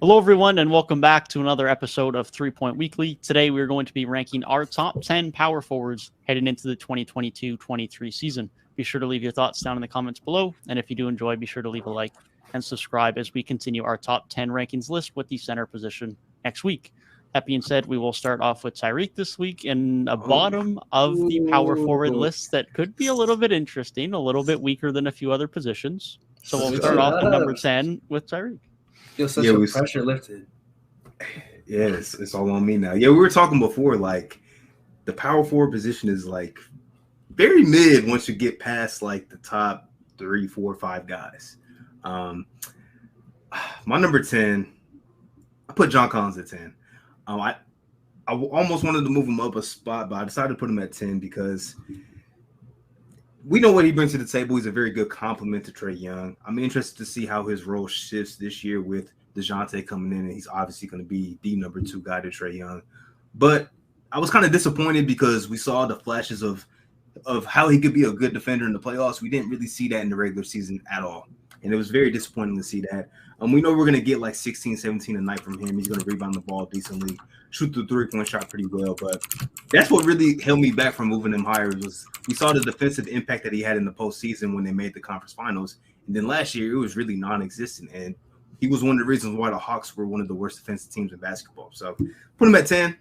Hello, everyone, and welcome back to another episode of 3 Point Weekly. Today, we're going to be ranking our top 10 power forwards heading into the 2022-23 season. Be sure to leave your thoughts down in the comments below, and if you do enjoy, be sure to leave a like and subscribe as we continue our top 10 rankings list with the center position next week. That being said, we will start off with Tyrik this week in a bottom of the power forward list that could be a little bit interesting, a little bit weaker than a few other positions. So we'll start off at number 10 with Tyrik. Feel such a pressure lifted. Yeah, it's all on me now. Yeah, we were talking before, like the power forward position is like very mid once you get past like the top 3, 4, 5 guys. My number 10, I put John Collins at 10. I almost wanted to move him up a spot, but I decided to put him at 10 because we know what he brings to the table. He's a very good complement to Trae Young. I'm interested to see how his role shifts this year with DeJounte coming in, and he's obviously going to be the number 2 guy to Trae Young. But I was kind of disappointed because we saw the flashes of how he could be a good defender in the playoffs. We didn't really see that in the regular season at all, and it was very disappointing to see that. We know we're going to get like 16, 17 a night from him. He's going to rebound the ball decently, shoot the three-point shot pretty well. But that's what really held me back from moving him higher was we saw the defensive impact that he had in the postseason when they made the conference finals. And then last year, it was really non-existent. And he was one of the reasons why the Hawks were one of the worst defensive teams in basketball. So put him at 10.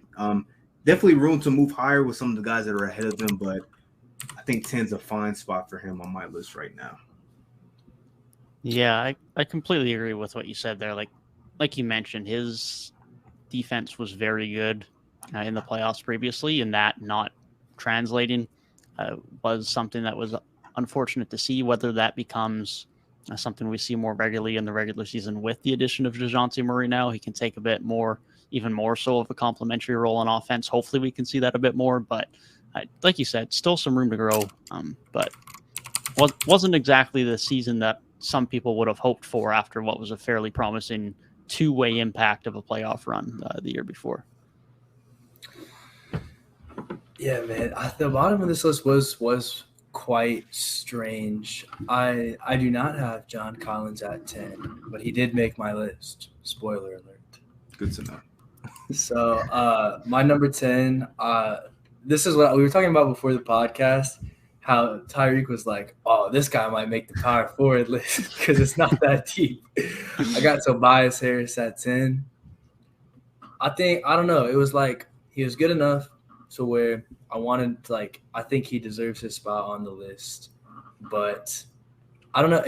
Definitely room to move higher with some of the guys that are ahead of him. But I think 10's a fine spot for him on my list right now. Yeah, I completely agree with what you said there. Like you mentioned, his defense was very good in the playoffs previously, and that not translating was something that was unfortunate to see. Whether that becomes something we see more regularly in the regular season with the addition of DeJounte Murray now, he can take a bit more, even more so of a complementary role on offense. Hopefully we can see that a bit more, but like you said, still some room to grow, but wasn't exactly the season that some people would have hoped for after what was a fairly promising two-way impact of a playoff run the year before. Yeah, man. The bottom of this list was quite strange. I do not have John Collins at 10, but he did make my list. Spoiler alert. Good to know. So my number 10, this is what we were talking about before the podcast, how Tyrik was like, oh, this guy might make the power forward list because it's not that deep. I got Tobias Harris at 10. I don't know. It was like he was good enough to where I think he deserves his spot on the list. But I don't know.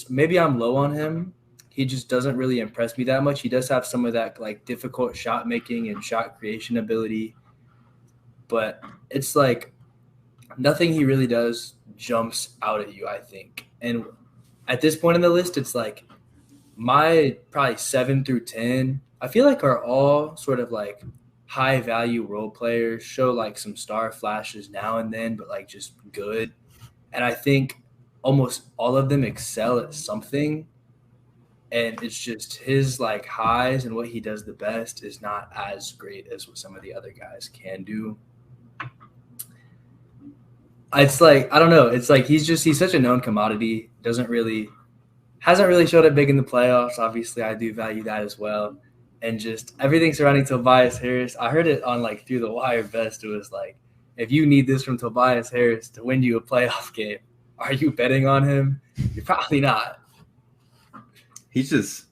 Maybe I'm low on him. He just doesn't really impress me that much. He does have some of that like difficult shot making and shot creation ability. But it's like nothing he really does jumps out at you, I think. And at this point in the list, it's like my probably 7 through 10, I feel like are all sort of like high value role players, show like some star flashes now and then, but like just good. And I think almost all of them excel at something. And it's just his like highs and what he does the best is not as great as what some of the other guys can do. It's like, I don't know. It's like he's such a known commodity. Hasn't really showed up big in the playoffs. Obviously, I do value that as well. And just everything surrounding Tobias Harris. I heard it on like Through the Wire best. It was like, if you need this from Tobias Harris to win you a playoff game, are you betting on him? You're probably not. He's just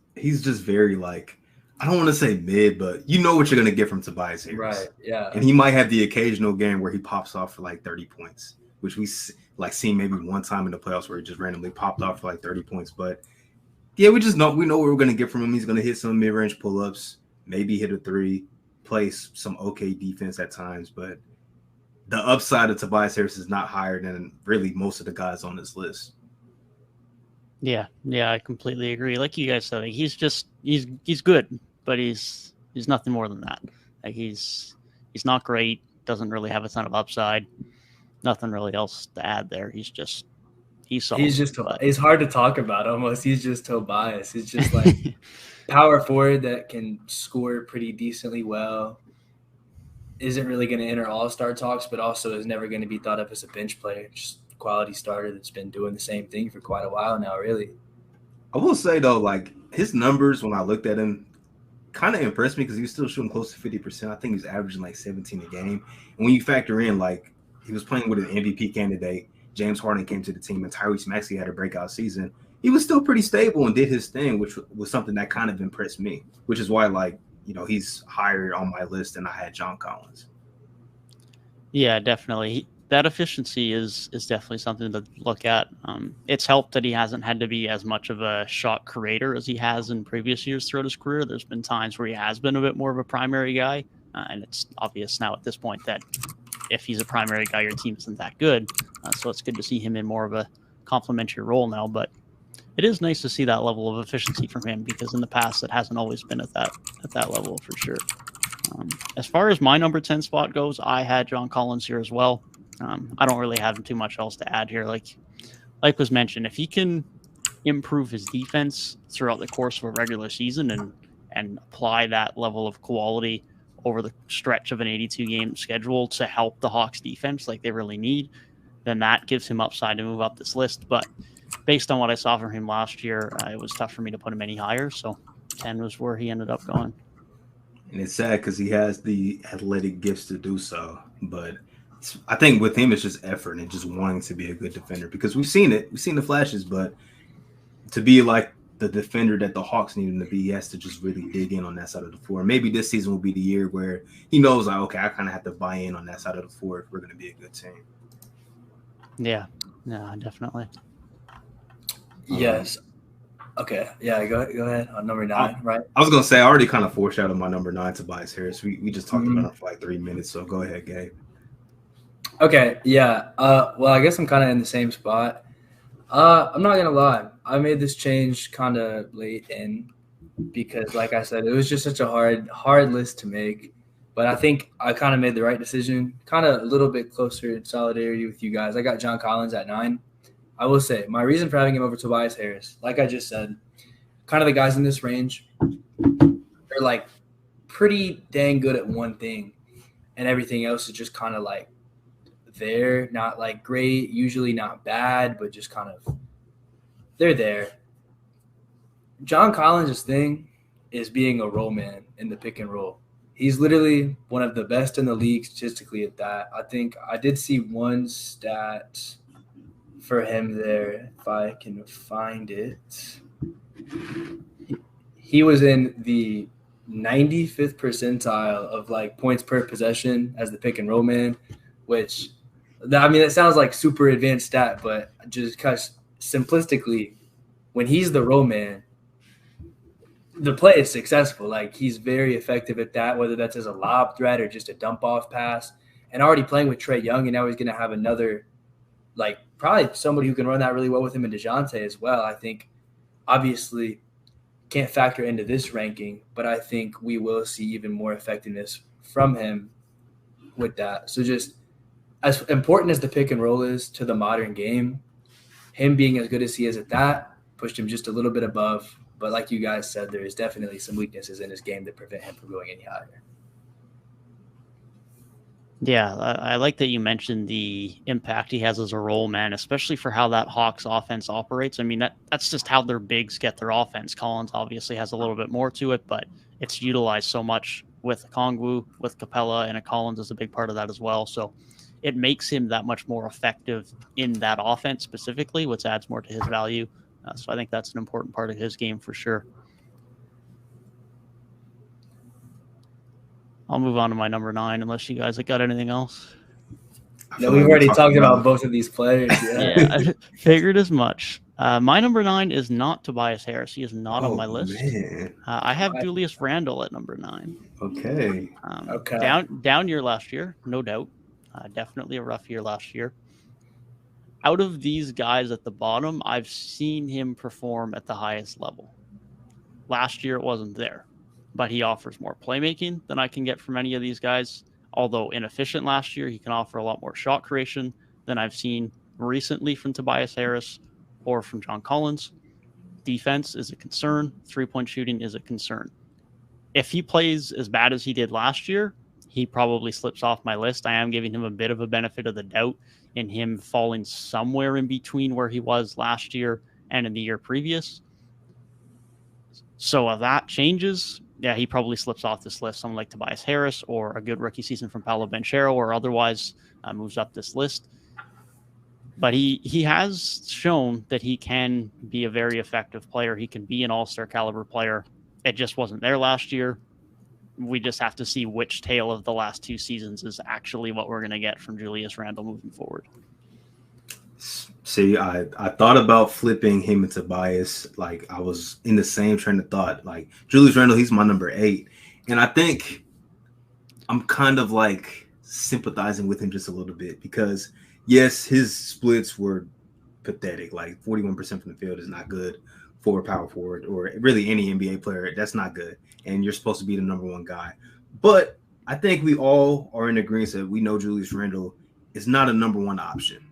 very like, I don't want to say mid, but you know what you're going to get from Tobias Harris. Right, yeah. And he might have the occasional game where he pops off for like 30 points, which we like seen maybe one time in the playoffs where he just randomly popped off for like 30 points. But yeah, we know what we're going to get from him. He's going to hit some mid-range pull-ups, maybe hit a three, play some okay defense at times. But the upside of Tobias Harris is not higher than really most of the guys on this list. Yeah, I completely agree. Like you guys said, he's good, but he's nothing more than that. Like he's not great, doesn't really have a ton of upside, nothing really else to add there. He's solid. He's hard to talk about almost. He's just Tobias. He's just like power forward that can score pretty decently well. Isn't really going to enter all-star talks, but also is never going to be thought of as a bench player. Just quality starter that's been doing the same thing for quite a while now, really. I will say, though, like his numbers, when I looked at him, kind of impressed me because he was still shooting close to 50%. I think he was averaging like 17 a game. And when you factor in, like, he was playing with an MVP candidate, James Harden came to the team, and Tyrese Maxey had a breakout season, he was still pretty stable and did his thing, which was something that kind of impressed me, which is why, like, you know, he's higher on my list than I had John Collins. Yeah, definitely. That efficiency is definitely something to look at. It's helped that he hasn't had to be as much of a shot creator as he has in previous years throughout his career. There's been times where he has been a bit more of a primary guy, and it's obvious now at this point that if he's a primary guy, your team isn't that good. So it's good to see him in more of a complementary role now. But it is nice to see that level of efficiency from him, because in the past it hasn't always been at that level for sure. As far as my number 10 spot goes, I had John Collins here as well. I don't really have too much else to add here. Like was mentioned, if he can improve his defense throughout the course of a regular season and apply that level of quality over the stretch of an 82-game schedule to help the Hawks defense like they really need, then that gives him upside to move up this list. But based on what I saw from him last year, it was tough for me to put him any higher. So 10 was where he ended up going. And it's sad because he has the athletic gifts to do so. But I think with him, it's just effort and just wanting to be a good defender, because we've seen it. We've seen the flashes, but to be like the defender that the Hawks need him to be, he has to just really dig in on that side of the floor. Maybe this season will be the year where he knows, like, okay, I kind of have to buy in on that side of the floor if we're going to be a good team. Yeah, definitely. Yes. Okay. Yeah, go ahead. On number 9, right? I was going to say, I already kind of foreshadowed my number 9, Tobias Harris. We just talked about him for like 3 minutes, so go ahead, Gabe. Okay, yeah. Well, I guess I'm kind of in the same spot. I'm not gonna lie. I made this change kind of late in, because, like I said, it was just such a hard list to make. But I think I kind of made the right decision. Kind of a little bit closer in solidarity with you guys. I got John Collins at 9. I will say my reason for having him over Tobias Harris, like I just said, kind of the guys in this range, they're like pretty dang good at one thing, and everything else is just kind of like, they're not like great, usually not bad, but just kind of they're there. John Collins' thing is being a roll man in the pick and roll. He's literally one of the best in the league statistically at that. I think I did see one stat for him there, if I can find it. He was in the 95th percentile of like points per possession as the pick and roll man, which, I mean, it sounds like super advanced stat, but just because simplistically, when he's the roll man, the play is successful. Like, he's very effective at that, whether that's as a lob threat or just a dump off pass. And already playing with Trae Young, and now he's going to have another, like, probably somebody who can run that really well with him, and DeJounte as well. I think, obviously, can't factor into this ranking, but I think we will see even more effectiveness from him with that. So just as important as the pick and roll is to the modern game, him being as good as he is at that pushed him just a little bit above. But like you guys said, there is definitely some weaknesses in his game that prevent him from going any higher. Yeah, I like that you mentioned the impact he has as a role man, especially for how that Hawks offense operates. I mean, that's just how their bigs get their offense. Collins obviously has a little bit more to it, but it's utilized so much with Kongwu, with Capella, and Collins is a big part of that as well. So it makes him that much more effective in that offense specifically, which adds more to his value. So I think that's an important part of his game for sure. I'll move on to my number 9, unless you guys have got anything else. No, we've already talked about both of these players. Yeah, I figured as much. My number 9 is not Tobias Harris. He is not on my list. I have Julius Randle at number 9. Okay. Okay. Down year last year, no doubt. Definitely a rough year last year. Out of these guys at the bottom, I've seen him perform at the highest level. Last year, it wasn't there, but he offers more playmaking than I can get from any of these guys. Although inefficient last year, he can offer a lot more shot creation than I've seen recently from Tobias Harris or from John Collins. Defense is a concern. Three-point shooting is a concern. If he plays as bad as he did last year, he probably slips off my list. I am giving him a bit of a benefit of the doubt in him falling somewhere in between where he was last year and in the year previous. So if that changes, yeah, he probably slips off this list. Someone like Tobias Harris or a good rookie season from Paolo Banchero or otherwise moves up this list. But he has shown that he can be a very effective player. He can be an all-star caliber player. It just wasn't there last year. We just have to see which tale of the last 2 seasons is actually what we're going to get from Julius Randle moving forward. See, I thought about flipping him and Tobias. Like, I was in the same train of thought. Like, Julius Randle, he's my number 8. And I think I'm kind of like sympathizing with him just a little bit because, yes, his splits were pathetic. Like, 41% from the field is not good for a power forward or really any NBA player. That's not good. And you're supposed to be the number 1 guy. But I think we all are in agreement that we know Julius Randle is not a number 1 option,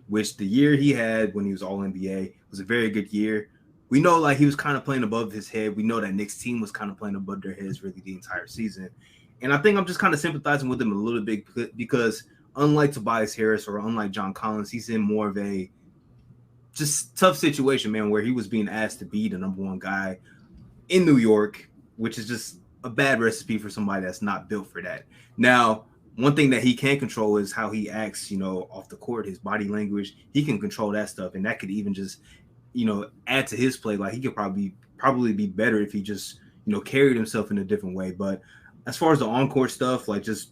which the year he had when he was all NBA was a very good year. We know like he was kind of playing above his head. We know that Knicks team was kind of playing above their heads really the entire season. And I think I'm just kind of sympathizing with him a little bit because unlike Tobias Harris or unlike John Collins, he's in more of a just tough situation, man, where he was being asked to be the number 1 guy in New York, which is just a bad recipe for somebody that's not built for that. Now, one thing that he can control is how he acts, off the court, his body language. He can control that stuff, and that could even just, add to his play. Like, he could probably be better if he just, carried himself in a different way. But as far as the on-court stuff, like just,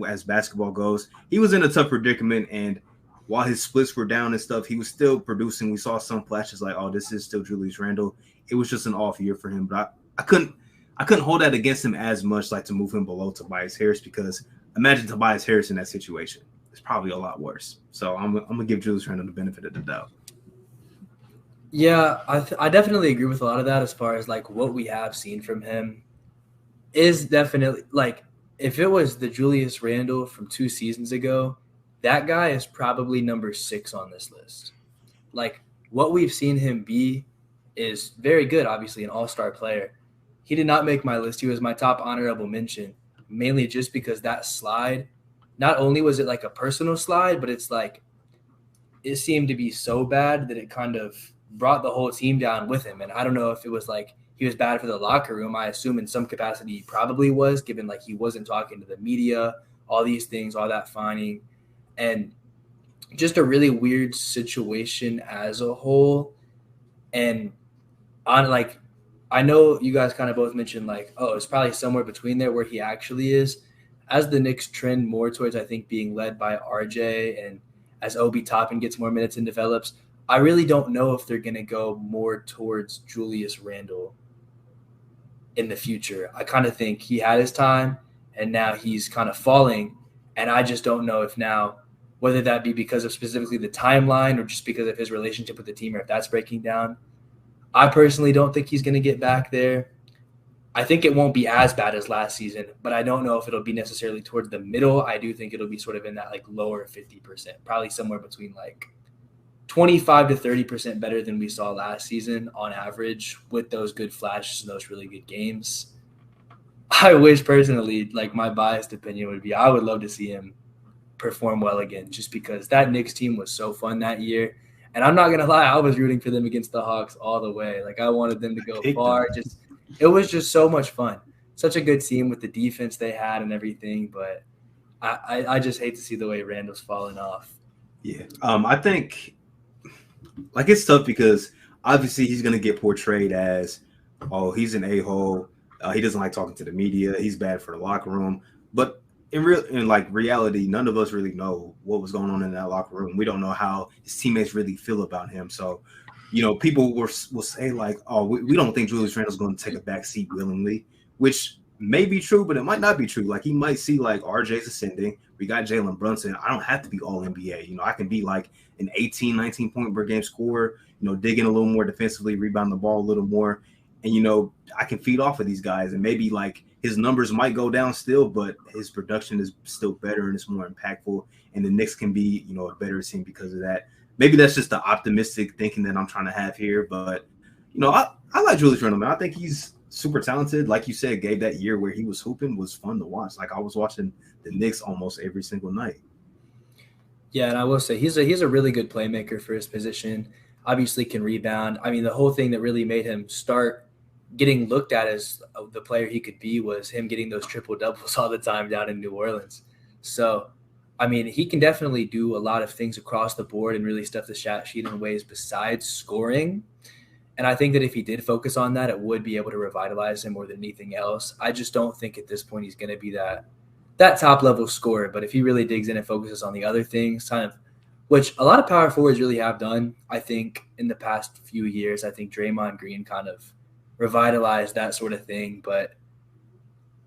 as basketball goes, he was in a tough predicament. And while his splits were down and stuff, he was still producing. We saw some flashes like, oh, this is still Julius Randle. It was just an off year for him. But I couldn't hold that against him as much, like to move him below Tobias Harris, because imagine Tobias Harris in that situation. It's probably a lot worse. So I'm gonna give Julius Randle the benefit of the doubt. Yeah, I definitely agree with a lot of that as far as like what we have seen from him is definitely like if it was the Julius Randle from 2 seasons ago, that guy is probably number 6 on this list. Like what we've seen him be is very good, obviously an all-star player. He did not make my list. He was my top honorable mention, mainly just because that slide, not only was it like a personal slide, but it's like it seemed to be so bad that it kind of brought the whole team down with him. And I don't know if it was like he was bad for the locker room. I assume in some capacity he probably was, given like he wasn't talking to the media, all these things, all that fining, and just a really weird situation as a whole. And on like, I know you guys kind of both mentioned like, oh, it's probably somewhere between there where he actually is. As the Knicks trend more towards, I think, being led by RJ and as Obi Toppin gets more minutes and develops, I really don't know if they're going to go more towards Julius Randle in the future. I kind of think he had his time and now he's kind of falling. And I just don't know if now, whether that be because of specifically the timeline or just because of his relationship with the team or if that's breaking down. I personally don't think he's going to get back there. I think it won't be as bad as last season, but I don't know if it'll be necessarily towards the middle. I do think it'll be sort of in that like lower 50%, probably somewhere between like 25 to 30% better than we saw last season on average with those good flashes and those really good games. I wish personally, like my biased opinion would be, I would love to see him perform well again just because that Knicks team was so fun that year. And I'm not going to lie, I was rooting for them against the Hawks all the way. Like I wanted them to go far. It was just so much fun. Such a good team with the defense they had and everything. But I just hate to see the way Randle's falling off. Yeah. I think like it's tough because obviously he's going to get portrayed as, oh, he's an a-hole. He doesn't like talking to the media. He's bad for the locker room. But in reality, none of us really know what was going on in that locker room. We don't know how his teammates really feel about him. So, people will say like, oh, we don't think Julius Randle's going to take a back seat willingly, which may be true, but it might not be true. Like he might see like RJ's ascending. We got Jalen Brunson. I don't have to be all NBA. I can be like an 18, 19 point per game scorer, digging a little more defensively, rebound the ball a little more. And, I can feed off of these guys and maybe like his numbers might go down still, but his production is still better and it's more impactful. And the Knicks can be, a better team because of that. Maybe that's just the optimistic thinking that I'm trying to have here. But, I like Julius Randle, man. I think he's super talented. Like you said, Gabe, that year where he was hooping was fun to watch. Like I was watching the Knicks almost every single night. Yeah, and I will say he's a really good playmaker for his position. Obviously can rebound. I mean, the whole thing that really made him start getting looked at as the player he could be was him getting those triple doubles all the time down in New Orleans. So, I mean, he can definitely do a lot of things across the board and really stuff the stat sheet in ways besides scoring. And I think that if he did focus on that, it would be able to revitalize him more than anything else. I just don't think at this point he's going to be that top level scorer. But if he really digs in and focuses on the other things, kind of, which a lot of power forwards really have done, I think in the past few years, I think Draymond Green kind of revitalized that sort of thing. But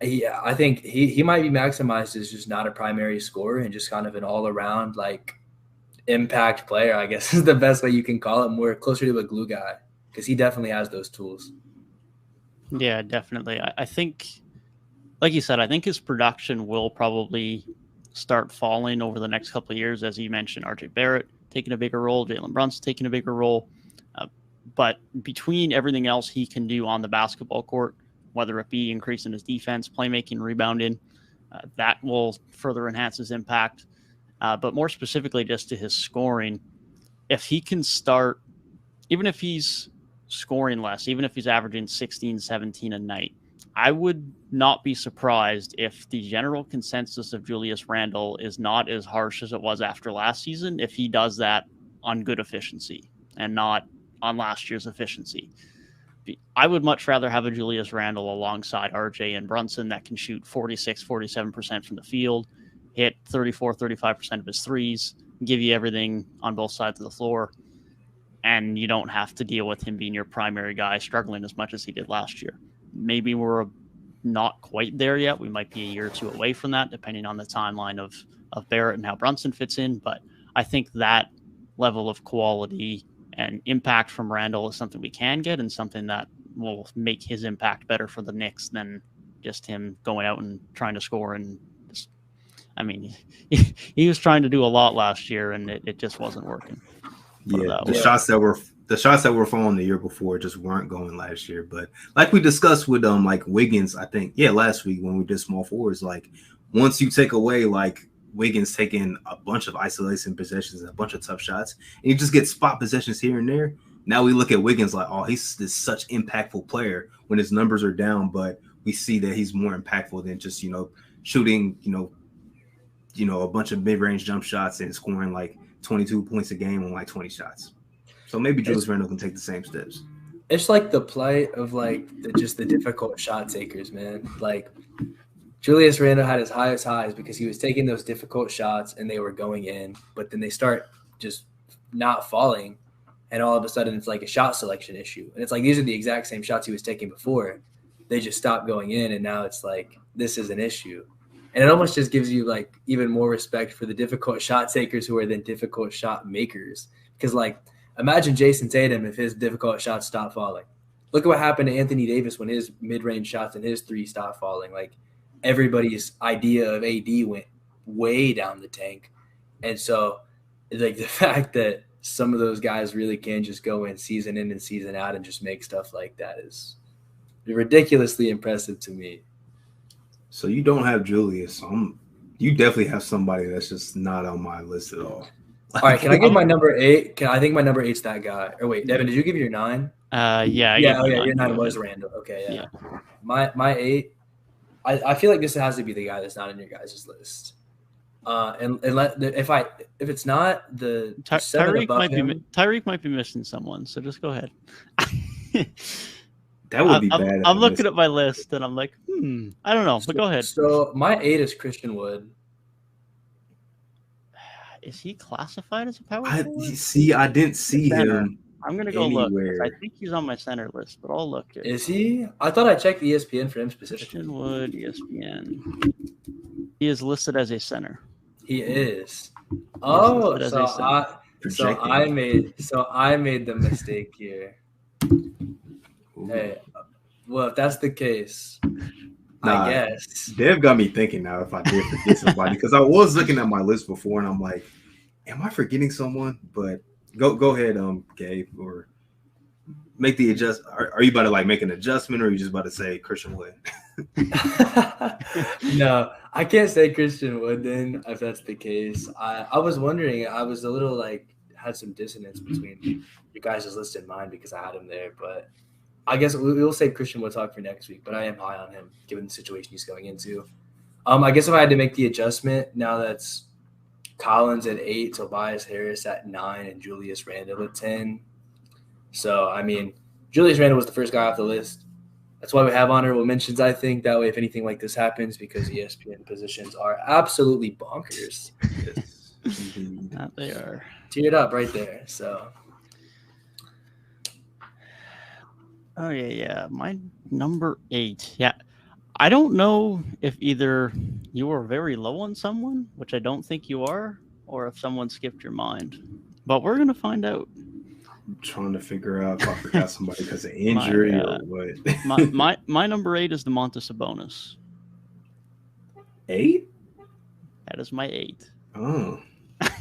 I think he might be maximized as just not a primary scorer and just kind of an all around like impact player, I guess is the best way you can call it, more closer to a glue guy. Because he definitely has those tools. Yeah, definitely. I think, like you said, I think his production will probably start falling over the next couple of years. As you mentioned, RJ Barrett taking a bigger role, Jalen Brunson taking a bigger role. But between everything else he can do on the basketball court, whether it be increasing his defense, playmaking, rebounding, that will further enhance his impact. But more specifically, just to his scoring, if he can start, even if he's scoring less, even if he's averaging 16, 17 a night, I would not be surprised if the general consensus of Julius Randle is not as harsh as it was after last season, if he does that on good efficiency and not on last year's efficiency. I would much rather have a Julius Randle alongside RJ and Brunson that can shoot 46, 47% from the field, hit 34, 35% of his threes, give you everything on both sides of the floor. And you don't have to deal with him being your primary guy struggling as much as he did last year. Maybe we're not quite there yet. We might be a year or two away from that, depending on the timeline of Barrett and how Brunson fits in. But I think that level of quality and impact from Randle is something we can get and something that will make his impact better for the Knicks than just him going out and trying to score. And just, I mean, he was trying to do a lot last year and it just wasn't working. Yeah, the shots that were falling the year before just weren't going last year. But like we discussed with like Wiggins, I think, last week when we did small forwards, like once you take away like Wiggins taking a bunch of isolation possessions and a bunch of tough shots, and you just get spot possessions here and there. Now we look at Wiggins like, oh, he's this such impactful player when his numbers are down, but we see that he's more impactful than just, shooting, a bunch of mid-range jump shots and scoring like 22 points a game on like 20 shots. So maybe Julius Randle can take the same steps. It's like the plight of like the difficult shot takers, man. Like Julius Randle had his highest highs because he was taking those difficult shots and they were going in, but then they start just not falling. And all of a sudden it's like a shot selection issue. And it's like, these are the exact same shots he was taking before. They just stopped going in. And now it's like, this is an issue. And it almost just gives you like even more respect for the difficult shot takers who are then difficult shot makers. Because like, imagine Jason Tatum if his difficult shots stopped falling. Look at what happened to Anthony Davis when his mid-range shots and his three stopped falling. Like everybody's idea of AD went way down the tank. And so like the fact that some of those guys really can just go in and season out and just make stuff like that is ridiculously impressive to me. So you don't have Julius. So you definitely have somebody that's just not on my list at all. All right, can I give my number 8? I think my number 8's that guy. Or wait, Devin, did you give your 9? Yeah. Your 9 was Randle. Okay, yeah. My 8, I feel like this has to be the guy that's not in your guys' list. If it's not the Tyrik might be missing someone, so just go ahead. That would be bad. I'm looking at my list and I'm like, I don't know, but go ahead. So my 8 is Christian Wood. Is he classified as a power forward? I didn't see him. I'm gonna go anywhere. Look. I think he's on my center list, but I'll look. Is he? I thought I checked ESPN for him specifically. Christian Wood, ESPN. He is listed as a center. He is. Oh, so I made the mistake here. Ooh. Hey, well, if that's the case, I guess. Dev got me thinking now if I did forget somebody, because I was looking at my list before and I'm like, am I forgetting someone? But go ahead, Gabe, or make the adjust. Are you about to like make an adjustment, or are you just about to say Christian Wood? No, I can't say Christian Wood then if that's the case. I was wondering. I was a little like had some dissonance between you guys' list and mine because I had him there, but I guess we'll save Christian Wood talk for next week, but I am high on him given the situation he's going into. I guess if I had to make the adjustment, now that's Collins at 8, Tobias Harris at 9, and Julius Randle at 10. So, I mean, Julius Randle was the first guy off the list. That's why we have honorable mentions, I think. That way, if anything like this happens, because ESPN positions are absolutely bonkers. Yes. That they are. Teared up right there. So, Oh, yeah. My number 8. Yeah. I don't know if either you are very low on someone, which I don't think you are, or if someone skipped your mind. But we're going to find out. I'm trying to figure out if I forgot somebody because of injury or what. my number 8 is Domantas Sabonis. 8? That is my 8. Oh.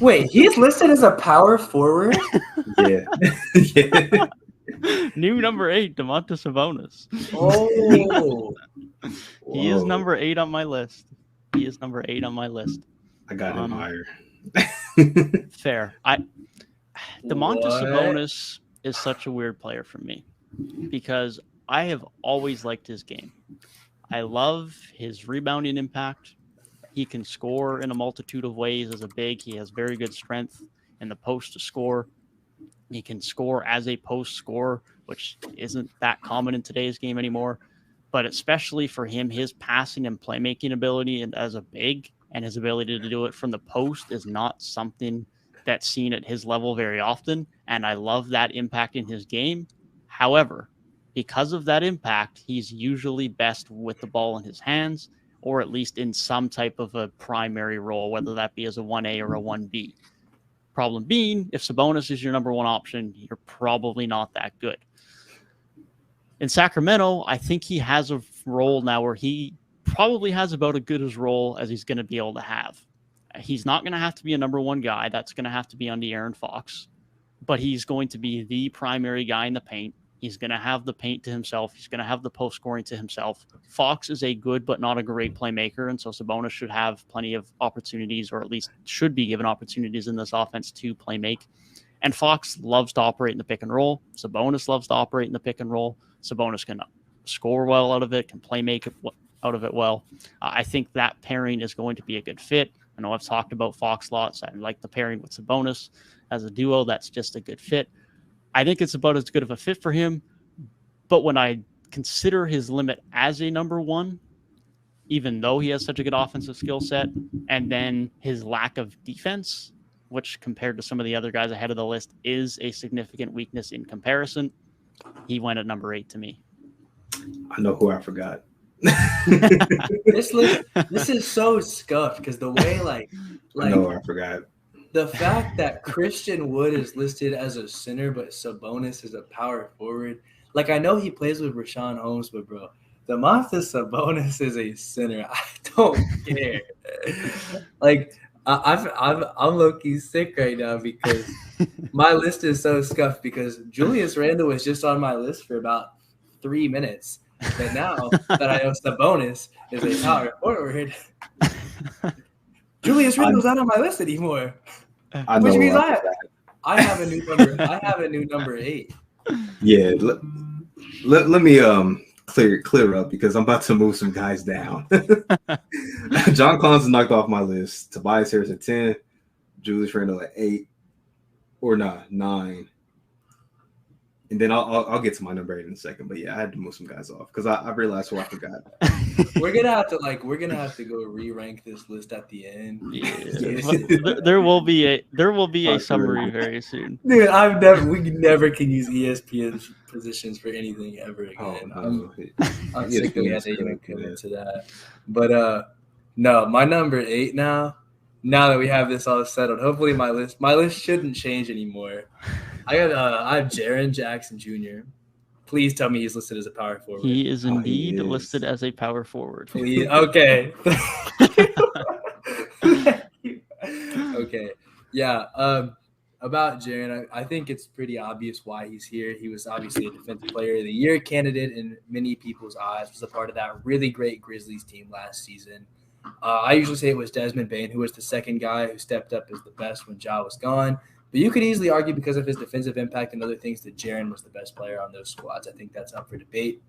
wait, he's listed as a power forward? Yeah. Yeah. New number 8, Domantas Sabonis. Oh. He is Whoa. number 8 on my list. I got him higher. Fair. Domantas Sabonis is such a weird player for me because I have always liked his game. I love his rebounding impact. He can score in a multitude of ways as a big. He has very good strength in the post to score. He can score as a post scorer, which isn't that common in today's game anymore. But especially for him, his passing and playmaking ability and as a big and his ability to do it from the post is not something that's seen at his level very often. And I love that impact in his game. However, because of that impact, he's usually best with the ball in his hands, or at least in some type of a primary role, whether that be as a 1A or a 1B. Problem being, if Sabonis is your number 1 option, you're probably not that good. In Sacramento, I think he has a role now where he probably has about as good a role as he's going to be able to have. He's not going to have to be a number 1 guy. That's going to have to be on De'Aaron Fox. But he's going to be the primary guy in the paint. He's going to have the paint to himself. He's going to have the post scoring to himself. Fox is a good but not a great playmaker, and so Sabonis should have plenty of opportunities, or at least should be given opportunities in this offense to play make. And Fox loves to operate in the pick and roll. Sabonis loves to operate in the pick and roll. Sabonis can score well out of it, can play make out of it well. I think that pairing is going to be a good fit. I know I've talked about Fox lots. I like the pairing with Sabonis as a duo. That's just a good fit. I think it's about as good of a fit for him. But when I consider his limit as a number 1, even though he has such a good offensive skill set, and then his lack of defense, which compared to some of the other guys ahead of the list is a significant weakness in comparison, he went at number 8 to me. I know who I forgot. This is so scuffed because the way like I know I forgot. The fact that Christian Wood is listed as a center, but Sabonis is a power forward. Like, I know he plays with Rashawn Holmes, but bro, Domantas Sabonis is a center. I don't care. Like, I'm low-key sick right now because my list is so scuffed because Julius Randle was just on my list for about 3 minutes. But now that I know Sabonis is a power forward, Julius Randle's not on my list anymore. Which means I have a new number. I have a new number 8. Yeah, let me clear up because I'm about to move some guys down. John Collins is knocked off my list. Tobias Harris at 10, Julius Randle at 8, or 9. And then I'll get to my number 8 in a second. But yeah, I had to move some guys off because I realized who I forgot. We're gonna have to go re-rank this list at the end. Yeah. There will be a summary very soon. Dude, we never can use ESPN's positions for anything ever again. I'm sick that we had to even commit to that. But no, my number 8 now that we have this all settled, hopefully my list shouldn't change anymore. I have Jaron Jackson Jr. Please tell me he's listed as a power forward. He is indeed listed as a power forward. Please. Okay. Okay. Yeah. About Jaron, I think it's pretty obvious why he's here. He was obviously a Defensive Player of the Year candidate in many people's eyes. Was a part of that really great Grizzlies team last season. I usually say it was Desmond Bane, who was the second guy who stepped up as the best when Ja was gone. But you could easily argue because of his defensive impact and other things that Jaron was the best player on those squads. I think that's up for debate.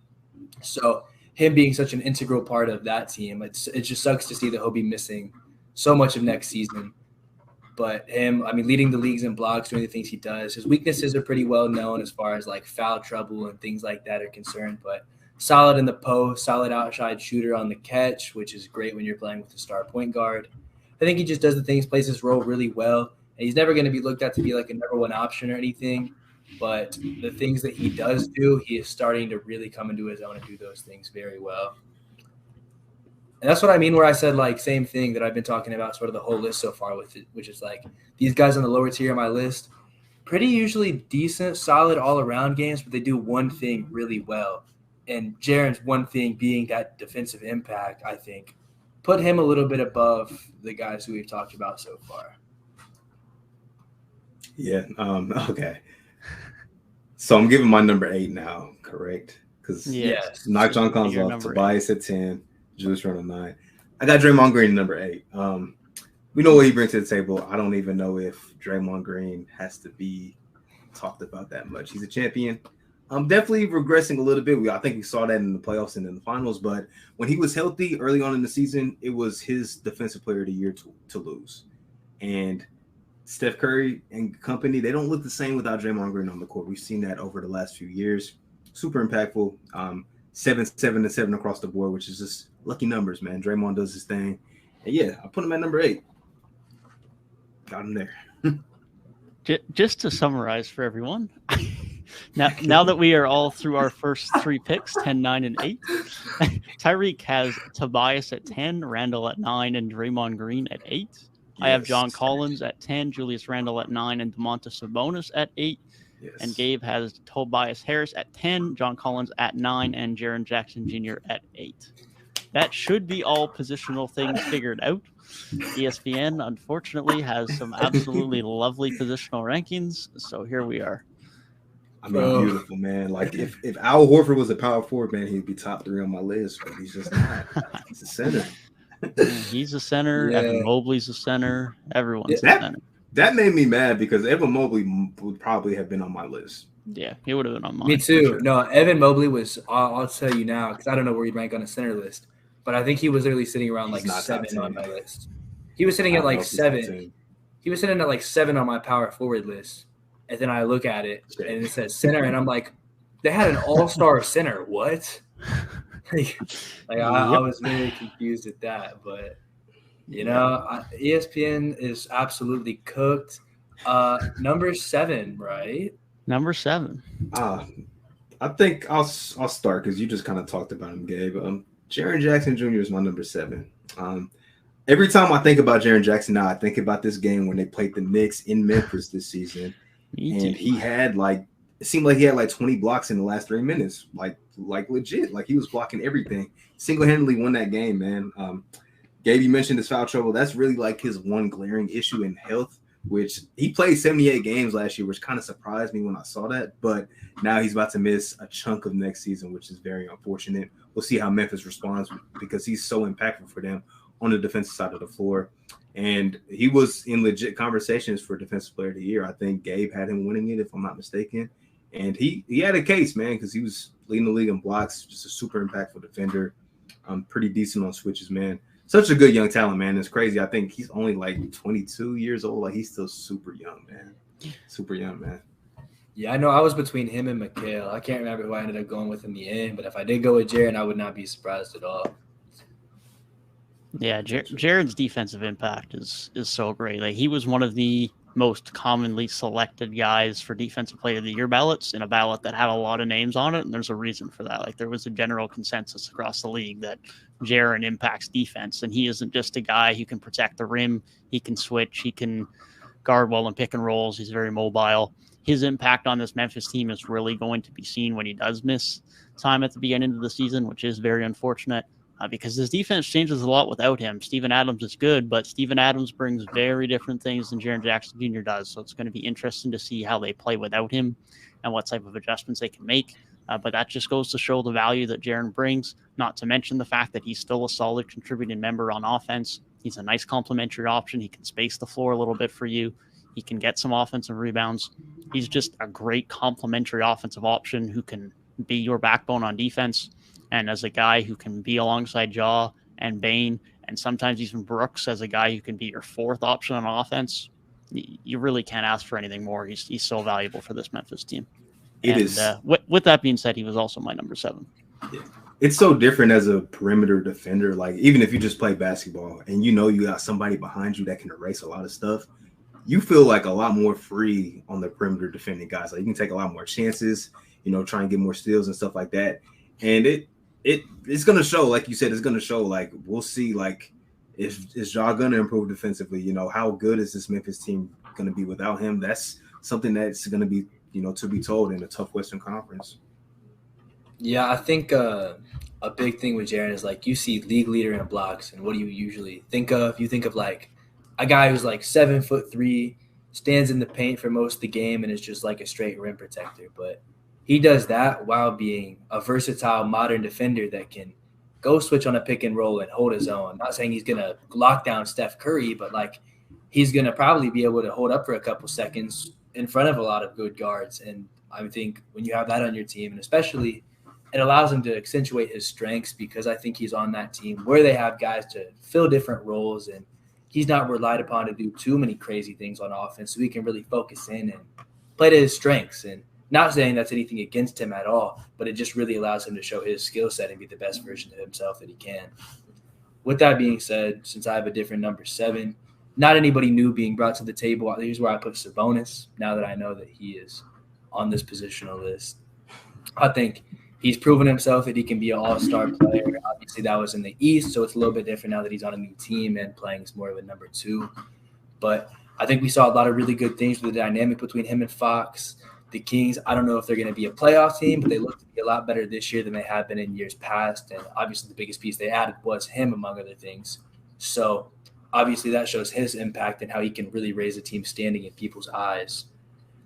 So him being such an integral part of that team, it just sucks to see that he'll be missing so much of next season. But him, I mean, leading the leagues in blocks, doing the things he does. His weaknesses are pretty well known as far as like foul trouble and things like that are concerned. But solid in the post, solid outside shooter on the catch, which is great when you're playing with a star point guard. I think he just does the things, plays his role really well. And he's never going to be looked at to be like a number one option or anything. But the things that he does do, he is starting to really come into his own and do those things very well. And that's what I mean where I said, like, same thing that I've been talking about sort of the whole list so far with it, which is like these guys on the lower tier of my list, pretty usually decent, solid all-around games, but they do one thing really well. And Jaron's one thing being that defensive impact, I think, put him a little bit above the guys who we've talked about so far. Yeah. Okay. So I'm giving my number 8 now, correct? Because yes, knock John Collins off, Tobias at 10, Julius Randle 9. I got Draymond Green number 8. We know what he brings to the table. I don't even know if Draymond Green has to be talked about that much. He's a champion. Definitely regressing a little bit. I think we saw that in the playoffs and in the finals. But when he was healthy early on in the season, it was his defensive player of the year to lose. And Steph Curry and company, they don't look the same without Draymond Green on the court. We've seen that over the last few years. Super impactful. 7, 7, and 7 across the board, which is just lucky numbers, man. Draymond does his thing. And yeah, I put him at number 8. Got him there. Just to summarize for everyone, now that we are all through our first 3 picks, 10, 9, and 8, Tyrik has Tobias at 10, Randle at 9, and Draymond Green at 8. Yes. I have John Collins at 10, Julius Randle at 9, and Domantas Sabonis at 8. Yes. And Gabe has Tobias Harris at 10, John Collins at 9, and Jaron Jackson Jr. at 8. That should be all positional things figured out. ESPN, unfortunately, has some absolutely lovely positional rankings, so here we are. I mean, beautiful, man. Like, if Al Horford was a power forward, man, he'd be top 3 on my list, but he's just not. He's a center. He's a center. Yeah. Evan Mobley's a center. Everyone's a center. That made me mad because Evan Mobley would probably have been on my list. Yeah, he would have been on mine. Me too. Sure. No, Evan Mobley was, I'll tell you now, because I don't know where he'd rank on a center list, but I think he was literally sitting around like 7 on my list. He was sitting at like 7. He was sitting at like 7 on my power forward list. And then I look at it and it says center, and I'm like, they had an all-star center. What? I was very confused at that, but ESPN is absolutely cooked. Number 7, right? Number 7. I think I'll start because you just kind of talked about him, Gabe. Jaron Jackson Jr. is my number 7. Every time I think about Jaron Jackson now, I think about this game when they played the Knicks in Memphis this season, and he had it seemed like he had 20 blocks in the last 3 minutes, like legit, like he was blocking everything. Single-handedly won that game, man. Gabe, you mentioned his foul trouble. That's really like his one glaring issue in health, which he played 78 games last year, which kind of surprised me when I saw that. But now he's about to miss a chunk of next season, which is very unfortunate. We'll see how Memphis responds because he's so impactful for them on the defensive side of the floor. And he was in legit conversations for Defensive Player of the Year. I think Gabe had him winning it, if I'm not mistaken. And he had a case, man, because he was leading the league in blocks, just a super impactful defender. Pretty decent on switches, man. Such a good young talent, man. It's crazy. I think he's only 22 years old. Like, he's still super young, man. Super young, man. Yeah, I know. I was between him and Mikal. I can't remember who I ended up going with in the end, but if I did go with Jaron, I would not be surprised at all. Yeah, Jaron's defensive impact is so great. Like, he was one of the most commonly selected guys for Defensive Player of the Year ballots in a ballot that had a lot of names on it, and there's a reason for that. Like, there was a general consensus across the league that Jaron impacts defense, and he isn't just a guy who can protect the rim. He can switch. He can guard well in pick and rolls. He's very mobile. His impact on this Memphis team is really going to be seen when he does miss time at the beginning of the season, which is very unfortunate. Because his defense changes a lot without him. Steven Adams is good, but Steven Adams brings very different things than Jaron Jackson Jr. does. So it's going to be interesting to see how they play without him and what type of adjustments they can make. But that just goes to show the value that Jaron brings, not to mention the fact that he's still a solid contributing member on offense. He's a nice complementary option. He can space the floor a little bit for you. He can get some offensive rebounds. He's just a great complementary offensive option who can be your backbone on defense. And as a guy who can be alongside Ja and Bane, and sometimes even Brooks as a guy who can be your fourth option on offense, you really can't ask for anything more. He's so valuable for this Memphis team. It is. With that being said, he was also my number 7. Yeah. It's so different as a perimeter defender. Like, even if you just play basketball and you got somebody behind you that can erase a lot of stuff, you feel like a lot more free on the perimeter defending guys. Like, you can take a lot more chances, try and get more steals and stuff like that. And it's going to show, like you said, it's going to show, like, we'll see, like, is Ja going to improve defensively? How good is this Memphis team going to be without him? That's something that's going to be, to be told in a tough Western Conference. Yeah, I think a big thing with Jaron is, like, you see league leader in blocks, and what do you usually think of? You think of, like, a guy who's, like, 7'3", stands in the paint for most of the game and is just like a straight rim protector. But he does that while being a versatile modern defender that can go switch on a pick and roll and hold his own. I'm not saying he's going to lock down Steph Curry, but, like, he's going to probably be able to hold up for a couple seconds in front of a lot of good guards. And I think when you have that on your team, and especially it allows him to accentuate his strengths, because I think he's on that team where they have guys to fill different roles, and he's not relied upon to do too many crazy things on offense, so he can really focus in and play to his strengths. And not saying that's anything against him at all, but it just really allows him to show his skill set and be the best version of himself that he can. With that being said, since I have a different number 7, not anybody new being brought to the table, here's where I put Sabonis, now that I know that he is on this positional list. I think he's proven himself that he can be an all-star player. Obviously, that was in the East, so it's a little bit different now that he's on a new team and playing as more of a number 2. But I think we saw a lot of really good things with the dynamic between him and Fox. The Kings, I don't know if they're going to be a playoff team, but they look to be a lot better this year than they have been in years past. And obviously, the biggest piece they added was him, among other things. So obviously, that shows his impact and how he can really raise a team standing in people's eyes.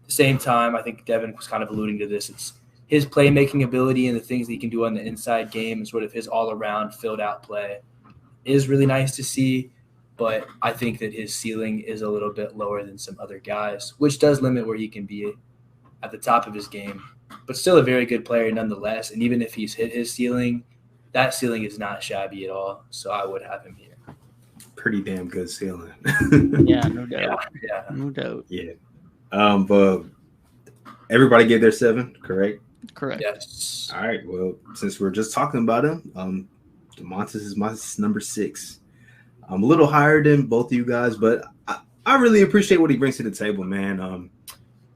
At the same time, I think Devin was kind of alluding to this. It's his playmaking ability and the things that he can do on the inside game and sort of his all-around filled-out play is really nice to see. But I think that his ceiling is a little bit lower than some other guys, which does limit where he can be at the top of his game. But still a very good player nonetheless. And even if he's hit his ceiling, that ceiling is not shabby at all. So I would have him here. Pretty damn good ceiling. Yeah, no doubt. Yeah. No doubt. Yeah. But everybody gave their 7, correct? Correct. Yes. All right. Well, since we're just talking about him, Domantas is my number 6. I'm a little higher than both of you guys, but I really appreciate what he brings to the table, man.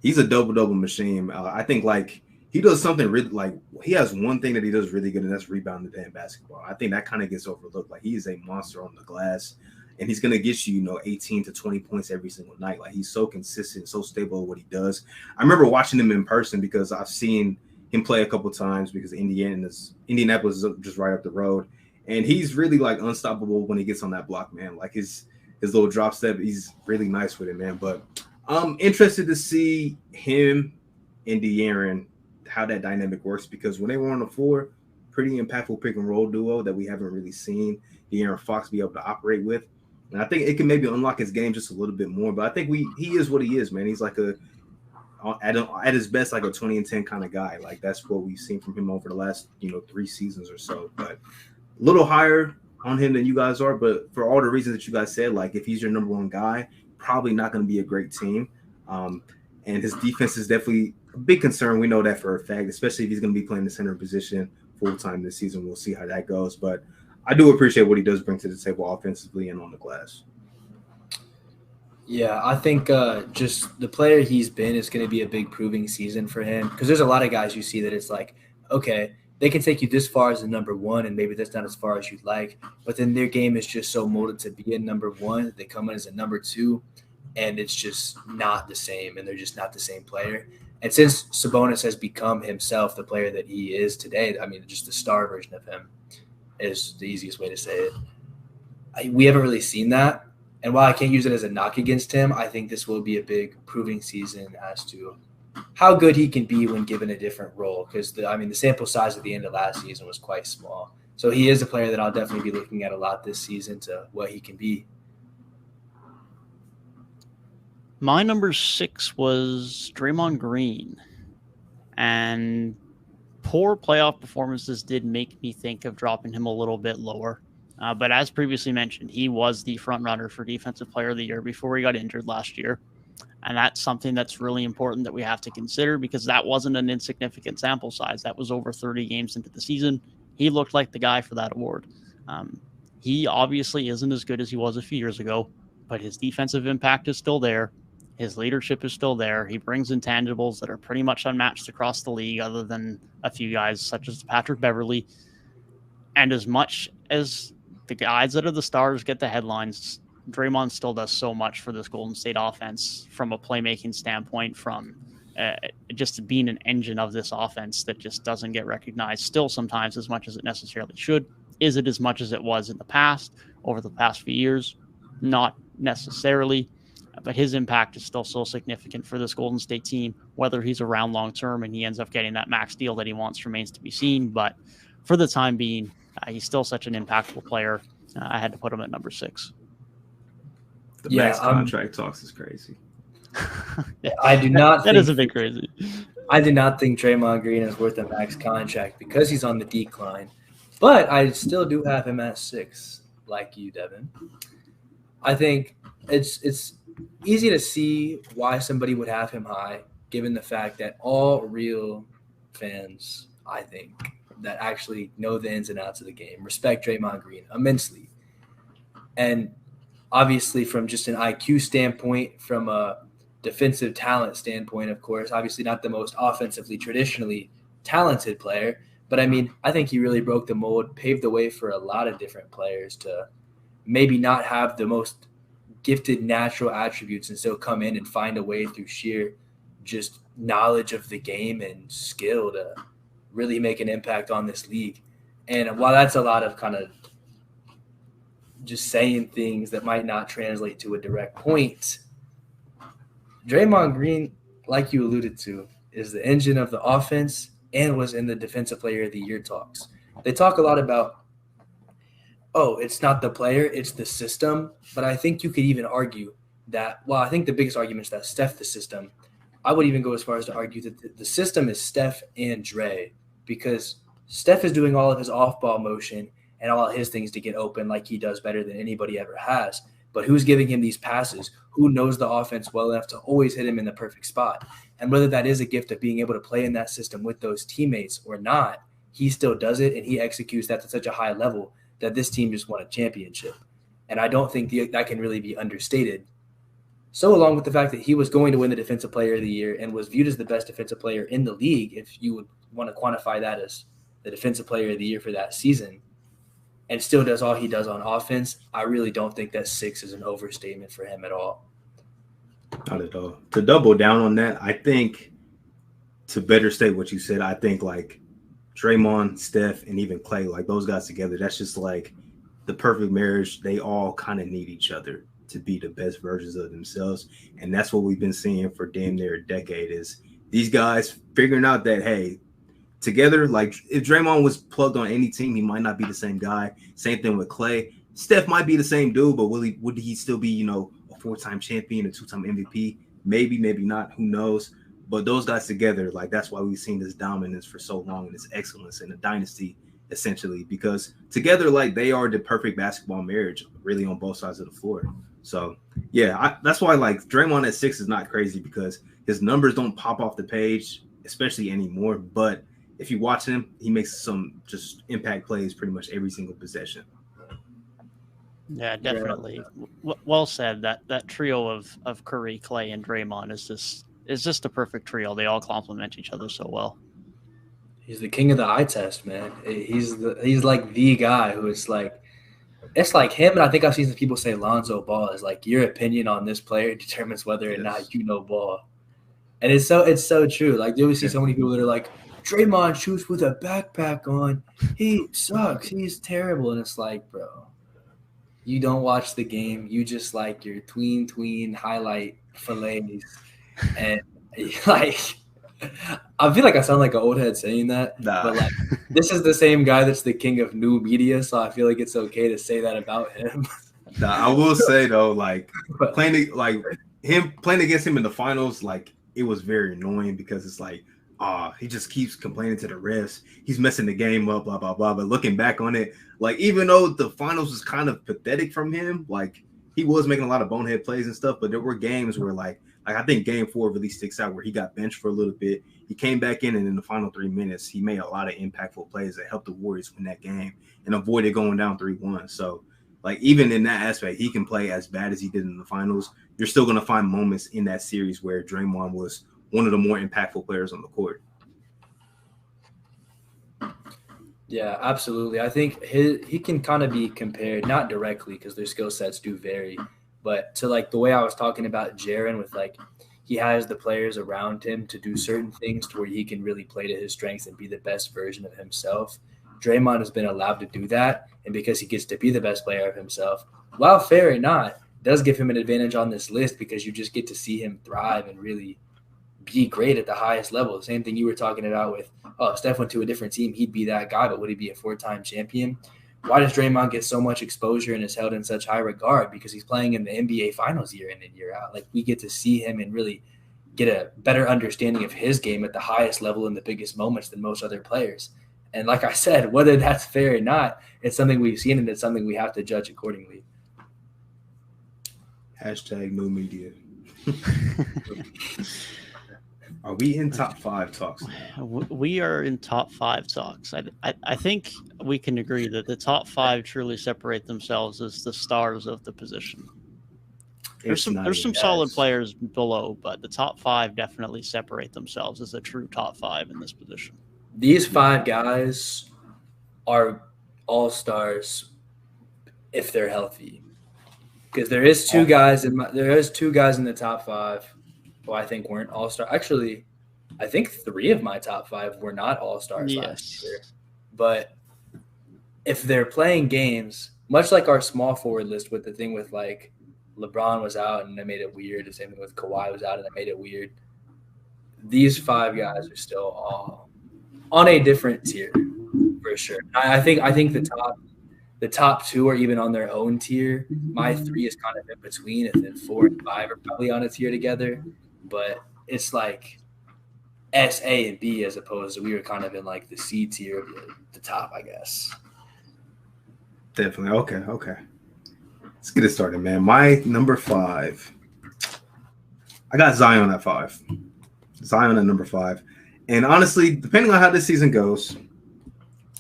He's a double-double machine. I think, like, he does something really, like, he has one thing that he does really good, and that's rebound the damn basketball. I think that kind of gets overlooked. Like, he is a monster on the glass, and he's going to get you, 18 to 20 points every single night. Like, he's so consistent, so stable at what he does. I remember watching him in person because I've seen him play a couple times because Indianapolis is just right up the road. And he's really, like, unstoppable when he gets on that block, man. Like, his little drop step, he's really nice with it, man. But I'm interested to see him and De'Aaron, how that dynamic works, because when they were on the floor, pretty impactful pick and roll duo that we haven't really seen De'Aaron Fox be able to operate with. And I think it can maybe unlock his game just a little bit more. But I think he is what he is, man. He's like at his best, like a 20 and 10 kind of guy. Like, that's what we've seen from him over the last 3 seasons or so. But a little higher on him than you guys are. But for all the reasons that you guys said, like, if he's your number 1 guy, probably not going to be a great team. And his defense is definitely a big concern. We know that for a fact, especially if he's going to be playing the center position full-time this season. We'll see how that goes. But I do appreciate what he does bring to the table offensively and on the glass. Yeah, I think just the player he's been is going to be a big proving season for him, because there's a lot of guys you see that it's like, okay, they can take you this far as a number 1, and maybe that's not as far as you'd like, but then their game is just so molded to be a number 1 that they come in as a number 2, and it's just not the same, and they're just not the same player. And since Sabonis has become himself the player that he is today, I mean, just the star version of him is the easiest way to say it. We haven't really seen that. And while I can't use it as a knock against him, I think this will be a big proving season as to how good he can be when given a different role. Because, the sample size at the end of last season was quite small. So he is a player that I'll definitely be looking at a lot this season to what he can be. My number 6 was Draymond Green. And poor playoff performances did make me think of dropping him a little bit lower. But as previously mentioned, he was the front runner for Defensive Player of the Year before he got injured last year. And that's something that's really important that we have to consider because that wasn't an insignificant sample size. That was over 30 games into the season. He looked like the guy for that award. He obviously isn't as good as he was a few years ago, but his defensive impact is still there. His leadership is still there. He brings intangibles that are pretty much unmatched across the league other than a few guys such as Patrick Beverley. And as much as the guys that are the stars get the headlines, Draymond still does so much for this Golden State offense from a playmaking standpoint, from just being an engine of this offense that just doesn't get recognized still sometimes as much as it necessarily should. Is it as much as it was in the past, over the past few years? Not necessarily, but his impact is still so significant for this Golden State team. Whether he's around long term and he ends up getting that max deal that he wants remains to be seen, but for the time being, he's still such an impactful player. I had to put him at number 6. The max contract talks is crazy. I do not. That is a bit crazy. I do not think Draymond Green is worth a max contract because he's on the decline. But I still do have him at 6, like you, Devin. I think it's easy to see why somebody would have him high, given the fact that all real fans, I think, that actually know the ins and outs of the game respect Draymond Green immensely. And obviously from just an IQ standpoint, from a defensive talent standpoint, of course, obviously not the most offensively traditionally talented player, but I mean, I think he really broke the mold, paved the way for a lot of different players to maybe not have the most gifted natural attributes and still come in and find a way through sheer just knowledge of the game and skill to really make an impact on this league. And while that's a lot of kind of just saying things that might not translate to a direct point, Draymond Green, like you alluded to, is the engine of the offense and was in the Defensive Player of the Year talks. They talk a lot about, it's not the player, it's the system. But I think you could even argue that, I think the biggest argument is that Steph the system. I would even go as far as to argue that the system is Steph and Dre, because Steph is doing all of his off-ball motion and all of his things to get open like he does better than anybody ever has. But who's giving him these passes? Who knows the offense well enough to always hit him in the perfect spot? And whether that is a gift of being able to play in that system with those teammates or not, he still does it, and he executes that to such a high level that this team just won a championship. And I don't think that can really be understated. So along with the fact that he was going to win the Defensive Player of the Year and was viewed as the best defensive player in the league, if you would want to quantify that as the Defensive Player of the Year for that season, and still does all he does on offense, I really don't think that 6 is an overstatement for him at all. Not at all. To double down on that, I think, to better state what you said, I think like Draymond, Steph, and even Clay, like those guys together, that's just like the perfect marriage. They all kind of need each other to be the best versions of themselves. And that's what we've been seeing for damn near a decade, is these guys figuring out that, hey, together, like if Draymond was plugged on any team, he might not be the same guy. Same thing with Clay. Steph might be the same dude, but would he still be, a 4-time champion, a 2-time MVP? Maybe, maybe not. Who knows? But those guys together, like that's why we've seen this dominance for so long and this excellence and a dynasty, essentially, because together, like they are the perfect basketball marriage, really, on both sides of the floor. So, yeah, that's why like Draymond at 6 is not crazy, because his numbers don't pop off the page, especially anymore. But if you watch him, he makes some just impact plays pretty much every single possession. Yeah, definitely. Well said. That trio of Curry, Clay, and Draymond is just a perfect trio. They all complement each other so well. He's the king of the eye test, man. He's like the guy who is like, it's like him. And I think I've seen some people say Lonzo Ball is like, your opinion on this player determines whether or not you know ball. And it's so true. Like you always see so many people that are like, Draymond shoots with a backpack on. He sucks. He's terrible. And it's like, bro, you don't watch the game. You just like your tween highlight fillets. And like, I feel like I sound like an old head saying that. Nah. But like, this is the same guy that's the king of new media. So I feel like it's okay to say that about him. Nah, I will say though, like playing like him playing against him in the finals, like it was very annoying because it's like, he just keeps complaining to the refs. He's messing the game up, blah, blah, blah. But looking back on it, like even though the finals was kind of pathetic from him, like he was making a lot of bonehead plays and stuff, but there were games where like I think game 4 really sticks out where he got benched for a little bit. He came back in, and in the final 3 minutes, he made a lot of impactful plays that helped the Warriors win that game and avoided going down 3-1. So like even in that aspect, he can play as bad as he did in the finals. You're still going to find moments in that series where Draymond was one of the more impactful players on the court. Yeah, absolutely. I think he can kind of be compared, not directly because their skill sets do vary, but to like the way I was talking about Jaron with like he has the players around him to do certain things to where he can really play to his strengths and be the best version of himself. Draymond has been allowed to do that, and because he gets to be the best player of himself, while fair or not, does give him an advantage on this list because you just get to see him thrive and really be great at the highest level. The same thing you were talking about with, if Steph went to a different team, he'd be that guy, but would he be a 4-time champion? Why does Draymond get so much exposure and is held in such high regard? Because he's playing in the NBA Finals year in and year out. Like we get to see him and really get a better understanding of his game at the highest level in the biggest moments than most other players. And like I said, whether that's fair or not, it's something we've seen and it's something we have to judge accordingly. #new media. Are we in top 5 talks now? We are in top 5 talks. I think we can agree that the top 5 truly separate themselves as the stars of the position. There's some solid players below, but the top 5 definitely separate themselves as the true top 5 in this position. These 5 guys are all-stars if they're healthy. Because there is two guys in the top 5 who I think weren't all-star. Actually, I think 3 of my top 5 were not all-stars last year. But if they're playing games, much like our small forward list with the thing with like LeBron was out and that made it weird. The same thing with Kawhi was out and that made it weird. These 5 guys are still all on a different tier for sure. I think the top 2 are even on their own tier. My 3 is kind of in between, and then 4 and 5 are probably on a tier together. But it's like S, A, and B as opposed to we were kind of in like the C tier of the top, I guess. Definitely. Okay. Let's get it started, man. My number 5. I got Zion at 5. Zion at number 5. And honestly, depending on how this season goes,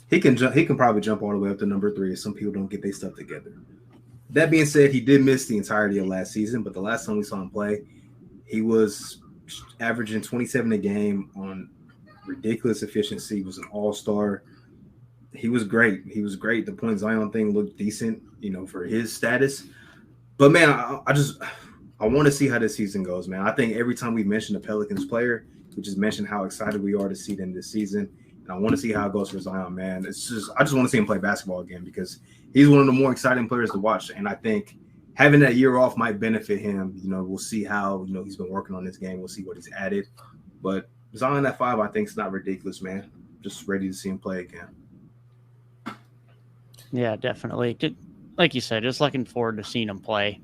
he can probably jump all the way up to number 3 if some people don't get their stuff together. That being said, he did miss the entirety of last season, but the last time we saw him play, he was averaging 27 a game on ridiculous efficiency. He was an all-star. He was great. The point Zion thing looked decent, for his status. But man, I want to see how this season goes, man. I think every time we mention a Pelicans player, we just mention how excited we are to see them this season. And I want to see how it goes for Zion, man. I just want to see him play basketball again because he's one of the more exciting players to watch. And I think having that year off might benefit him. We'll see how, he's been working on this game. We'll see what he's added. But Zion at 5, I think is not ridiculous, man. Just ready to see him play again. Yeah, definitely. Like you said, just looking forward to seeing him play.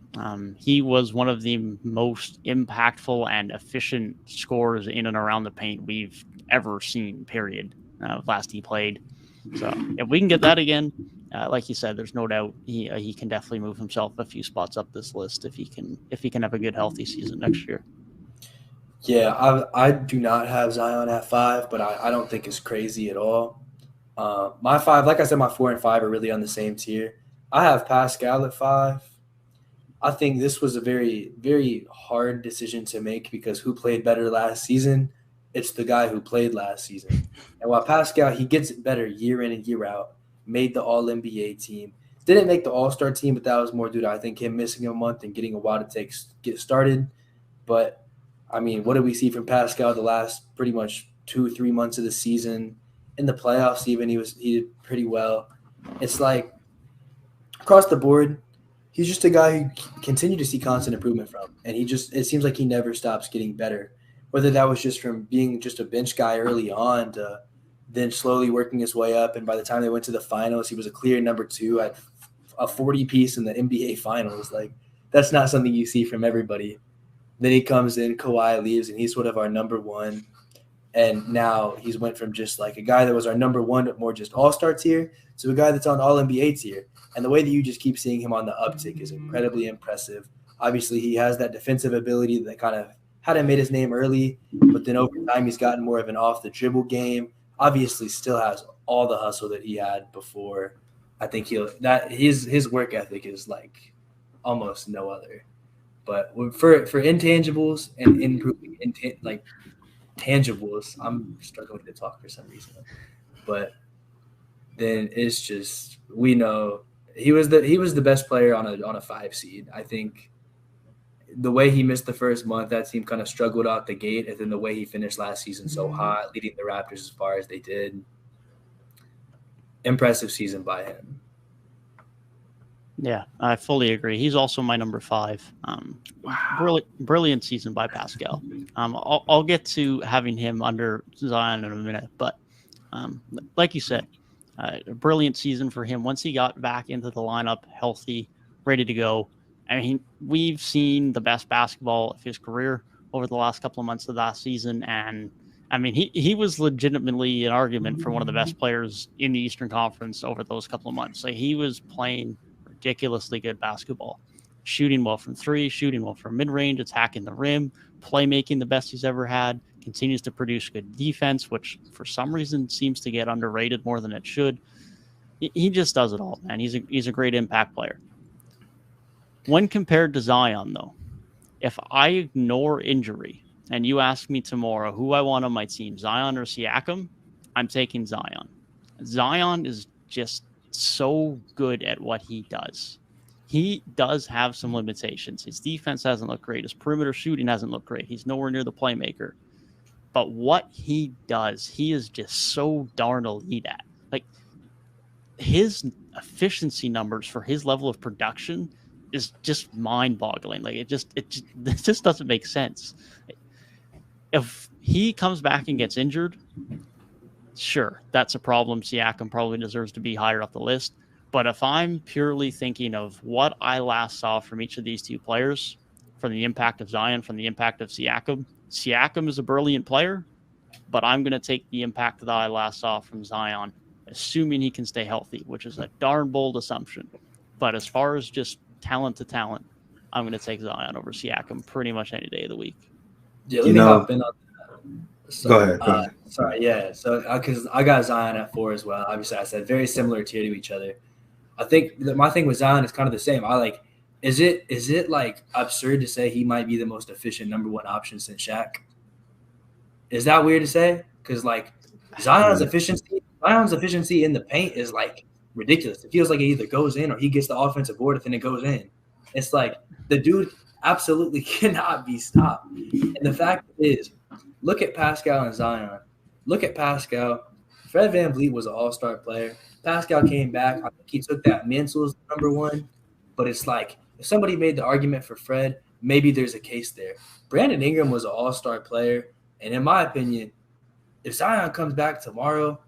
He was one of the most impactful and efficient scorers in and around the paint we've ever seen, period, last he played. So if we can get that again, like you said, there's no doubt he can definitely move himself a few spots up this list if he can have a good, healthy season next year. Yeah, I do not have Zion at 5, but I don't think it's crazy at all. My 5, like I said, my 4 and 5 are really on the same tier. I have Pascal at 5. I think this was a very, very hard decision to make because who played better last season? It's the guy who played last season. And while Pascal, he gets better year in and year out, made the All-NBA team. Didn't make the All-Star team, but that was more due to, I think, him missing a month and getting a while to get started. But, I mean, what did we see from Pascal the last pretty much 2-3 months of the season? In the playoffs even, he did pretty well. It's like, across the board, he's just a guy who continue to see constant improvement from. And it seems like he never stops getting better. Whether that was just from being just a bench guy early on to then slowly working his way up. And by the time they went to the finals, he was a clear number 2 at a 40 piece in the NBA finals. Like, that's not something you see from everybody. Then he comes in, Kawhi leaves, and he's sort of our number one. And now he's went from just like a guy that was our number one, but more just all-star tier, to a guy that's on all-NBA tier. And the way that you just keep seeing him on the uptick is incredibly impressive. Obviously, he has that defensive ability that kind of hadn't made his name early, but then over time he's gotten more of an off-the-dribble game. Obviously, still has all the hustle that he had before. I think his work ethic is like almost no other. But for intangibles and improving tangibles, I'm struggling to talk for some reason. But then it's just, we know he was the best player on a 5 seed. I think the way he missed the first month, that team kind of struggled out the gate, and then the way he finished last season so hot, leading the Raptors as far as they did. Impressive season by him. Yeah, I fully agree. He's also my number 5. Brilliant season by Pascal. I'll get to having him under Zion in a minute, but like you said, a brilliant season for him. Once he got back into the lineup, healthy, ready to go. I mean, we've seen the best basketball of his career over the last couple of months of that season, and I mean, he was legitimately an argument for one of the best players in the Eastern Conference over those couple of months. Like, he was playing ridiculously good basketball, shooting well from 3, shooting well from mid-range, attacking the rim, playmaking the best he's ever had, continues to produce good defense, which for some reason seems to get underrated more than it should. He just does it all, man. He's a great impact player. When compared to Zion, though, if I ignore injury and you ask me tomorrow who I want on my team, Zion or Siakam, I'm taking Zion. Zion is just so good at what he does. He does have some limitations. His defense hasn't looked great. His perimeter shooting hasn't looked great. He's nowhere near the playmaker. But what he does, he is just so darn elite at. Like, his efficiency numbers for his level of production is just mind-boggling. Like, it just doesn't make sense. If he comes back and gets injured, sure, that's a problem. Siakam probably deserves to be higher up the list. But if I'm purely thinking of what I last saw from each of these two players, from the impact of Zion, from the impact of Siakam, Siakam is a brilliant player, but I'm going to take the impact that I last saw from Zion, assuming he can stay healthy, which is a darn bold assumption. But as far as just talent to talent, I'm going to take Zion over Siakam pretty much any day of the week. Yeah, let me hop in on that. So, go ahead. Sorry, yeah. So, because I got Zion at 4 as well. Obviously, I said very similar tier to each other. I think that my thing with Zion is kind of the same. Is it like absurd to say he might be the most efficient number 1 option since Shaq? Is that weird to say? Because like Zion's efficiency in the paint is like ridiculous. It feels like it either goes in or he gets the offensive board and then it goes in. It's like the dude absolutely cannot be stopped. And the fact is, look at Pascal and Zion. Look at Pascal. Fred VanVleet was an all-star player. Pascal came back. I think he took that mantle as number 1. But it's like, if somebody made the argument for Fred, maybe there's a case there. Brandon Ingram was an all-star player. And in my opinion, if Zion comes back tomorrow,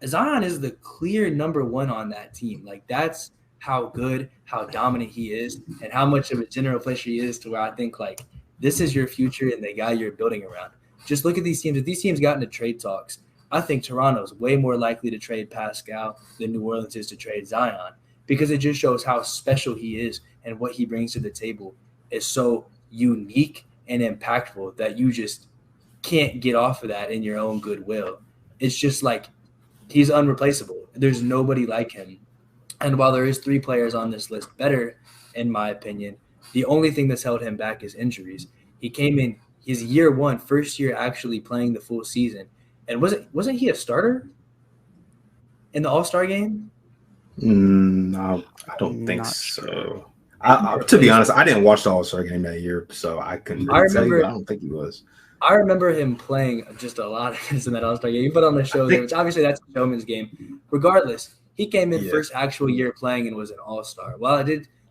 Zion is the clear number 1 on that team. Like, that's how good, how dominant he is, and how much of a general player he is, to where I think, like, this is your future and the guy you're building around. Just look at these teams. If these teams got into trade talks, I think Toronto's way more likely to trade Pascal than New Orleans is to trade Zion, because it just shows how special he is and what he brings to the table is so unique and impactful that you just can't get off of that in your own goodwill. It's just like he's unreplaceable. There's nobody like him. And while there is 3 players on this list better, in my opinion, the only thing that's held him back is injuries. He came in his year 1, first year actually playing the full season. And wasn't he a starter in the All-Star game? No, I don't think so. To be honest, I didn't watch the All-Star game that year, so I couldn't really tell you. I don't think he was. I remember him playing just a lot of this in that All-Star game. He put on the show there, which obviously that's a showman's game. Regardless, he came in first actual year playing and was an All-Star. Well,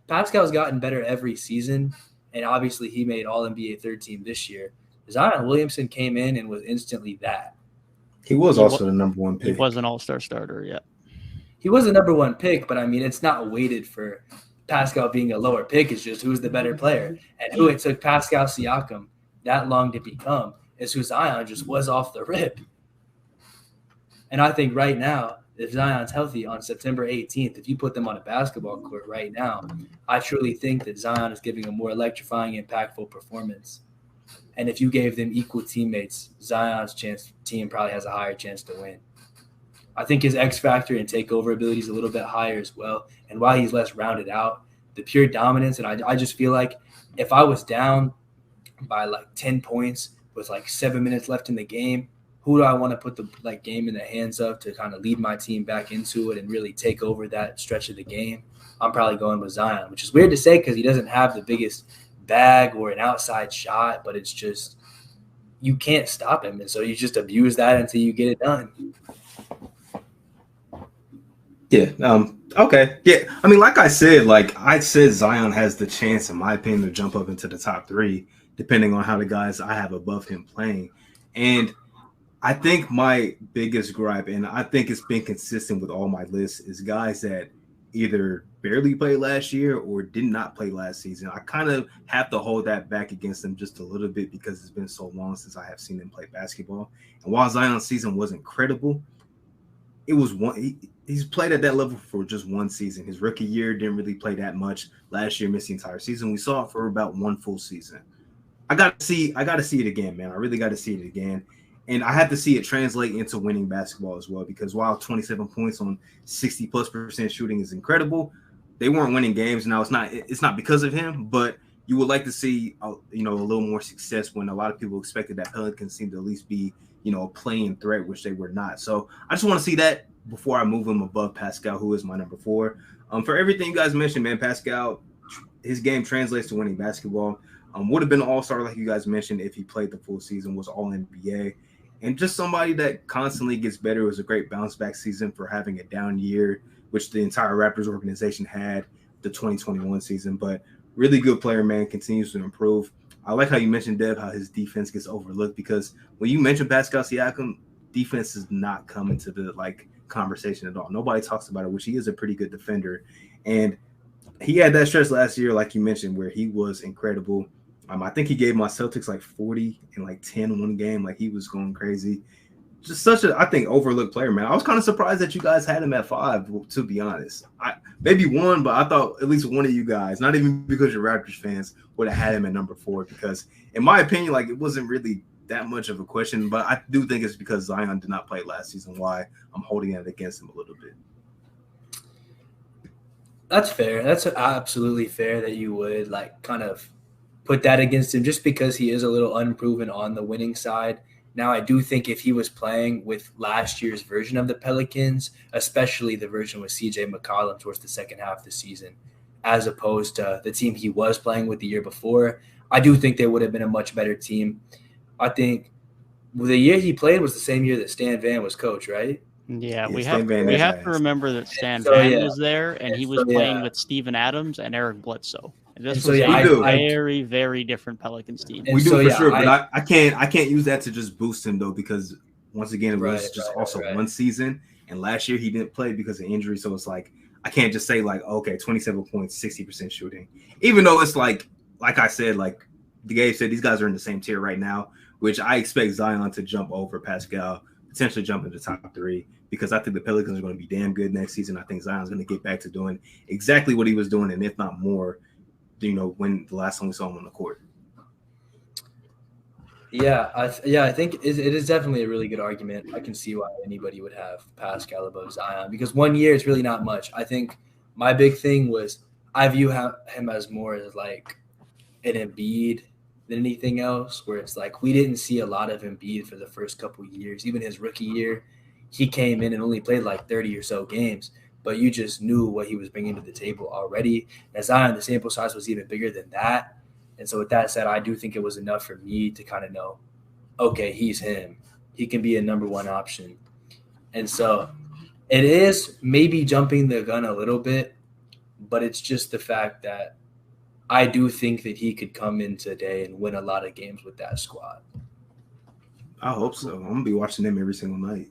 Pascal's gotten better every season, and obviously he made All-NBA 3rd team this year. Zion Williamson came in and was instantly that. He was also the number 1 pick. He was an all-star starter, yeah. He was the number 1 pick, but I mean, it's not weighted for Pascal being a lower pick. It's just who's the better player. And who it took Pascal Siakam that long to become is who Zion just was off the rip. And I think right now, if Zion's healthy on September 18th, if you put them on a basketball court right now, I truly think that Zion is giving a more electrifying, impactful performance. And if you gave them equal teammates, Zion's team probably has a higher chance to win. I think his X factor and takeover ability is a little bit higher as well. And while he's less rounded out, the pure dominance, and I just feel like if I was down by like 10 points with like 7 minutes left in the game, who do I want to put the game in the hands of to kind of lead my team back into it and really take over that stretch of the game? I'm probably going with Zion, which is weird to say because he doesn't have the biggest bag or an outside shot, but it's just you can't stop him. And so you just abuse that until you get it done. Yeah. Okay. Yeah. I mean, like I said Zion has the chance, in my opinion, to jump up into the top 3, depending on how the guys I have above him playing. And I think my biggest gripe, and I think it's been consistent with all my lists, is guys that either barely played last year or did not play last season. I kind of have to hold that back against them just a little bit because it's been so long since I have seen them play basketball. And while Zion's season was incredible, it was he's played at that level for just one season. His rookie year didn't really play that much. Last year missed the entire season. We saw it for about one full season. I got to see it again, man. I really got to see it again. And I have to see it translate into winning basketball as well, because while 27 points on 60+% shooting is incredible, they weren't winning games. Now it's not because of him, but you would like to see a little more success when a lot of people expected that Pelicans seemed to at least be a playing threat, which they were not. So I just want to see that before I move him above Pascal, who is my number 4. For everything you guys mentioned, man, Pascal, his game translates to winning basketball. Would have been an all-star, like you guys mentioned, if he played the full season, was all-NBA. And just somebody that constantly gets better. It was a great bounce-back season for having a down year, which the entire Raptors organization had the 2021 season. But really good player, man, continues to improve. I like how you mentioned, Dev, how his defense gets overlooked, because when you mention Pascal Siakam, defense is not coming to the conversation at all. Nobody talks about it, which he is a pretty good defender. And he had that stretch last year, like you mentioned, where he was incredible. I think he gave my Celtics 40 and 10 one game. He was going crazy. Just such a, I think, overlooked player, man. I was kind of surprised that you guys had him at 5, to be honest. Maybe 1, but I thought at least one of you guys, not even because you're Raptors fans, would have had him at number 4, because in my opinion, it wasn't really that much of a question, but I do think it's because Zion did not play last season why I'm holding it against him a little bit. That's fair. That's absolutely fair that you would kind of put that against him just because he is a little unproven on the winning side. Now, I do think if he was playing with last year's version of the Pelicans, especially the version with CJ McCollum towards the second half of the season, as opposed to the team he was playing with the year before, I do think they would have been a much better team. I think the year he played was the same year that Stan Van was coach, right? Yeah, we have to remember that Stan Van was there, and he was playing with Steven Adams and Eric Bledsoe. And this was a very, very different Pelicans team. We do for sure, but I can't use that to just boost him though, because once again it was just one season, and last year he didn't play because of injury. So it's I can't just say okay, 27 points, 60% shooting, even though it's like I said, the Gabe said, these guys are in the same tier right now, which I expect Zion to jump over Pascal, potentially jump into top 3, because I think the Pelicans are going to be damn good next season. I think Zion's going to get back to doing exactly what he was doing, and if not more, when the last time we saw him on the court. Yeah, I think it is definitely a really good argument. I can see why anybody would have Pascal above Zion, because 1 year is really not much. I think my big thing was I view him as more as an Embiid than anything else, where it's we didn't see a lot of Embiid for the first couple of years. Even his rookie year, he came in and only played 30 or so games, but you just knew what he was bringing to the table already. And Zion, the sample size was even bigger than that. And so with that said, I do think it was enough for me to kind of know, okay, he's him. He can be a number 1 option. And so it is maybe jumping the gun a little bit, but it's just the fact that I do think that he could come in today and win a lot of games with that squad. I hope so. I'm going to be watching them every single night.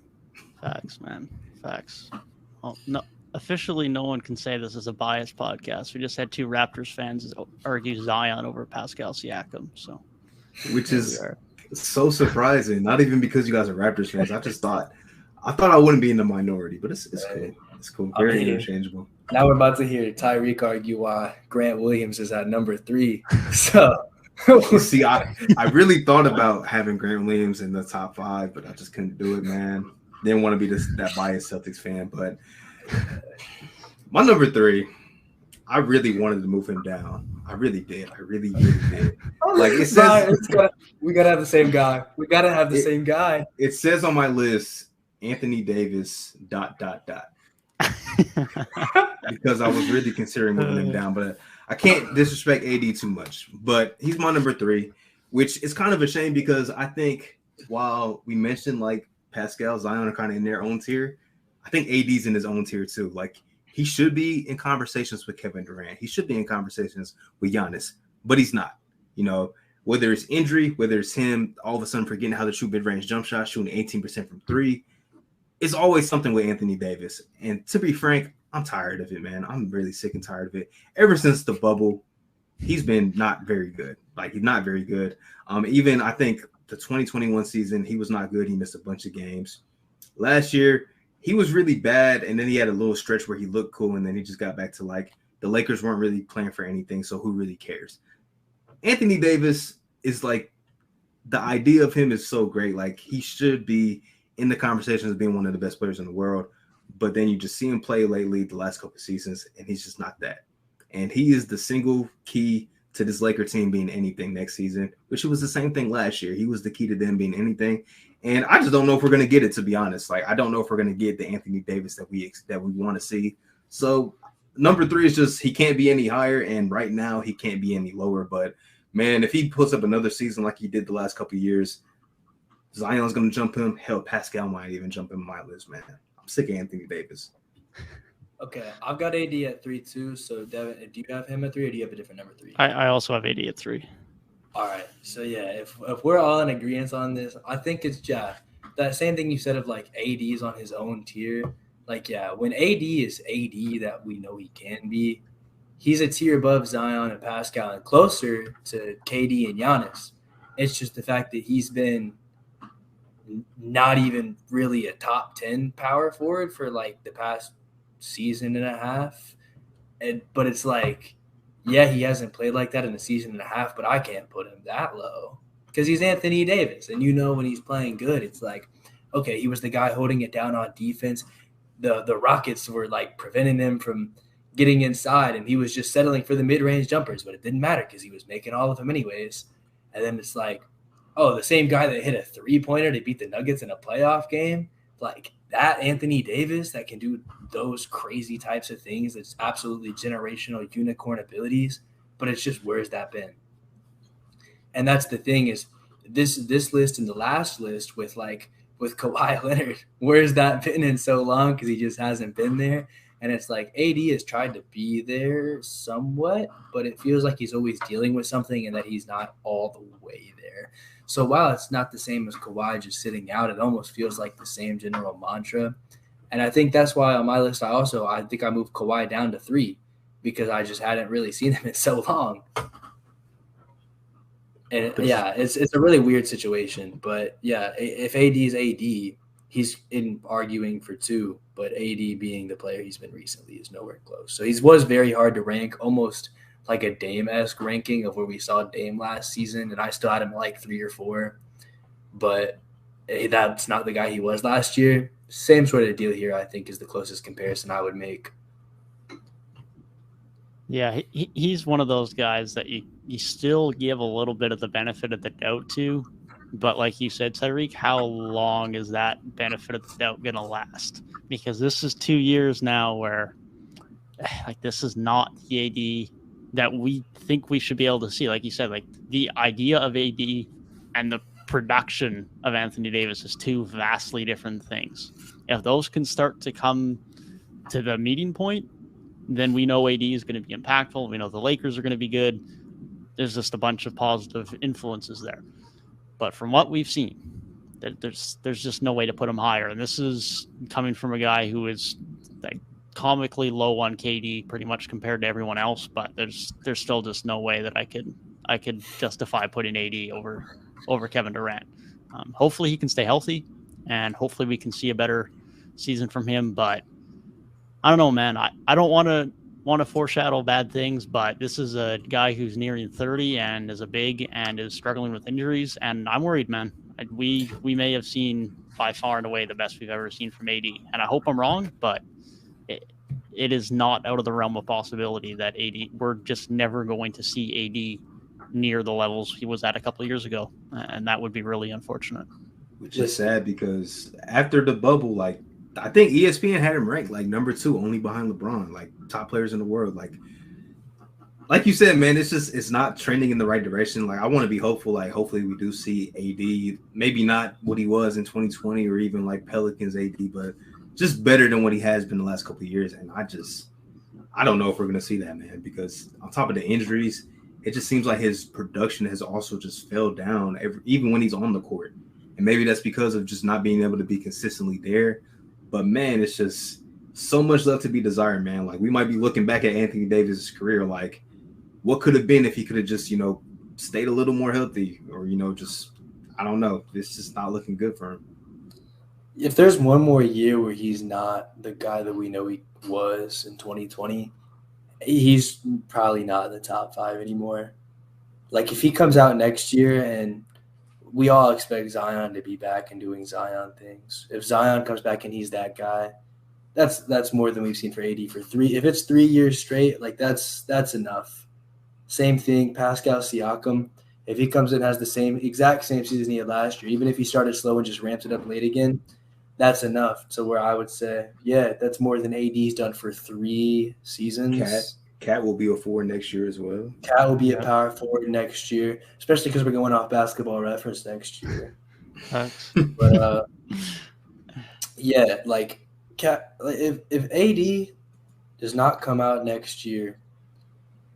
Facts, man. Facts. Oh, no. officially no one can say this is a biased podcast. We just had two Raptors fans argue Zion over Pascal Siakam. So, which is so surprising. Not even because you guys are Raptors fans. I thought I wouldn't be in the minority, but it's cool. It's cool. Very interchangeable. Now we're about to hear Tyrik argue why Grant Williams is at number 3. So see, I really thought about having Grant Williams in the top 5, but I just couldn't do it, man. Didn't want to be that biased Celtics fan, but my number 3, I really wanted to move him down. I really did. I really, really did. Like it says, we gotta have the same guy. We gotta have the same guy. It says on my list, Anthony Davis ... because I was really considering moving him down, but I can't disrespect AD too much. But he's my number 3, which is kind of a shame because I think while we mentioned like Pascal, Zion are kind of in their own tier, I think AD's in his own tier too. Like he should be in conversations with Kevin Durant. He should be in conversations with Giannis, but he's not. You know, whether it's injury, whether it's him all of a sudden forgetting how to shoot mid-range jump shots, shooting 18% from 3. It's always something with Anthony Davis. And to be frank, I'm tired of it, man. I'm really sick and tired of it. Ever since the bubble, he's been not very good. Like, he's not very good. Even I think the 2021 season, he was not good. He missed a bunch of games. Last year, he was really bad, and then he had a little stretch where he looked cool, and then he just got back to, like, the Lakers weren't really playing for anything, so who really cares? Anthony Davis is, like, the idea of him is so great. Like, he should be in the conversations of being one of the best players in the world, but then you just see him play lately the last couple of seasons, and he's just not that. And he is the single key to this Laker team being anything next season, which was the same thing last year. He was the key to them being anything. And I just don't know if we're going to get it, to be honest. Like, I don't know if we're going to get the Anthony Davis that we want to see. So number 3 is just he can't be any higher, and right now he can't be any lower. But, man, if he puts up another season like he did the last couple of years, Zion's going to jump him. Hell, Pascal might even jump in my list, man. I'm sick of Anthony Davis. Okay, I've got AD at 3 too. So, Devin, do you have him at 3 or do you have a different number 3? I also have AD at 3. All right. So, yeah, if we're all in agreement on this, I think it's that same thing you said of, like, AD is on his own tier. Like, yeah, when AD is AD that we know he can be, he's a tier above Zion and Pascal and closer to KD and Giannis. It's just the fact that he's been not even really a top 10 power forward for, like, the past season and a half. But it's like, yeah, he hasn't played like that in a season and a half, but I can't put him that low because he's Anthony Davis. And when he's playing good, it's like, okay, he was the guy holding it down on defense. The Rockets were, like, preventing them from getting inside, and he was just settling for the mid-range jumpers, but it didn't matter because he was making all of them anyways. And then it's like, oh, the same guy that hit a three-pointer to beat the Nuggets in a playoff game, like that Anthony Davis that can do those crazy types of things, that's absolutely generational unicorn abilities, but it's just, where's that been? And that's the thing is this list and the last list with Kawhi Leonard, where's that been in so long? Because he just hasn't been there. And it's like AD has tried to be there somewhat, but it feels like he's always dealing with something and that he's not all the way there. So while it's not the same as Kawhi just sitting out, it almost feels like the same general mantra. And I think that's why on my list, I think I moved Kawhi down to 3 because I just hadn't really seen him in so long. And yeah, it's a really weird situation. But yeah, if AD is AD, he's in arguing for 2, but AD being the player he's been recently is nowhere close. So he was very hard to rank, almost like a Dame-esque ranking of where we saw Dame last season, and I still had him like 3 or 4. But that's not the guy he was last year. Same sort of deal here, I think, is the closest comparison I would make. Yeah, he's one of those guys that you still give a little bit of the benefit of the doubt to. But like you said, Tyrik, how long is that benefit of the doubt going to last? Because this is 2 years now where like this is not the AD that we think we should be able to see. Like you said, like the idea of AD and the production of Anthony Davis is 2 vastly different things. If those can start to come to the meeting point, then we know AD is going to be impactful. We know the Lakers are going to be good. There's just a bunch of positive influences there. But from what we've seen, there's just no way to put him higher. And this is coming from a guy who is like comically low on KD pretty much compared to everyone else, but there's still just no way that I could justify putting AD over Kevin Durant. Hopefully he can stay healthy, and hopefully we can see a better season from him. But I don't know, man. I don't want to foreshadow bad things, but this is a guy who's nearing 30 and is a big and is struggling with injuries, and I'm worried, man. We may have seen by far and away the best we've ever seen from AD, and I hope I'm wrong, but it is not out of the realm of possibility that we're just never going to see AD near the levels he was at a couple of years ago, and that would be really unfortunate. Which is sad because after the bubble, like I think ESPN had him ranked like number 2, only behind LeBron, like top players in the world. Like you said, man, it's not trending in the right direction. Like I want to be hopeful. Like hopefully we do see AD, maybe not what he was in 2020 or even like Pelicans AD, but just better than what he has been the last couple of years. And I don't know if we're going to see that, man, because on top of the injuries, it just seems like his production has also just fell down even when he's on the court. And maybe that's because of just not being able to be consistently there. But, man, it's just so much left to be desired, man. Like, we might be looking back at Anthony Davis' career, like, what could have been if he could have just, stayed a little more healthy or, just, I don't know. It's just not looking good for him. If there's one more year where he's not the guy that we know he was in 2020, he's probably not in the top 5 anymore. Like, if he comes out next year and we all expect Zion to be back and doing Zion things. If Zion comes back and he's that guy, that's more than we've seen for AD for 3. If it's 3 years straight, like that's enough. Same thing, Pascal Siakam. If he comes in and has the exact same season he had last year, even if he started slow and just ramped it up late again, that's enough to where I would say, yeah, that's more than AD's done for 3 seasons. Cat will be a 4 next year as well. Cat will be a power forward next year, especially because we're going off Basketball Reference next year. But yeah, like Cat, if AD does not come out next year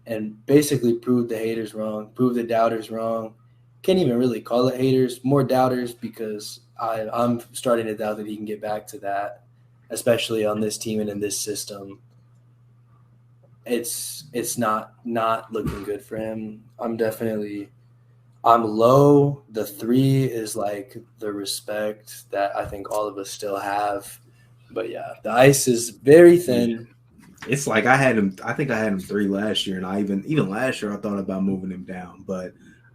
and basically prove the haters wrong, prove the doubters wrong, can't even really call it haters, more doubters, because I'm starting to doubt that he can get back to that, especially on this team and in this system. It's not looking good for him. I'm low. The 3 is like the respect that I think all of us still have. But yeah, the ice is very thin. It's like I think I had him 3 last year, and I even last year I thought about moving him down, but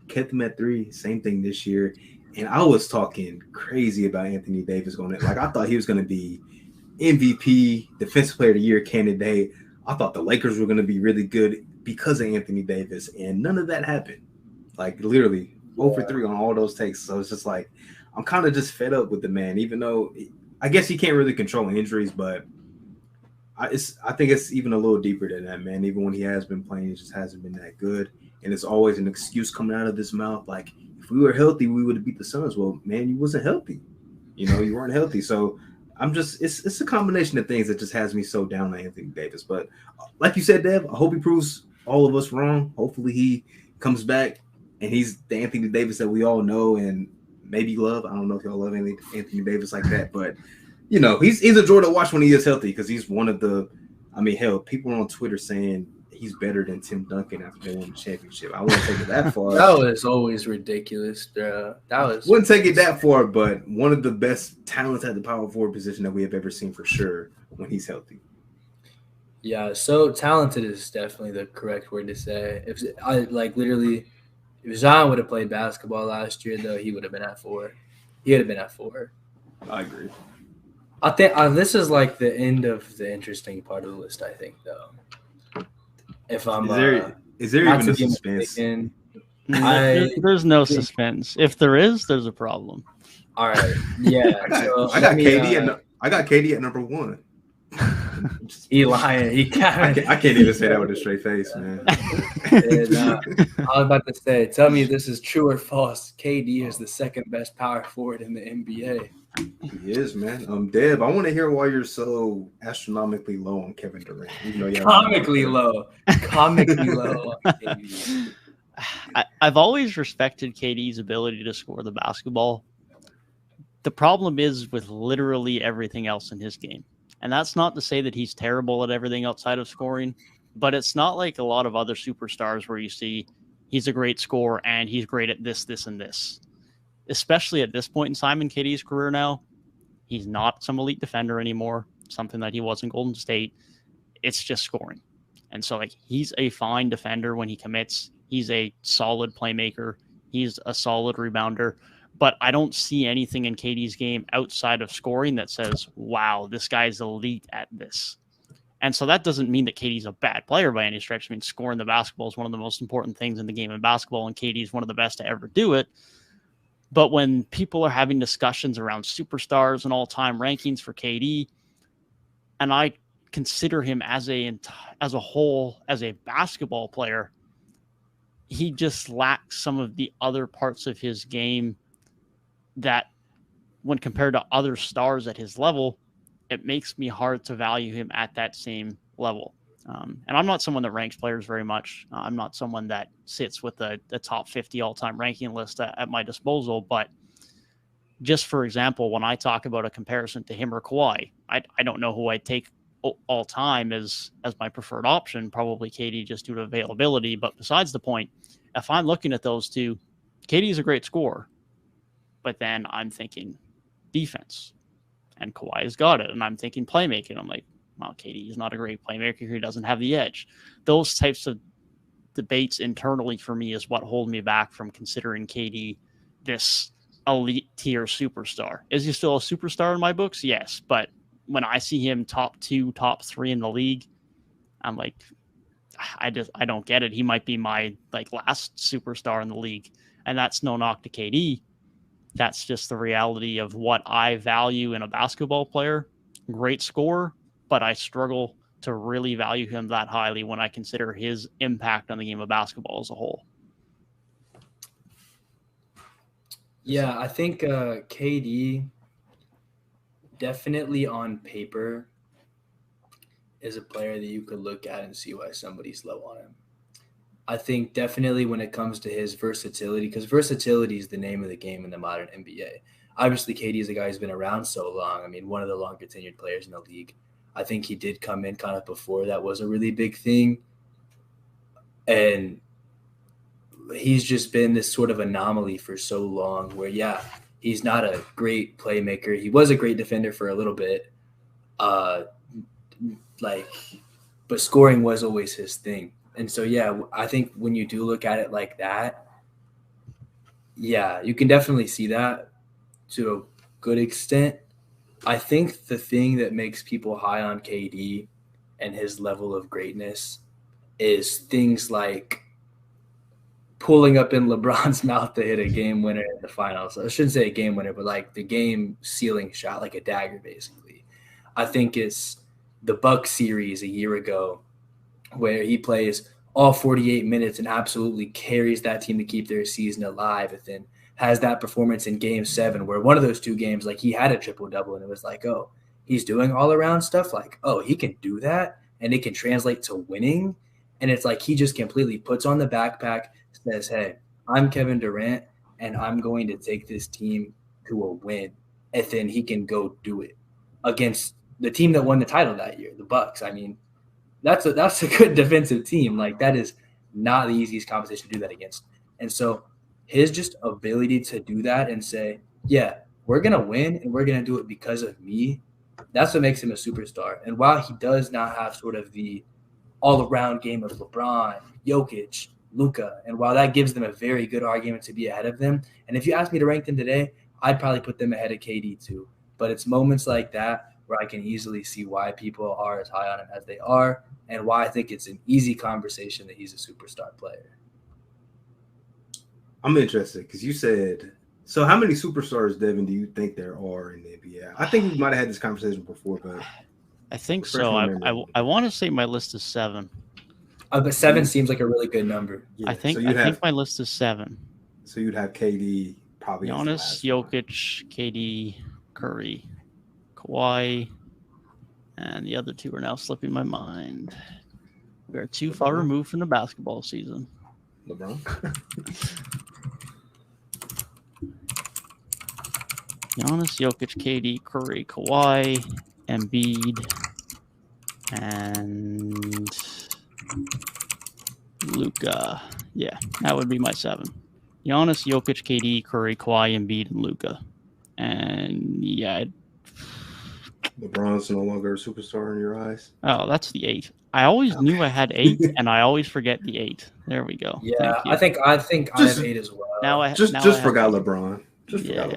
kept him at 3. Same thing this year. And I was talking crazy about Anthony Davis I thought he was going to be MVP, Defensive Player of the Year candidate. I thought the Lakers were going to be really good because of Anthony Davis, and none of that happened. Like, literally, 0 for 3 on all those takes. So it's just like, I'm kind of just fed up with the man, even though I guess he can't really control injuries, but I think it's even a little deeper than that, man. Even when he has been playing, it just hasn't been that good. And it's always an excuse coming out of his mouth. Like, if we were healthy, we would have beat the Suns. Well, man, you wasn't healthy. You weren't healthy. So it's a combination of things that just has me so down on Anthony Davis. But like you said, Dev, I hope he proves all of us wrong. Hopefully he comes back and he's the Anthony Davis that we all know and maybe love. I don't know if y'all love Anthony Davis like that, but he's a Jordan watch when he is healthy, because he's one of the, hell, people on Twitter saying he's better than Tim Duncan after they won the championship. I wouldn't take it that far. That was always ridiculous. Wouldn't take it that far, but one of the best talents at the power forward position that we have ever seen for sure when he's healthy. Yeah, so talented is definitely the correct word to say. If Zion would have played basketball last year, though, he would have been at 4. He would have been at 4. I agree. I think this is like the end of the interesting part of the list, I think, though. If I'm is there even a suspense? There's no suspense. If there is, there's a problem. All right. Yeah. I got KD at number 1. He lying. I can't even say that with a straight face, man. And, I was about to say, tell me if this is true or false. KD is the second best power forward in the NBA. He is, man. Dev, I want to hear why you're so astronomically low on Kevin Durant. Comically low. On KD. I've always respected KD's ability to score the basketball. The problem is with literally everything else in his game. And that's not to say that he's terrible at everything outside of scoring, but it's not like a lot of other superstars where you see he's a great scorer and he's great at this, this, and this. Especially at this point in Simon KD's career now, he's not some elite defender anymore, something that he was in Golden State. It's just scoring. And so, like, he's a fine defender when he commits. He's a solid playmaker. He's a solid rebounder. But I don't see anything in KD's game outside of scoring that says, wow, this guy's elite at this. And so that doesn't mean that KD's a bad player by any stretch. I mean, scoring the basketball is one of the most important things in the game of basketball, and KD's one of the best to ever do it. But when people are having discussions around superstars and all-time rankings for KD, and I consider him as a whole, as a basketball player, he just lacks some of the other parts of his game that, when compared to other stars at his level, it makes me hard to value him at that same level. And I'm not someone that ranks players very much. I'm not someone that sits with the top 50 all-time ranking list at my disposal. But just for example, when I talk about a comparison to him or Kawhi, I don't know who I'd take all time as my preferred option, probably KD just due to availability. But besides the point, if I'm looking at those two, KD is a great scorer. But then I'm thinking defense, and Kawhi's got it. And I'm thinking playmaking. I'm like, well, KD is not a great playmaker. He doesn't have the edge. Those types of debates internally for me is what hold me back from considering KD this elite tier superstar. Is he still a superstar in my books? Yes. But when I see him top 2, top 3 in the league, I'm like, I don't get it. He might be my last superstar in the league. And that's no knock to KD. That's just the reality of what I value in a basketball player. Great scorer, but I struggle to really value him that highly when I consider his impact on the game of basketball as a whole. Yeah, I think KD definitely on paper is a player that you could look at and see why somebody's low on him. I think definitely when it comes to his versatility, because versatility is the name of the game in the modern NBA. Obviously, KD is a guy who's been around so long. I mean, one of the longer tenured players in the league. I think he did come in kind of before that was a really big thing. And he's just been this sort of anomaly for so long where, yeah, he's not a great playmaker. He was a great defender for a little bit. But scoring was always his thing. And so, yeah, I think when you do look at it like that, yeah, you can definitely see that to a good extent. I think the thing that makes people high on KD and his level of greatness is things like pulling up in LeBron's mouth to hit a game winner in the finals. I shouldn't say a game winner, but like the game sealing shot, like a dagger, basically. I think it's the Bucks series a year ago where he plays all 48 minutes and absolutely carries that team to keep their season alive, and then has that performance in Game 7 where one of those two games, like he had a triple-double, and it was like, oh, he's doing all-around stuff. Like, oh, he can do that, and it can translate to winning. And it's like he just completely puts on the backpack, says, hey, I'm Kevin Durant, and I'm going to take this team to a win. And then he can go do it against the team that won the title that year, the Bucks. I mean, that's a good defensive team. Like, that is not the easiest competition to do that against. And so his just ability to do that and say, yeah, we're going to win and we're going to do it because of me, that's what makes him a superstar. And while he does not have sort of the all-around game of LeBron, Jokic, Luka, and while that gives them a very good argument to be ahead of them, and if you ask me to rank them today, I'd probably put them ahead of KD too. But it's moments like that where I can easily see why people are as high on him as they are, and why I think it's an easy conversation that he's a superstar player. I'm interested because you said, so how many superstars, Devin, do you think there are in the NBA? I think we might have had this conversation before, but I think so. I want to say my list is 7. But 7 seems like a really good number. Yeah, I think my list is 7. So you'd have KD, probably Giannis, Jokic, KD, Curry, Kawhi, and the other two are now slipping my mind. We are too far removed from the basketball season. LeBron. Giannis, Jokic, KD, Curry, Kawhi, Embiid, and Luka. Yeah, that would be my 7. Giannis, Jokic, KD, Curry, Kawhi, Embiid, and Luka. And yeah, LeBron's no longer a superstar in your eyes. oh, that's the 8. I always knew I had 8, and I always forget the 8. There we go. Yeah, Thank you. I think I have 8 as well. Now I just forgot LeBron. Just forgot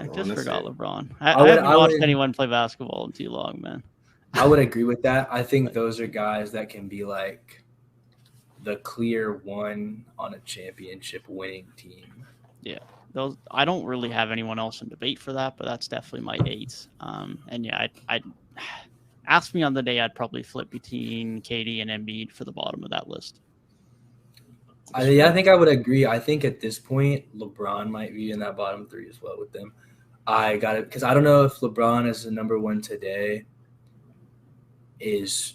LeBron. I haven't I watched would- anyone play basketball in too long, man. I would agree with that. I think those are guys that can be like the clear one on a championship winning team. Yeah, those I don't really have anyone else in debate for that, but that's definitely my 8. And yeah, I'd ask me on the day, I'd probably flip between KD and Embiid for the bottom of that list. I think I would agree. I think at this point, LeBron might be in that bottom 3 as well with them. I got it because I don't know if LeBron as the number 1 today is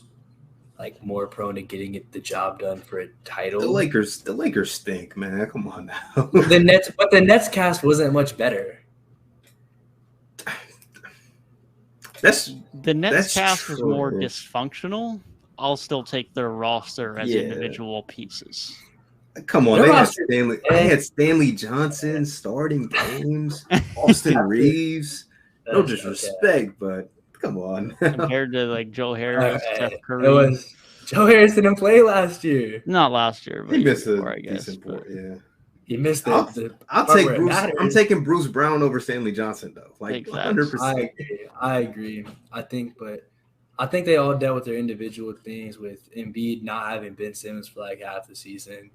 like more prone to getting the job done for a title. The Lakers stink, man. Come on now. the Nets cast wasn't much better. The Nets cast was true. more dysfunctional. I'll still take their roster as individual pieces. Come on, Their they had Stanley Johnson starting games, Austin Reeves. No disrespect, but come on. Compared to like Joe Harris, Steph Curry. It was Joe Harris didn't play last year. Not last year, but He missed before, a I guess. decent point, yeah. He missed I'll part take where it Bruce. matters. I'm taking Bruce Brown over Stanley Johnson though, like Big facts. 100%. I agree. I think they all dealt with their individual things. With Embiid not having Ben Simmons for like half the season.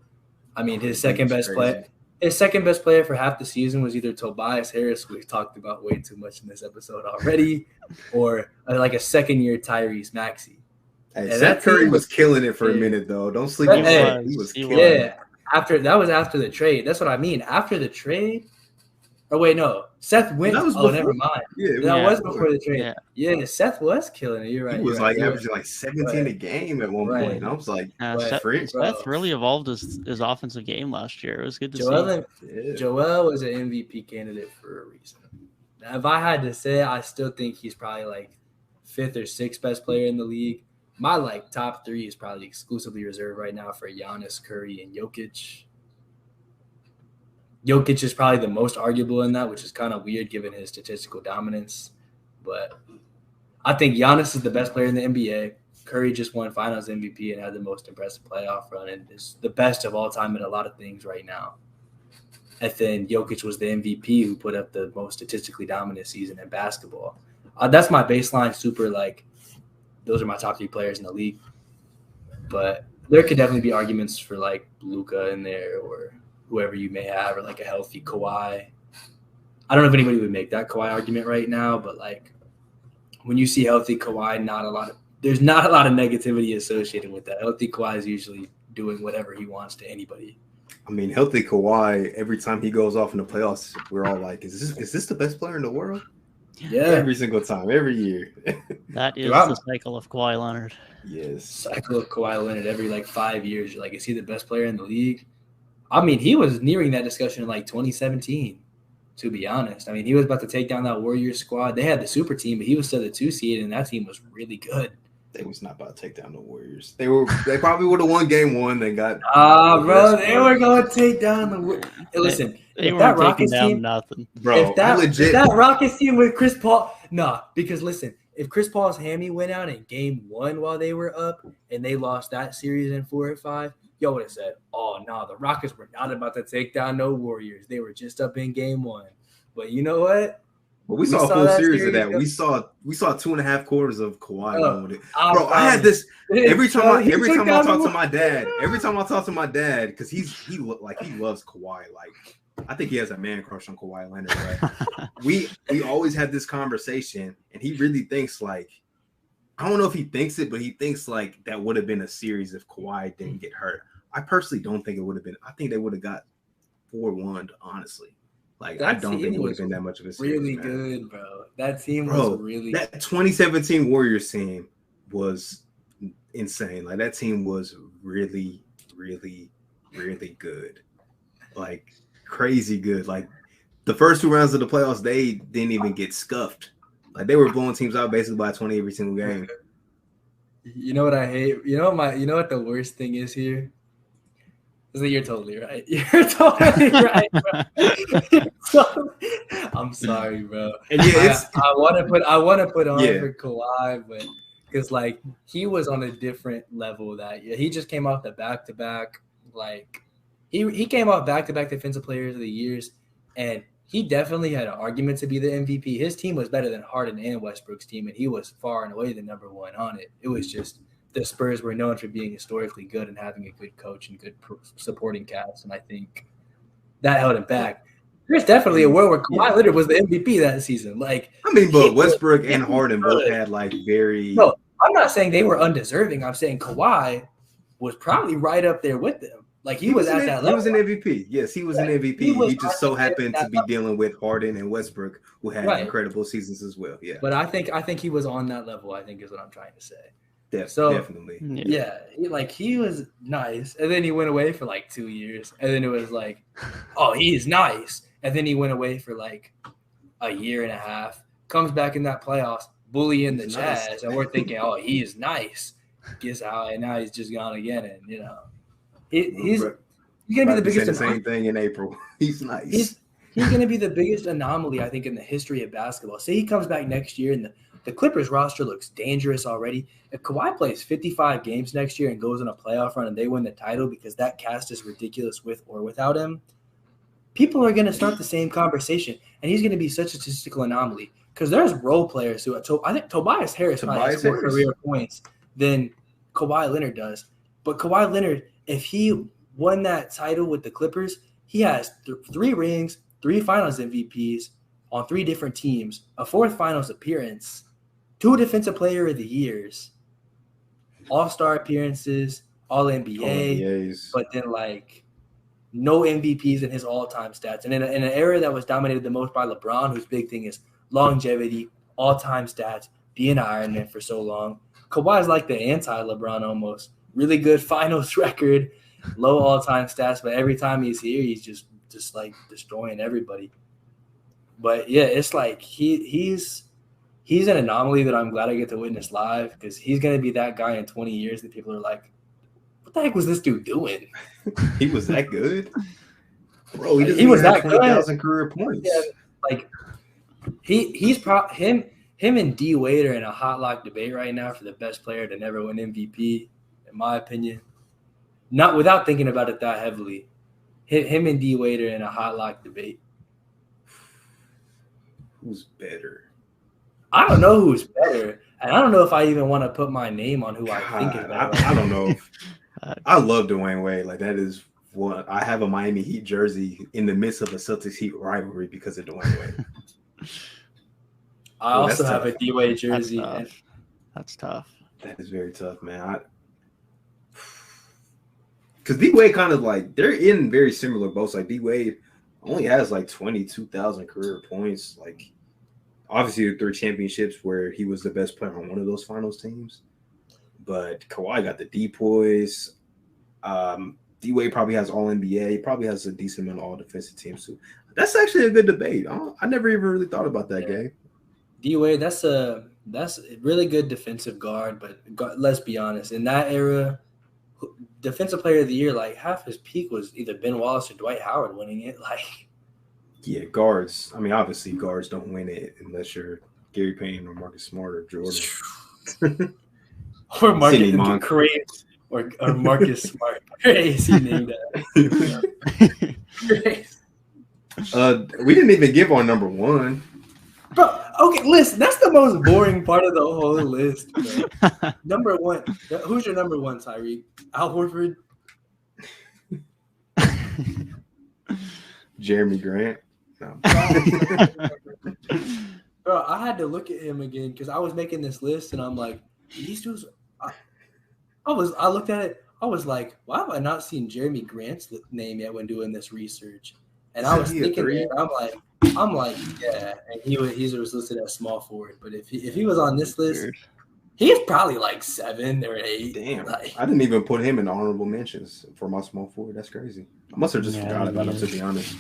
I mean, his second best player for half the season was either Tobias Harris, who we've talked about way too much in this episode already, or like a second-year Tyrese Maxey. Hey, Steph Curry was killing it for a minute though. Don't sleep on that. He was killing it. After the trade. That's what I mean. After the trade. Oh wait, no. Seth went. Never mind. Yeah, that was before the trade. Yeah, Seth was killing it. You're right. He was averaging like 17 Right. a game at one point. And I was like, Seth really evolved his offensive game last year. It was good to see. Joel was an MVP candidate for a reason. Now, if I had to say, I still think he's probably like 5th or 6th best player in the league. My like top 3 is probably exclusively reserved right now for Giannis, Curry, and Jokic. Jokic is probably the most arguable in that, which is kind of weird given his statistical dominance. But I think Giannis is the best player in the NBA. Curry just won Finals MVP and had the most impressive playoff run and is the best of all time in a lot of things right now. And then Jokic was the MVP who put up the most statistically dominant season in basketball. That's my baseline super, like, those are my top 3 players in the league. But there could definitely be arguments for, like, Luka in there or whoever you may have, or like a healthy Kawhi. I don't know if anybody would make that Kawhi argument right now, but like when you see healthy Kawhi, there's not a lot of negativity associated with that. Healthy Kawhi is usually doing whatever he wants to anybody. I mean, healthy Kawhi, every time he goes off in the playoffs, we're all like, is this the best player in the world? Yeah. Every single time, every year. That is the cycle of Kawhi Leonard. Yes. Cycle of Kawhi Leonard every like 5 years. You're like, is he the best player in the league? I mean, he was nearing that discussion in like 2017, to be honest. I mean, he was about to take down that Warriors squad. They had the super team, but he was still the 2 seed, and that team was really good. They was not about to take down the Warriors. They probably would have won game 1. They got bro, they were going to take down the Warriors. Hey, listen, they if that Rockets team, nothing. Bro, if that Rockets team with Chris Paul, because listen, if Chris Paul's hammy went out in game 1 while they were up and they lost that series in 4 or 5, y'all would have said, oh, no, the Rockets were not about to take down no Warriors. They were just up in game 1. But you know what? Well, we saw a full series of that. We saw 2.5 quarters of Kawhi going with it. Bro, I had this every time I talk to my dad, because he loves Kawhi. Like, I think he has a man crush on Kawhi Leonard. Right? we always had this conversation, and he really thinks like, I don't know if he thinks it, but he thinks like that would have been a series if Kawhi didn't get hurt. I personally don't think it would have been. I think they would have got 4-1, honestly. Like, I don't think it would have been that much of a series. Really good, bro. That team was really good. That 2017 Warriors team was insane. Like, that team was really, really, really good. Like, crazy good. Like, the first 2 rounds of the playoffs, they didn't even get scuffed. Like they were blowing teams out basically by 20 every single game. You know what I hate? You know what the worst thing is here? Is that you're totally right. You're totally right, bro. I'm sorry, bro. And yeah, I want to put on for Kawhi, but because like he was on a different level that year. He just came off the back-to-back. Like he came off back-to-back defensive players of the years, and he definitely had an argument to be the MVP. His team was better than Harden and Westbrook's team, and he was far and away the number one on it. It was just the Spurs were known for being historically good and having a good coach and good supporting cast, and I think that held him back. There's definitely a world where Kawhi Leonard was the MVP that season. Like, I mean, but Westbrook and Harden both had like very. No, I'm not saying they were undeserving. I'm saying Kawhi was probably right up there with them. Like he was at that level. He was an MVP. Yes, he was an MVP. He just so happened to be dealing with Harden and Westbrook, who had incredible seasons as well. Yeah, but I think he was on that level. I think is what I'm trying to say. Definitely. Yeah, he was nice, and then he went away for like 2 years, and then it was like, oh, he's nice, and then he went away for like a year and a half. Comes back in that playoffs, bullying the Jazz, and we're thinking, oh, he's nice. Gets out, and now he's just gone again, and he's gonna be the biggest. The same thing in April. He's nice. He's gonna be the biggest anomaly, I think, in the history of basketball. Say he comes back next year, and the Clippers roster looks dangerous already. If Kawhi plays 55 games next year and goes on a playoff run and they win the title because that cast is ridiculous with or without him, people are going to start the same conversation, and he's going to be such a statistical anomaly because there's role players who I think Tobias Harris has more career points than Kawhi Leonard does. But Kawhi Leonard, if he won that title with the Clippers, he has 3 rings, 3 finals MVPs on 3 different teams, a 4th finals appearance, 2 defensive player of the years, all-star appearances, all-NBA, but then like no MVPs in his all-time stats. And in an era that was dominated the most by LeBron, whose big thing is longevity, all-time stats, being an Iron Man for so long. Kawhi's like the anti-LeBron almost. Really good finals record, low all-time stats, but every time he's here, he's just like destroying everybody. But yeah, it's like he's an anomaly that I'm glad I get to witness live because he's going to be that guy in 20 years that people are like, what the heck was this dude doing? He was that good? Bro, he was that 20,000 career points. Yeah, like him and D Wade are in a hot lock debate right now for the best player to never win MVP, in my opinion. Not without thinking about it that heavily. Him and D Wade are in a hot lock debate. Who's better? I don't know who's better, and I don't know if I even want to put my name on who I think is better. I don't know. I love Dwyane Wade. Like that is what I have a Miami Heat jersey in the midst of a Celtics Heat rivalry because of Dwyane Wade. I also have a D Wade jersey. That's tough. That is very tough, man. Because D Wade kind of like they're in very similar boats. Like D Wade only has like 22,000 career points. Like obviously 3 championships where he was the best player on one of those finals teams. But Kawhi got the D-poise. D Wade probably has all NBA. He probably has a decent amount of all defensive teams too. That's actually a good debate. I never even really thought about that, Gabe. D Wade, that's a really good defensive guard. But let's be honest, in that era, defensive player of the year, like half his peak was either Ben Wallace or Dwight Howard winning it. Like, yeah, guards. I mean, obviously, guards don't win it unless you're Gary Payne or Marcus Smart or Jordan. Or Marcus Crazy or Marcus Smart. Crazy name that. We didn't even give our number 1. Bro, okay, listen, that's the most boring part of the whole list. Bro. Number 1. Who's your number 1, Tyrik? Al Horford? Jeremy Grant? No. Bro, I had to look at him again because I was making this list and I'm like, these dudes. I looked at it. I was like, why have I not seen Jeremy Grant's name yet when doing this research? And I was thinking, I'm like, yeah. And he was listed as small forward. But if he was on this list, he's probably like 7 or 8. Damn, like, I didn't even put him in honorable mentions for my small forward. That's crazy. I must have just forgot about him, to be honest.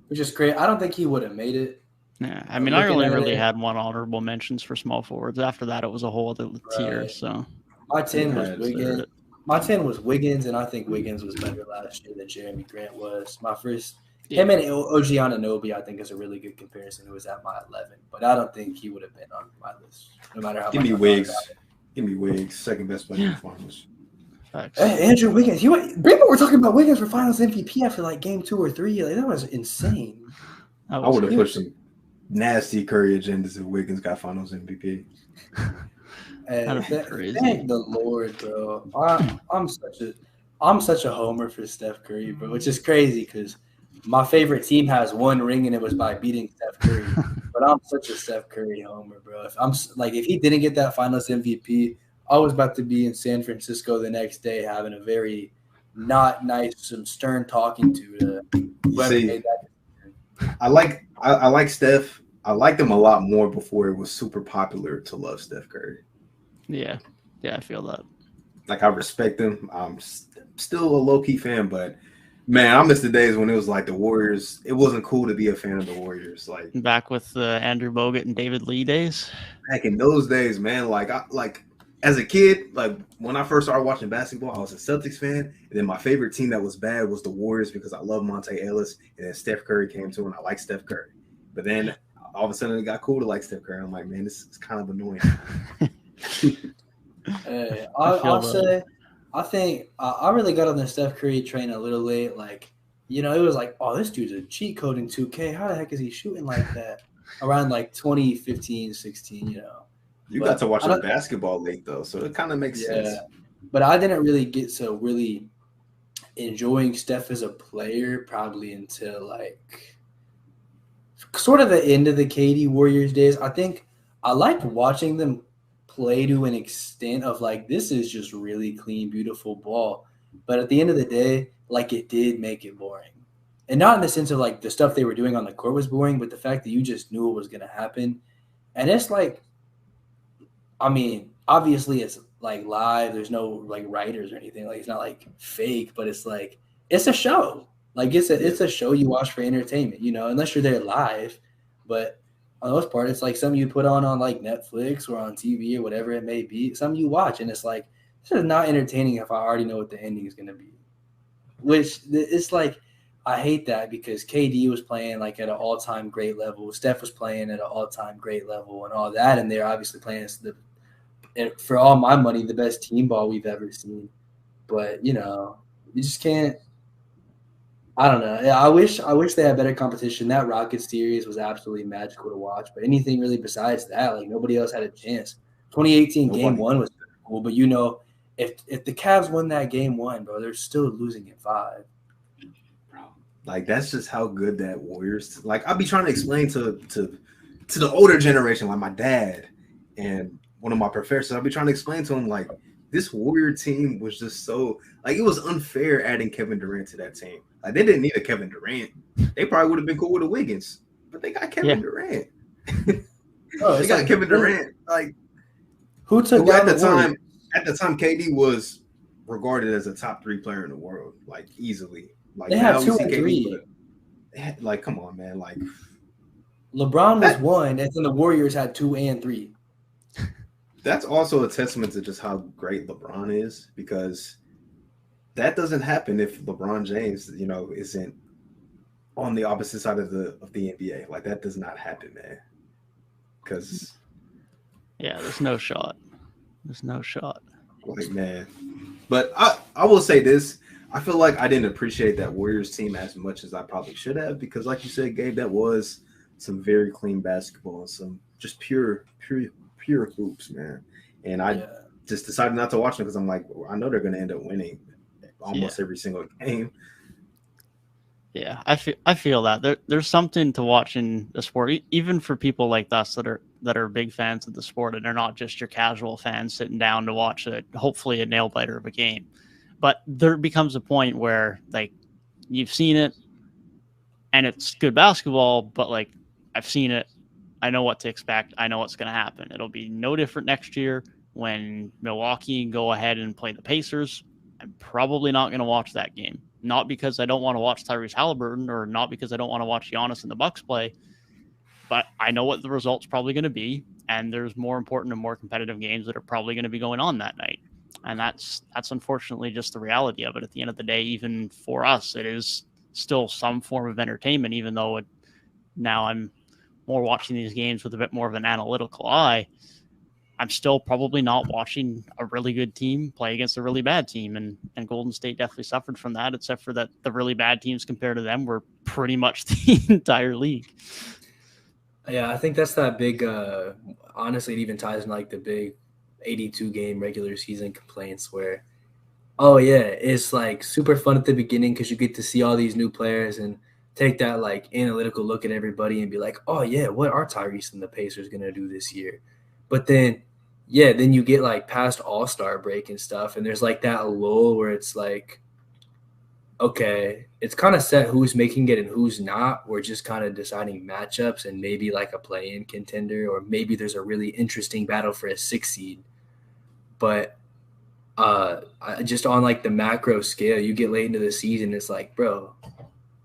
Which is great. I don't think he would have made it. Yeah, I mean, I only really had one honorable mentions for small forwards. After that, it was a whole other tier. Right. So My 10 was Consider Wiggins. it. My 10 was Wiggins, and I think Wiggins was better last year than Jeremy Grant was. My first, Yeah. him and OG Anunoby, I think is a really good comparison. Who was at my 11, but I don't think he would have been on my list, no matter how Give much me I Wiggs. thought about it. Give me Wiggs. Second best player in the finals. Facts. Hey, Andrew Wiggins. People were talking about Wiggins for Finals MVP after like game 2 or 3. Like, that was insane. I would have pushed some nasty Curry agendas if Wiggins got Finals MVP. And thank the Lord, bro. I'm such a homer for Steph Curry, bro, which is crazy because my favorite team has one ring and it was by beating Steph Curry. But I'm such a Steph Curry homer, bro. If he didn't get that Finals MVP, I was about to be in San Francisco the next day having a very not nice, some stern talking to whoever made that. I like Steph. I liked him a lot more before it was super popular to love Steph Curry. Yeah, I feel that. Like, I respect him. I'm still a low-key fan, but man, I miss the days when it was like the Warriors. It wasn't cool to be a fan of the Warriors. Like, back with the Andrew Bogut and David Lee days. Back in those days, man. Like, as a kid, like when I first started watching basketball, I was a Celtics fan, and then my favorite team that was bad was the Warriors because I love Monte Ellis, and then Steph Curry came to, and I like Steph Curry. But then all of a sudden, it got cool to like Steph Curry. I'm like, man, this is kind of annoying. Hey, I'll say, I think I really got on the Steph Curry train a little late. Like, it was like, oh, this dude's a cheat code in 2K. How the heck is he shooting like that? Around like 2015, 16, You got to watch the basketball late, though, so it kind of makes sense. But I didn't really get so really enjoying Steph as a player probably until like sort of the end of the KD Warriors days. I think I liked watching them play to an extent of like, this is just really clean, beautiful ball. But at the end of the day, like, it did make it boring. And not in the sense of like the stuff they were doing on the court was boring, but the fact that you just knew it was going to happen. And it's like, I mean, obviously it's like live. There's no like writers or anything. Like, it's not like fake, but it's like, it's a show. Like, it's a show you watch for entertainment, unless you're there live. But on the most part, it's like something you put on like Netflix or on TV or whatever it may be. Something you watch, and it's like, this is not entertaining if I already know what the ending is going to be. Which it's like, I hate that because KD was playing like at an all-time great level. Steph was playing at an all-time great level and all that, and they're obviously playing for all my money, the best team ball we've ever seen. But you just can't. I don't know. I wish they had better competition. That Rockets series was absolutely magical to watch. But anything really besides that, like, nobody else had a chance. 2018 Game 1 was cool, but if the Cavs won that Game 1, bro, they're still losing in 5. Bro, like, that's just how good that Warriors. Like, I'll be trying to explain to the older generation, like my dad and one of my professors. I'll be trying to explain to him, like, this Warrior team was just so, like, it was unfair adding Kevin Durant to that team. Like, they didn't need a Kevin Durant. They probably would have been cool with a Wiggins, but they got Kevin Durant. They got Kevin Durant. Like, who took at the time? At the time, KD was regarded as a top 3 player in the world, like, easily. Like, they had 2 and 3. Like, come on, man. Like, LeBron was 1, and then the Warriors had 2 and 3. That's also a testament to just how great LeBron is, because that doesn't happen if LeBron James, isn't on the opposite side of the NBA. Like, that does not happen, man. Because there's no shot. There's no shot. Like, man. But I will say this. I feel like I didn't appreciate that Warriors team as much as I probably should have, because like you said, Gabe, that was some very clean basketball and some just pure hoops, man. And I just decided not to watch them because I'm like, I know they're going to end up winning almost every single game. Yeah, I feel that there's something to watching the sport, even for people like us that are big fans of the sport, and they're not just your casual fans sitting down to watch hopefully a nail biter of a game. But there becomes a point where, like, you've seen it and it's good basketball, but like, I've seen it, I know what to expect, I know what's going to happen. It'll be no different next year when Milwaukee go ahead and play the Pacers. I'm probably not going to watch that game. Not because I don't want to watch Tyrese Halliburton, or not because I don't want to watch Giannis and the Bucks play. but I know what the result's probably going to be, and there's more important and more competitive games that are probably going to be going on that night. And that's unfortunately just the reality of it. At the end of the day, even for us, it is still some form of entertainment, even though now I'm more watching these games with a bit more of an analytical eye. I'm still probably not watching a really good team play against a really bad team. And Golden State definitely suffered from that, except for that the really bad teams compared to them were pretty much the entire league. Yeah, I think that's that big, honestly, it even ties in like the big 82 game regular season complaints where, oh yeah, it's like super fun at the beginning because you get to see all these new players and take that like analytical look at everybody and be like, oh yeah, what are Tyrese and the Pacers going to do this year? But then you get like past All-Star break and stuff, and there's like that lull where it's like, okay, it's kind of set who's making it and who's not. We're just kind of deciding matchups and maybe like a play-in contender, or maybe there's a really interesting battle for a 6 seed. But just on like the macro scale, you get late into the season, it's like, bro,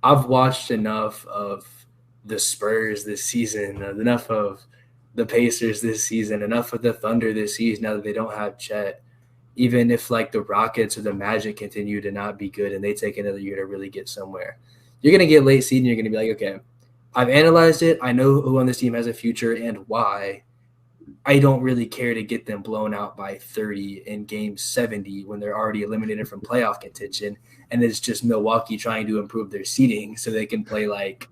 I've watched enough of the Spurs this season, enough of the Pacers this season, enough of the Thunder this season now that they don't have Chet. Even if like the Rockets or the Magic continue to not be good and they take another year to really get somewhere, you're going to get late season. You're going to be like, okay, I've analyzed it. I know who on this team has a future and why. I don't really care to get them blown out by 30 in game 70 when they're already eliminated from playoff contention. And it's just Milwaukee trying to improve their seeding so they can play like,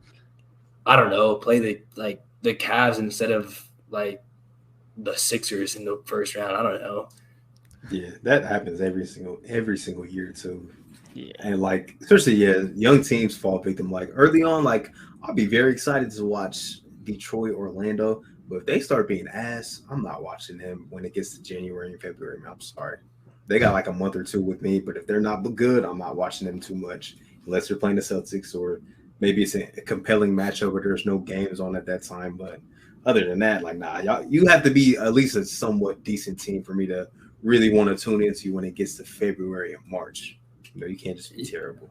I don't know, play the Cavs instead of like the Sixers in the first round. I don't know. Yeah, that happens every single year too. Yeah. And like, especially young teams fall victim. Like early on, like I'll be very excited to watch Detroit, Orlando, but if they start being ass, I'm not watching them when it gets to January and February. I'm sorry, they got like a month or two with me, but if they're not good, I'm not watching them too much unless they're playing the Celtics or maybe it's a compelling matchup where there's no games on at that time. But other than that, like you have to be at least a somewhat decent team for me to really want to tune into when it gets to February and March. You can't just be terrible.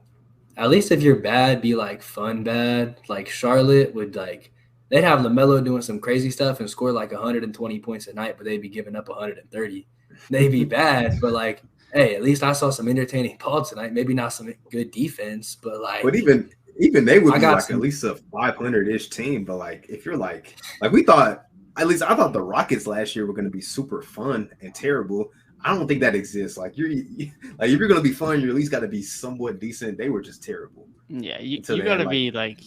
At least if you're bad, be like fun bad. Like Charlotte would like they'd have LaMelo doing some crazy stuff and score like 120 points a night, but they'd be giving up 130. They'd be bad, but like, hey, at least I saw some entertaining ball tonight. Maybe not some good defense, but like. But even they would be like at least a 500-ish team. But like if you're like we thought. At least I thought the Rockets last year were going to be super fun and terrible. I don't think that exists. Like if you're going to be fun, you at least got to be somewhat decent. They were just terrible. Yeah, you got to be like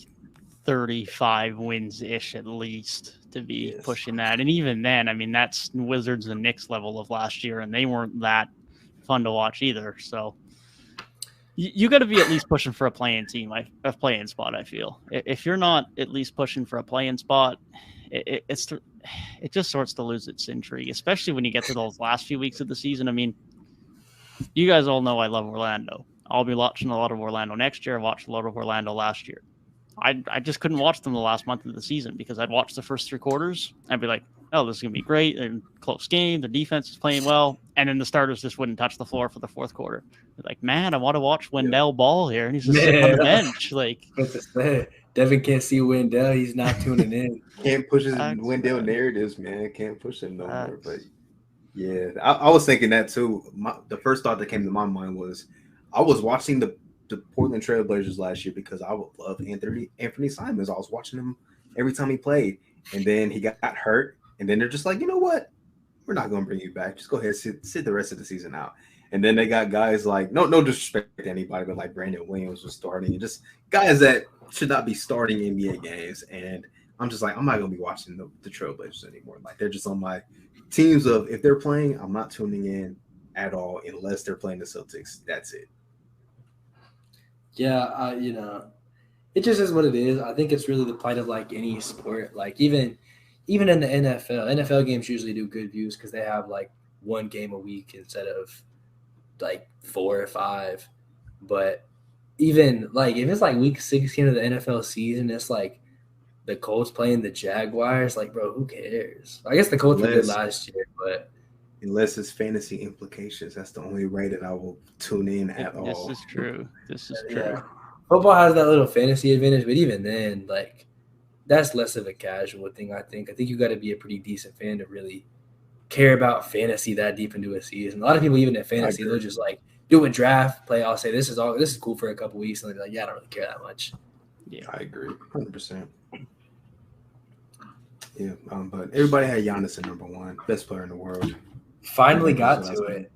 35 wins ish at least to be pushing that. And even then, I mean, that's Wizards and Knicks level of last year, and they weren't that fun to watch either. So you got to be at least pushing for a play-in team, a play-in spot. I feel if you're not at least pushing for a play-in spot, it just starts to lose its intrigue, especially when you get to those last few weeks of the season. I mean, you guys all know I love Orlando. I'll be watching a lot of Orlando next year. I watched a lot of Orlando last year. I just couldn't watch them the last month of the season because I'd watch the first 3 quarters. I'd be like, oh, this is going to be great. They're close game. Their defense is playing well. And then the starters just wouldn't touch the floor for the fourth quarter. They're like, man, I want to watch Wendell ball here. And he's just sitting on the bench. Like, Devin can't see Wendell. He's not tuning in. Can't push his Wendell narratives, man. Can't push him no more. But yeah, I was thinking that too. The first thought that came to my mind was I was watching the Portland Trail Blazers last year because I would love Anthony Simons. I was watching him every time he played. And then he got hurt. And then they're just like, you know what? We're not going to bring you back. Just go ahead and sit the rest of the season out. And then they got guys like, no disrespect to anybody, but like Brandon Williams was starting. And just guys that should not be starting NBA games. And I'm just like, I'm not going to be watching the Trailblazers anymore. Like, they're just on my teams of, if they're playing, I'm not tuning in at all unless they're playing the Celtics. That's it. Yeah, it just is what it is. I think it's really the plight of like any sport. Like even in the NFL games usually do good views because they have like 1 game a week instead of like 4 or 5. But even like if it's like week 16 of the NFL season, it's like the Colts playing the Jaguars. Like, bro, who cares? I guess the Colts were good last year, but unless it's fantasy implications, that's the only way that I will tune in at all. This is true. Yeah. Football has that little fantasy advantage, but even then, like that's less of a casual thing, I think. I think you got to be a pretty decent fan to really care about fantasy that deep into a season. A lot of people, even in fantasy, they'll just like do a draft, play. I'll say this is cool for a couple weeks, and they'll be like, yeah, I don't really care that much. Yeah, I agree, 100%. Yeah, but everybody had Giannis at number 1, best player in the world. Finally got to it.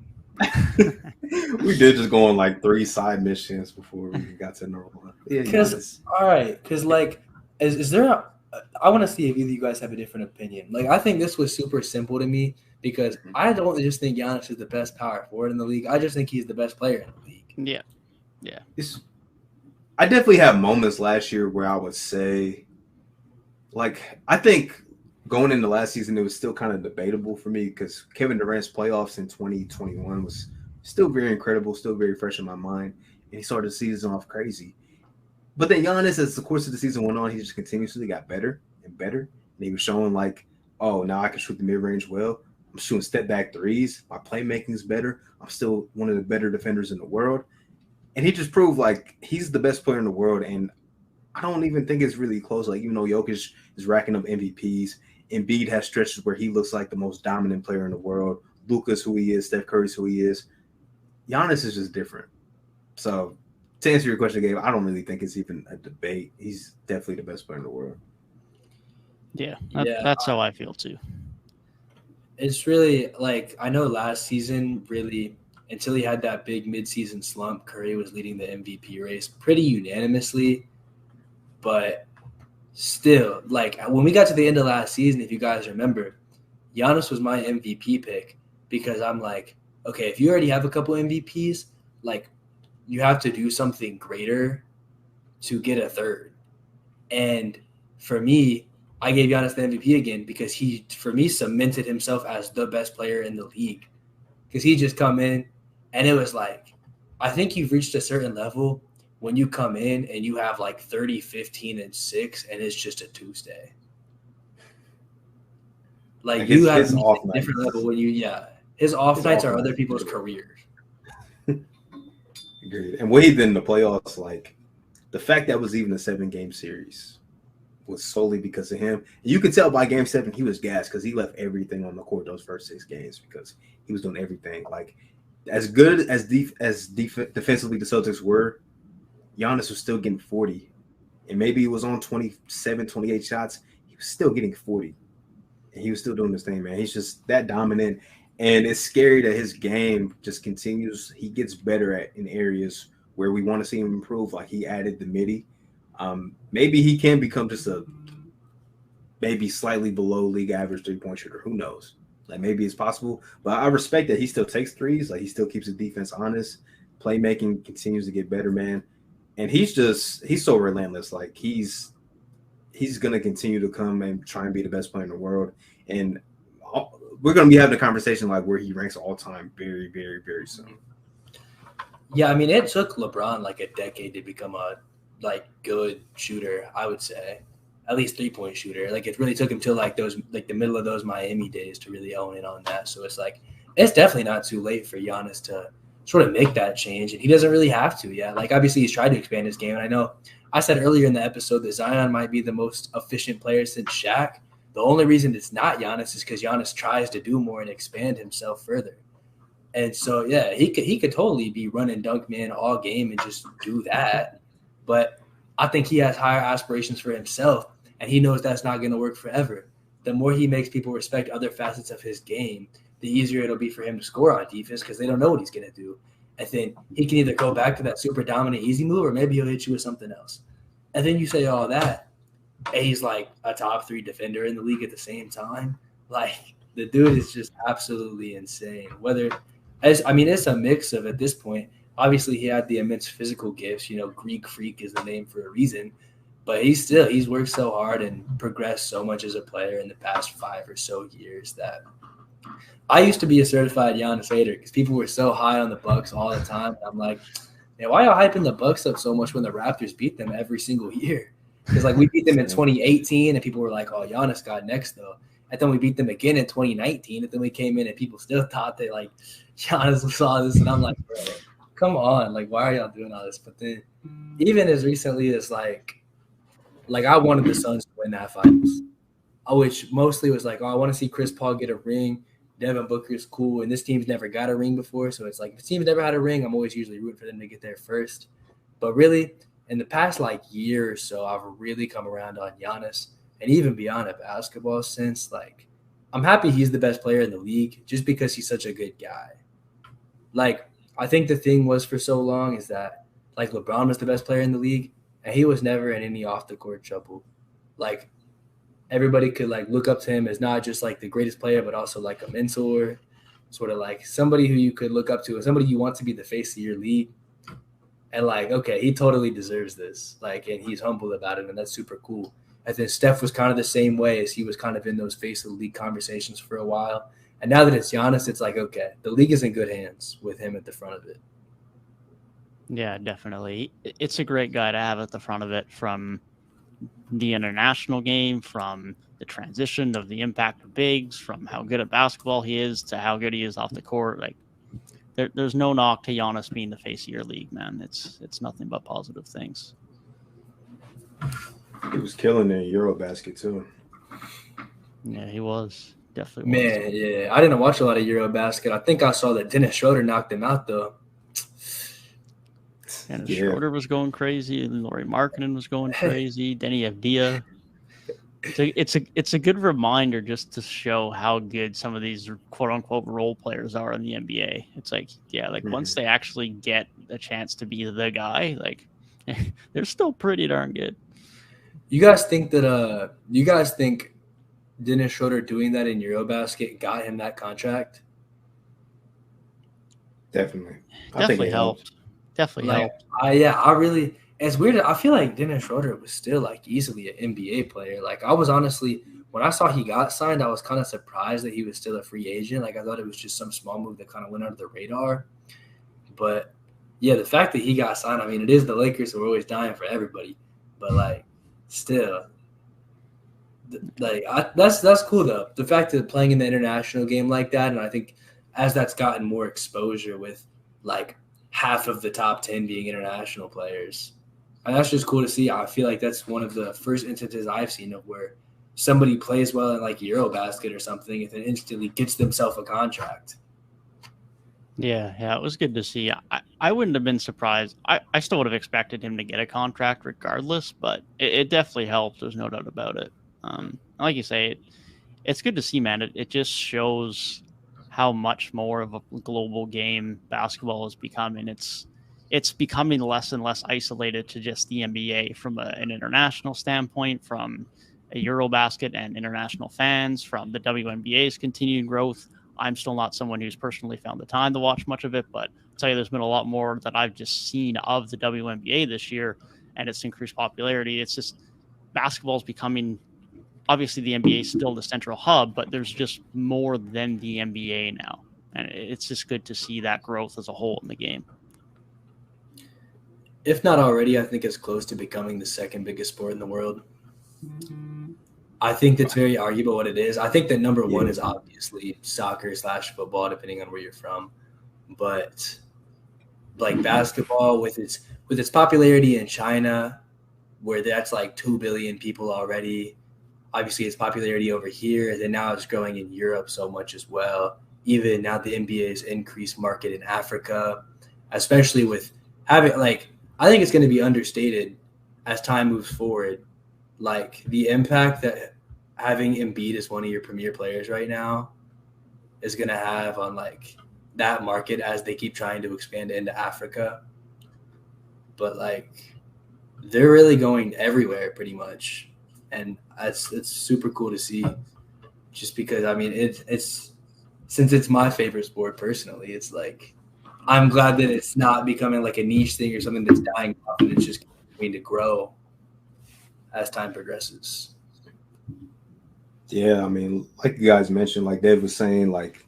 We did just go on like 3 side missions before we got to number 1. Yeah, because like, is there? I want to see if either of you guys have a different opinion. Like, I think this was super simple to me because I don't just think Giannis is the best power forward in the league. I just think he's the best player in the league. Yeah. I definitely have moments last year where I would say, like, I think going into last season, it was still kind of debatable for me because Kevin Durant's playoffs in 2021 was still very incredible, still very fresh in my mind. And he started the season off crazy. But then Giannis, as the course of the season went on, he just continuously got better and better. And he was showing like, oh, now I can shoot the mid-range well. I'm shooting step-back threes. My playmaking is better. I'm still one of the better defenders in the world. And he just proved like he's the best player in the world. And I don't even think it's really close. Like, even though Jokic is racking up MVPs, Embiid has stretches where he looks like the most dominant player in the world. Luka's who he is. Steph Curry's who he is. Giannis is just different. So to answer your question, Gabe, I don't really think it's even a debate. He's definitely the best player in the world. Yeah, that's how I feel too. It's really like, I know last season, really, until he had that big midseason slump, Curry was leading the MVP race pretty unanimously. But still, like, when we got to the end of last season, if you guys remember, Giannis was my MVP pick because I'm like, okay, if you already have a couple MVPs, like, you have to do something greater to get a third. And for me, I gave Giannis the MVP again because he, for me, cemented himself as the best player in the league. Because he just come in, and it was like, I think you've reached a certain level when you come in and you have like 30, 15, and 6, and it's just a Tuesday. Like you have a different level when his off nights are other people's careers. Agreed. And Wade in the playoffs, like the fact that was even a 7-game series was solely because of him. And you could tell by game 7 he was gassed because he left everything on the court those first 6 games because he was doing everything. Like as good as defensively the Celtics were, Giannis was still getting 40. And maybe he was on 27, 28 shots. He was still getting 40. And he was still doing his thing, man. He's just that dominant. And it's scary that his game just continues. He gets better in areas where we want to see him improve. Like he added the midi. Maybe he can become just a maybe slightly below league average 3-point shooter. Who knows? Like maybe it's possible. But I respect that he still takes threes. Like he still keeps the defense honest. Playmaking continues to get better, man. And he's so relentless. Like he's going to continue to come and try and be the best player in the world. And we're going to be having a conversation like where he ranks all time very, very, very soon. Yeah, I mean, it took LeBron like a decade to become a like good shooter, I would say. At least 3-point shooter. Like it really took him till like the middle of those Miami days to really own in on that. So it's like it's definitely not too late for Giannis to sort of make that change, and he doesn't really have to yet. Like obviously he's tried to expand his game, and I know I said earlier in the episode that Zion might be the most efficient player since Shaq. The only reason it's not Giannis is because Giannis tries to do more and expand himself further. And so, yeah, he could totally be running dunk man all game and just do that. But I think he has higher aspirations for himself, and he knows that's not going to work forever. The more he makes people respect other facets of his game, the easier it'll be for him to score on defense because they don't know what he's going to do. And then he can either go back to that super dominant easy move or maybe he'll hit you with something else. And then you say all that, and he's like a top 3 defender in the league at the same time. Like the dude is just absolutely insane. It's a mix of at this point. Obviously, he had the immense physical gifts. You know, Greek freak is the name for a reason. But he's worked so hard and progressed so much as a player in the past 5 or so years that I used to be a certified Giannis hater because people were so high on the Bucks all the time. And I'm like, man, why are you hyping the Bucks up so much when the Raptors beat them every single year? Because like we beat them in 2018 and people were like, oh, Giannis got next though. And then we beat them again in 2019. And then we came in and people still thought that like Giannis saw this. And I'm like, bro, come on. Like, why are y'all doing all this? But then even as recently as like like I wanted the Suns to win that finals, which mostly was like, oh, I want to see Chris Paul get a ring. Devin Booker is cool, and this team's never got a ring before, so it's like if the team's never had a ring, I'm always usually rooting for them to get there first. But really, in the past like year or so, I've really come around on Giannis, and even beyond at basketball since like I'm happy he's the best player in the league just because he's such a good guy. Like I think the thing was for so long is that like LeBron was the best player in the league, and he was never in any off the court trouble. Like everybody could like look up to him as not just like the greatest player, but also like a mentor, sort of like somebody who you could look up to and somebody you want to be the face of your league. And like, okay, he totally deserves this. Like, and he's humble about it, and that's super cool. And then Steph was kind of the same way as he was kind of in those face of the league conversations for a while. And now that it's Giannis, it's like, okay, the league is in good hands with him at the front of it. Yeah, definitely. It's a great guy to have at the front of it, from the international game, from the transition of the impact of bigs, from how good at basketball he is to how good he is off the court. Like there's no knock to Giannis being the face of your league, man. It's nothing but positive things. He was killing the Eurobasket too. Yeah, he was. Definitely was. Man, yeah. I didn't watch a lot of Eurobasket. I think I saw that Dennis Schroeder knocked him out though. And Schroeder was going crazy, and Lauri Markkanen was going crazy. Denny Avdija. It's a good reminder just to show how good some of these quote unquote role players are in the NBA. It's like, yeah, like once they actually get a chance to be the guy, like they're still pretty darn good. You guys think Dennis Schroeder doing that in Eurobasket got him that contract? Definitely. I think it helped. Definitely helped. I really. It's weird. I feel like Dennis Schroeder was still like easily an NBA player. Like I was honestly, when I saw he got signed, I was kind of surprised that he was still a free agent. Like I thought it was just some small move that kind of went under the radar. But yeah, the fact that he got signed, I mean, it is the Lakers, so we're always dying for everybody. But like, still, like that's cool though. The fact that playing in the international game like that, and I think as that's gotten more exposure with like half of the top 10 being international players. And that's just cool to see. I feel like that's one of the first instances I've seen of where somebody plays well in like Eurobasket or something and then instantly gets themselves a contract. Yeah, it was good to see. I wouldn't have been surprised. I still would have expected him to get a contract regardless, but it definitely helped. There's no doubt about it. Like you say, it's good to see, man. It just shows how much more of a global game basketball is becoming. It's becoming less and less isolated to just the NBA from an international standpoint, from a Eurobasket and international fans, from the WNBA's continued growth. I'm still not someone who's personally found the time to watch much of it, but I'll tell you, there's been a lot more that I've just seen of the WNBA this year, and its increased popularity. It's just basketball is becoming, obviously the NBA is still the central hub, but there's just more than the NBA now. And it's just good to see that growth as a whole in the game. If not already, I think it's close to becoming the second biggest sport in the world. I think that's very arguable what it is. I think that number one is obviously soccer / football, depending on where you're from. But like basketball with its popularity in China, where that's like 2 billion people already. Obviously, its popularity over here, and then now it's growing in Europe so much as well. Even now, the NBA's increased market in Africa, especially with having like, I think it's going to be understated as time moves forward. Like the impact that having Embiid as one of your premier players right now is going to have on like that market as they keep trying to expand into Africa. But like, they're really going everywhere pretty much. And it's super cool to see, just because I mean it's since it's my favorite sport personally, it's like I'm glad that it's not becoming like a niche thing or something that's dying off, and it's just continuing to grow as time progresses. Yeah, I mean, like you guys mentioned, like Dave was saying, like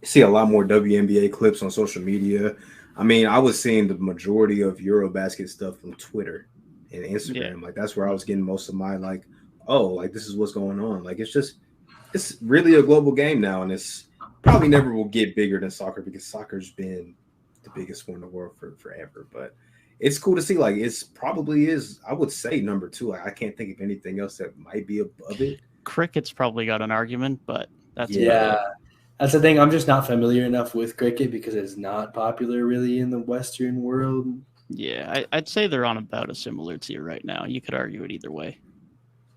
you see a lot more WNBA clips on social media. I mean, I was seeing the majority of Eurobasket stuff from Twitter and Instagram. Yeah. Like that's where I was getting most of my like, oh, like this is what's going on. Like it's really a global game now, and it's probably never will get bigger than soccer because soccer's been the biggest sport in the world for forever. But it's cool to see. Like, it's probably is, I would say, number 2. Like, I can't think of anything else that might be above it. Cricket's probably got an argument, but that's That's the thing. I'm just not familiar enough with cricket because it's not popular really in the Western world. Yeah, I'd say they're on about a similar tier right now. You could argue it either way.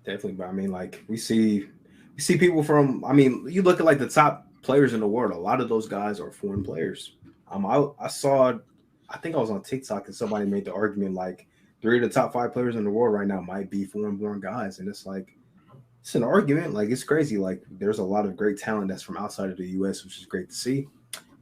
Definitely, but I mean, like, we see people from. I mean, you look at like the top players in the world. A lot of those guys are foreign players. I saw. I think I was on TikTok and somebody made the argument like 3 of the top 5 players in the world right now might be foreign-born guys, and it's like it's an argument. Like, it's crazy. Like, there's a lot of great talent that's from outside of the U.S., which is great to see.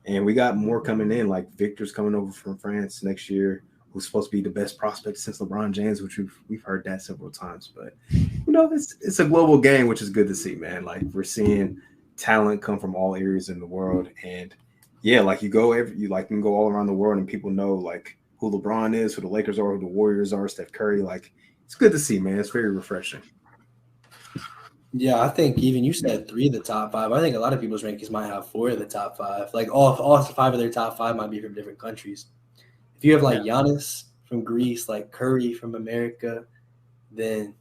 And we got more coming in. Like, Victor's coming over from France next year, who's supposed to be the best prospect since LeBron James, which we've heard that several times. But it's a global game, which is good to see, man. Like, we're seeing talent come from all areas in the world, and yeah, like you can go all around the world and people know like who LeBron is, who the Lakers are, who the Warriors are, Steph Curry. Like, it's good to see, man. It's very refreshing. Yeah, I think even you said 3 of the top 5. I think a lot of people's rankings might have 4 of the top 5. Like all 5 of their top 5 might be from different countries. If you have like Giannis from Greece, like Curry from America, then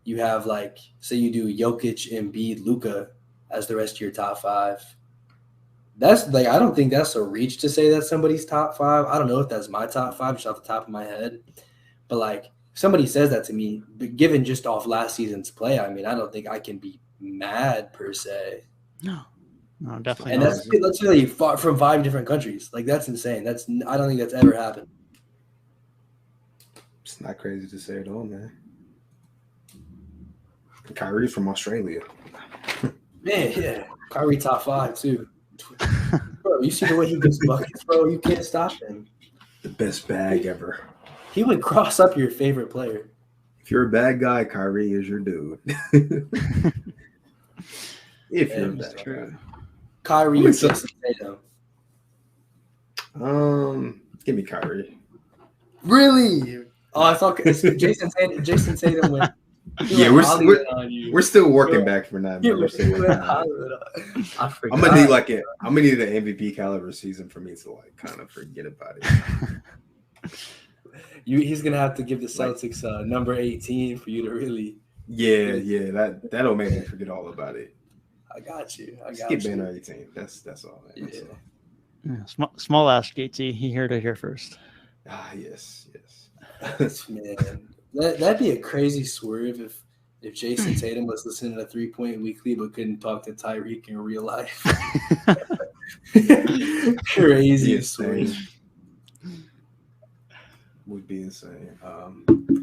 you have like, say you do Jokic, Embiid, Luka as the rest of your top 5. That's like, I don't think that's a reach to say that's somebody's top 5. I don't know if that's my top 5 just off the top of my head, but like if somebody says that to me, but given just off last season's play, I mean, I don't think I can be mad per se. No, definitely. And that's really from 5 different countries. Like, that's insane. I don't think that's ever happened. It's not crazy to say at all, man. Kyrie's from Australia. Man, yeah. Kyrie top 5 too. Bro, you see the way he gets buckets, bro? You can't stop him. The best bag ever. He would cross up your favorite player. If you're a bad guy, Kyrie is your dude. If you're a bad guy. Kyrie or Jason Tatum? Give me Kyrie. Really? Oh, I thought Jason Tatum went. Yeah, we're still working back from that. I'm gonna need an MVP caliber season for me to like kind of forget about it. He's gonna have to give the Celtics number 18 for you to really. Yeah, that'll make me forget all about it. I got you. Skip banner 18. That's all. Man. Yeah. Small ask, JT. He heard it here first. Yes. Man. That'd be a crazy swerve if Jason Tatum was listening to 3 Point Weekly but couldn't talk to Tyrik in real life. Crazy swerve. Would be insane.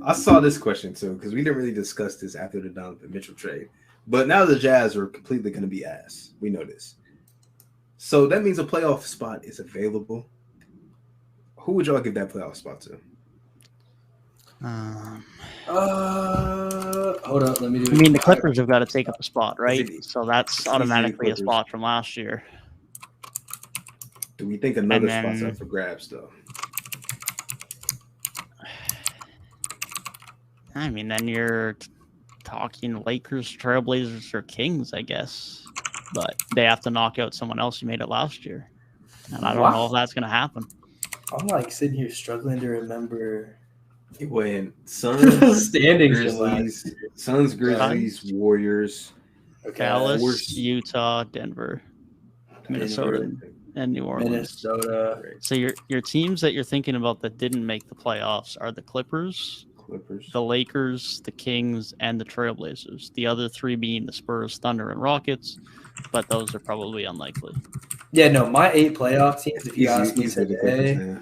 I saw this question too because we didn't really discuss this after the Donovan Mitchell trade. But now the Jazz are completely going to be ass. We know this. So that means a playoff spot is available. Who would y'all give that playoff spot to? Hold up, let me do it. I mean, the Clippers have got to take up a spot, right? So that's automatically a spot from last year. Do we think another spot's up for grabs, though? I mean, then you're talking Lakers, Trailblazers, or Kings, I guess. But they have to knock out someone else who made it last year. And I don't know if that's going to happen. I'm like sitting here struggling to remember. It went Suns, standings, Grizzlies, Warriors, Dallas, Utah, Denver, Minnesota, and New Orleans. Minnesota. So your teams that you're thinking about that didn't make the playoffs are the Clippers, the Lakers, the Kings, and the Trailblazers. The other 3 being the Spurs, Thunder, and Rockets, but those are probably unlikely. Yeah, no, my 8 playoff teams, if you ask me today,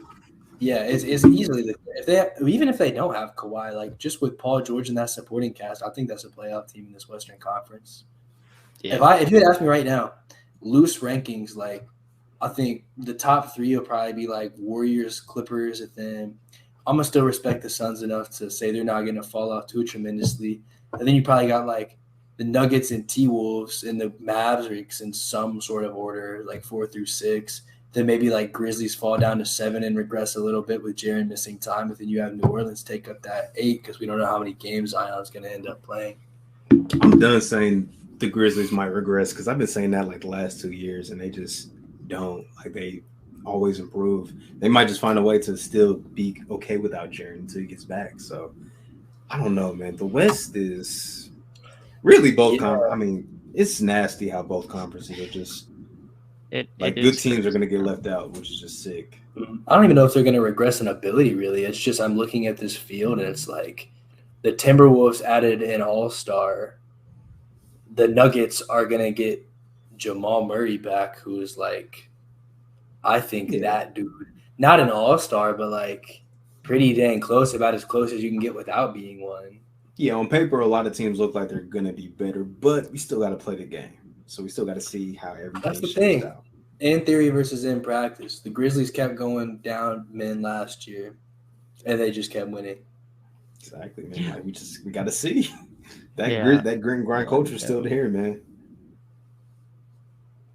it's easily even if they don't have Kawhi, like just with Paul George and that supporting cast, I think that's a playoff team in this Western Conference. Yeah. If you had asked me right now, loose rankings, like I think the top 3 will probably be like Warriors, Clippers, and then I'm gonna still respect the Suns enough to say they're not gonna fall off too tremendously. And then you probably got like the Nuggets and T-Wolves and the Mavericks in some sort of order, like 4 through 6. Then maybe like Grizzlies fall down to 7 and regress a little bit with Jaron missing time. But then you have New Orleans take up that 8 because we don't know how many games Zion's going to end up playing. I'm done saying the Grizzlies might regress because I've been saying that like the last 2 years and they just don't. Like always improve. They might just find a way to still be okay without Jaron until he gets back. So I don't know, man. The West is really both. I mean, it's nasty how both conferences are just good teams are going to get left out, which is just sick. I don't even know if they're going to regress in ability, really. It's just I'm looking at this field, and it's like the Timberwolves added an all-star. The Nuggets are going to get Jamal Murray back, who is like, I think that dude, not an all-star, but like pretty dang close, about as close as you can get without being one. Yeah, on paper, a lot of teams look like they're going to be better, but we still got to play the game. So we still got to see how everything shakes out. In theory versus in practice. The Grizzlies kept going down men last year, and they just kept winning. Exactly, man. Like we got to see. That grit and grind culture is still there, man.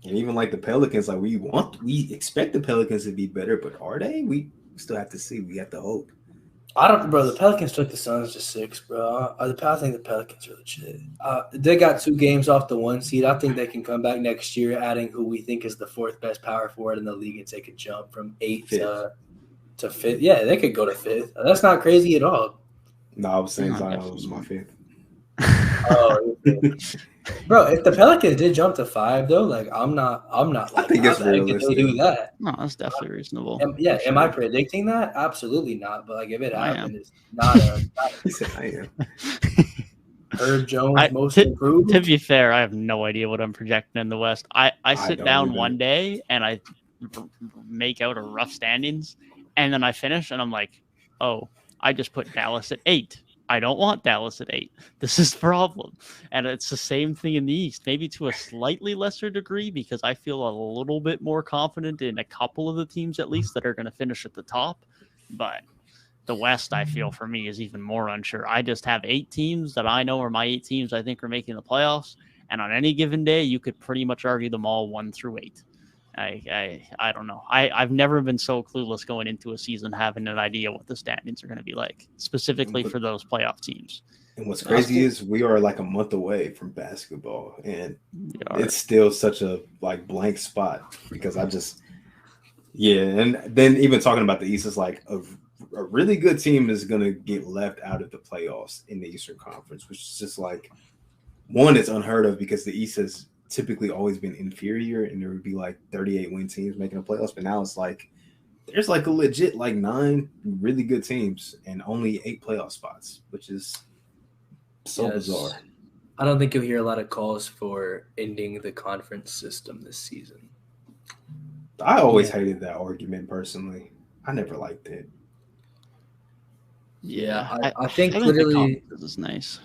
And even like the Pelicans, like we expect the Pelicans to be better, but are they? We still have to see. We have to hope. The Pelicans took the Suns to 6, bro. I think the Pelicans are legit. They got 2 games off the 1 seed. I think they can come back next year, adding who we think is the 4th best power forward in the league and take a jump from 8 to 5th. Yeah, they could go to 5th. That's not crazy at all. No, I was saying Zion was my 5th. Oh, bro! If the Pelicans did jump to 5, though, like I'm not. Like, I think it's realistic. Do that. No, that's definitely reasonable. Am I predicting that? Absolutely not. But like, if it happened, it's not He said, "I am." Herb Jones most improved. To be fair, I have no idea what I'm projecting in the West. I sit down one day and I make out a rough standings, and then I finish and I'm like, oh, I just put Dallas at 8. I don't want Dallas at 8. This is the problem. And it's the same thing in the East, maybe to a slightly lesser degree, because I feel a little bit more confident in a couple of the teams, at least, that are going to finish at the top. But the West, I feel, for me, is even more unsure. I just have 8 teams that I know are my 8 teams I think are making the playoffs. And on any given day, you could pretty much argue them all 1 through 8. I don't know. I've never been so clueless going into a season having an idea what the standings are going to be like, specifically for those playoff teams. And what's crazy is we are like a month away from basketball, and it's still such a blank spot because and then even talking about the East is like a really good team is going to get left out of the playoffs in the Eastern Conference, which is just like, one, it's unheard of because the East has typically always been inferior, and there would be like 38 win teams making the playoffs, but now it's like there's like a legit 9 really good teams and only 8 playoff spots, which is so bizarre. I don't think you'll hear a lot of calls for ending the conference system this season. I always hated that argument personally. I never liked it. Yeah, I think literally this is nice.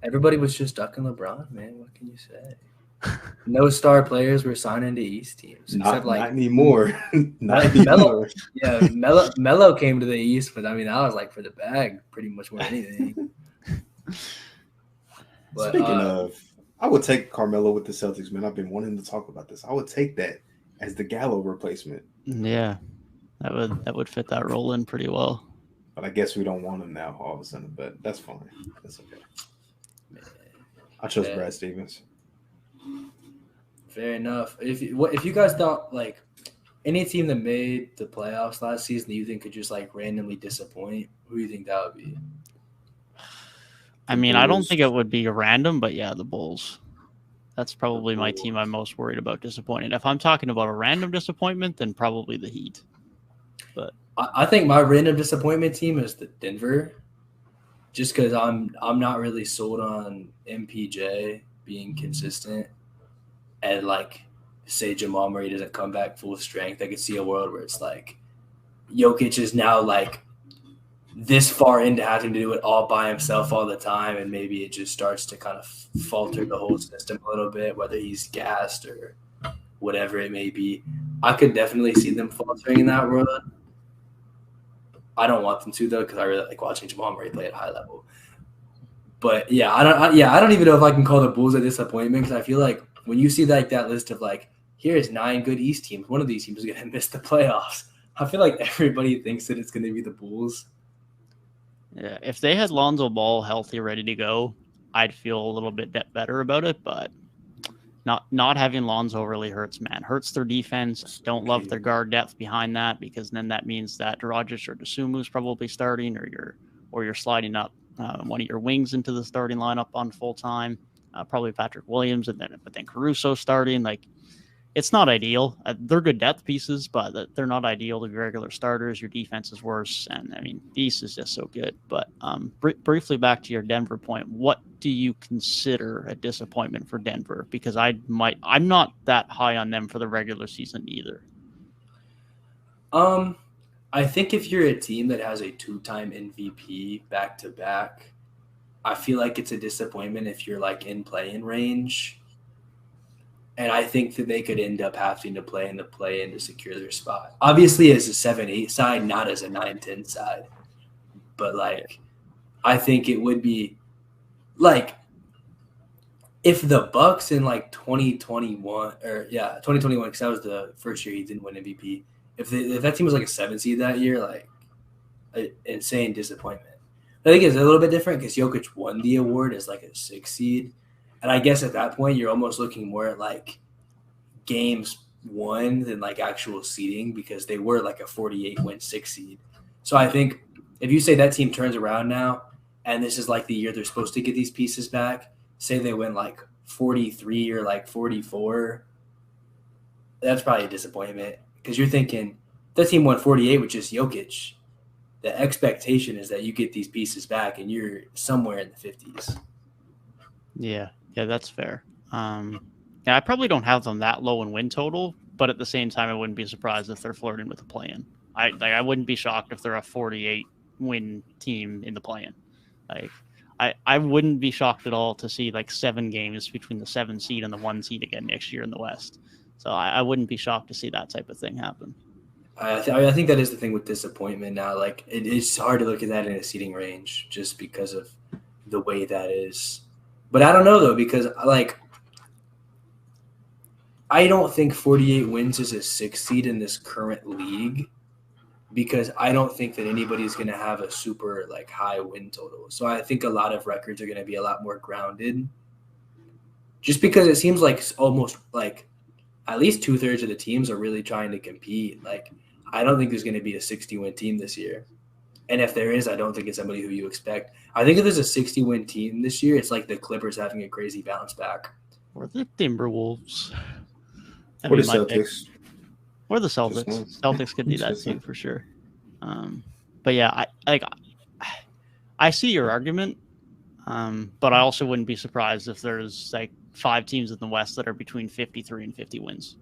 Everybody was just ducking LeBron, man. What can you say? No star players were signing to East teams. Not anymore. Not anymore. Yeah, Melo came to the East, but I mean, that was like for the bag pretty much more than anything. But, speaking of, I would take Carmelo with the Celtics, man. I've been wanting to talk about this. I would take that as the Gallo replacement. Yeah, that would fit that role in pretty well. But I guess we don't want him now all of a sudden, but that's fine. That's okay. I chose Brad Stevens. Fair enough. If you guys thought like any team that made the playoffs last season that you think could just like randomly disappoint, who do you think that would be? I mean, I don't think it would be random, but yeah, the Bulls. That's probably my team I'm most worried about disappointing. If I'm talking about a random disappointment, then probably the Heat. But I think my random disappointment team is the Denver, just because I'm not really sold on MPJ being consistent. And like, say Jamal Murray doesn't come back full strength, I could see a world where it's like Jokic is now like this far into having to do it all by himself all the time, and maybe it just starts to kind of falter the whole system a little bit, whether he's gassed or whatever it may be. I could definitely see them faltering in that world. I don't want them to though, because I really like watching Jamal Murray play at a high level. But yeah, I don't even know if I can call the Bulls a disappointment, because I feel like when you see like that list of like, here's 9 good East teams, one of these teams is going to miss the playoffs. I feel like everybody thinks that it's going to be the Bulls. Yeah, if they had Lonzo Ball healthy, ready to go, I'd feel a little bit better about it. But not having Lonzo really hurts, man. Hurts their defense. Don't love their guard depth behind that, because then that means that Dragic or Desumu's probably starting, or you're sliding up one of your wings into the starting lineup on full time. Probably Patrick Williams, but then Caruso starting. Like, it's not ideal. They're good depth pieces, but they're not ideal to be regular starters. Your defense is worse, and I mean, the East is just so good. But briefly back to your Denver point, what do you consider a disappointment for Denver? Because I'm not that high on them for the regular season either. I think if you're a team that has a 2-time MVP back to back, I feel like it's a disappointment if you're like in play-in range. And I think that they could end up having to play in the play-in to secure their spot. Obviously as a 7-8 side, not as a 9-10 side. But like, I think it would be like if the Bucks in like 2021 because that was the first year he didn't win MVP. If that team was like a 7 seed that year, like an insane disappointment. I think it's a little bit different because Jokic won the award as like a 6 seed. And I guess at that point, you're almost looking more at like games won than like actual seeding, because they were like a 48-win 6 seed. So I think if you say that team turns around now and this is like the year they're supposed to get these pieces back, say they win like 43 or like 44, that's probably a disappointment, because you're thinking that team won 48, which is Jokic. The expectation is that you get these pieces back and you're somewhere in the 50s. Yeah, that's fair. I probably don't have them that low in win total, but at the same time, I wouldn't be surprised if they're flirting with a play-in. I wouldn't be shocked if they're a 48-win team in the play-in. I wouldn't be shocked at all to see like 7 games between the 7 seed and the 1 seed again next year in the West. So I wouldn't be shocked to see that type of thing happen. I think that is the thing with disappointment now. Like, it's hard to look at that in a seeding range just because of the way that is. But I don't know, though, because like I don't think 48 wins is a 6 seed in this current league, because I don't think that anybody's going to have a super like high win total. So I think a lot of records are going to be a lot more grounded, just because it seems like almost like at least 2/3 of the teams are really trying to compete. Like, I don't think there's going to be a 60-win team this year. And if there is, I don't think it's somebody who you expect. I think if there's a 60-win team this year, it's like the Clippers having a crazy bounce back. Or the Timberwolves. Or the Celtics. Or the Celtics. Celtics could do that too, for sure. But yeah, I see your argument, but I also wouldn't be surprised if there's like 5 teams in the West that are between 53 and 50 wins.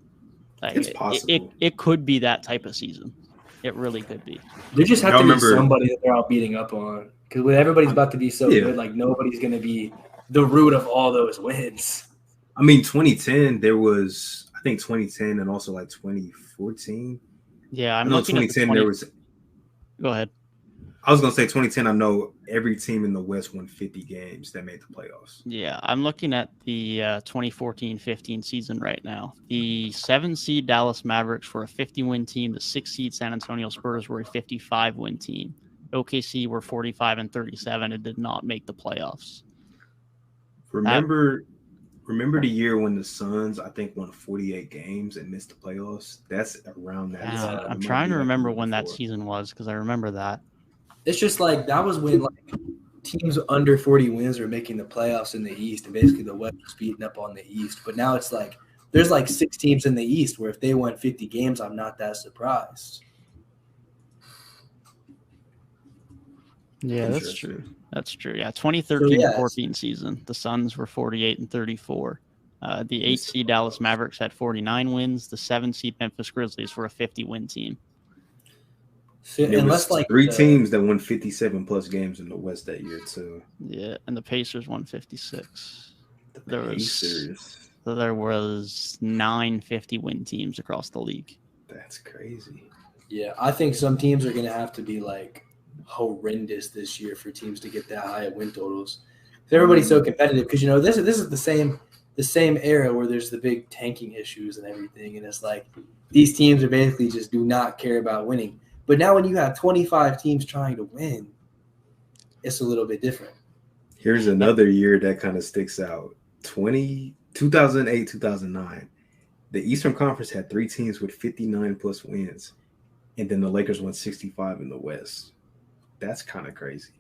Like, it's possible. It could be that type of season. It really could be. There just have to be somebody that they're all beating up on. Because when everybody's about to be so good, like nobody's going to be the root of all those wins. I mean, 2010, there was, I think 2010 and also like 2014. Yeah, I'm looking at 2010, there was. Go ahead. I was going to say 2010, I know every team in the West won 50 games that made the playoffs. Yeah, I'm looking at the 2014-15 season right now. The 7 seed Dallas Mavericks were a 50-win team. The 6 seed San Antonio Spurs were a 55-win team. OKC were 45-37 and did not make the playoffs. Remember the year when the Suns, I think, won 48 games and missed the playoffs? That's around that time. I'm trying to remember when that season was, because I remember that. It's just like that was when like teams under 40 wins were making the playoffs in the East, and basically the West was beating up on the East. But now it's like there's like 6 teams in the East where if they won 50 games, I'm not that surprised. Yeah, that's true. That's true. Yeah, 2013-14 season, the Suns were 48-34. The 8 seed Dallas Mavericks had 49 wins. The 7 seed Memphis Grizzlies were a 50-win team. So, there was like 3 teams that won 57 plus games in the West that year too. Yeah, and the Pacers won 56. There was 9 50-win teams across the league. That's crazy. Yeah, I think some teams are going to have to be like horrendous this year for teams to get that high of win totals. Everybody's so competitive because, you know, this is the same era where there's the big tanking issues and everything, and it's like these teams are basically just do not care about winning. But now when you have 25 teams trying to win, it's a little bit different. Here's another year that kind of sticks out. 20 2008, 2009, the Eastern Conference had 3 teams with 59 plus wins, and then the Lakers won 65 in the West. That's kind of crazy.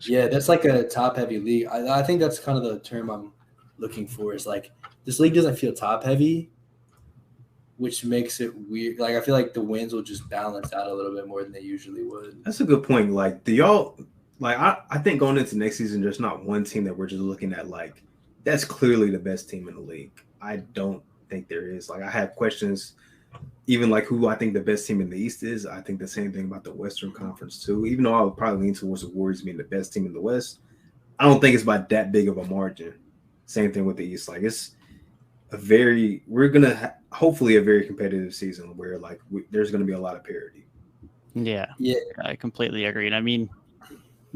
Yeah, that's like a top-heavy league. I think that's kind of the term I'm looking for. Is like this league doesn't feel top-heavy, which makes it weird. Like I feel like the wins will just balance out a little bit more than they usually would. That's a good point. Like, do y'all like? I think going into next season, there's not one team that we're just looking at like that's clearly the best team in the league. I don't think there is. Like, I have questions. Even like who I think the best team in the East is, I think the same thing about the Western Conference too. Even though I would probably lean towards the Warriors being the best team in the West, I don't think it's by that big of a margin. Same thing with the East. Like we're gonna hopefully a very competitive season where like there's gonna be a lot of parity. Yeah, I completely agree. And I mean,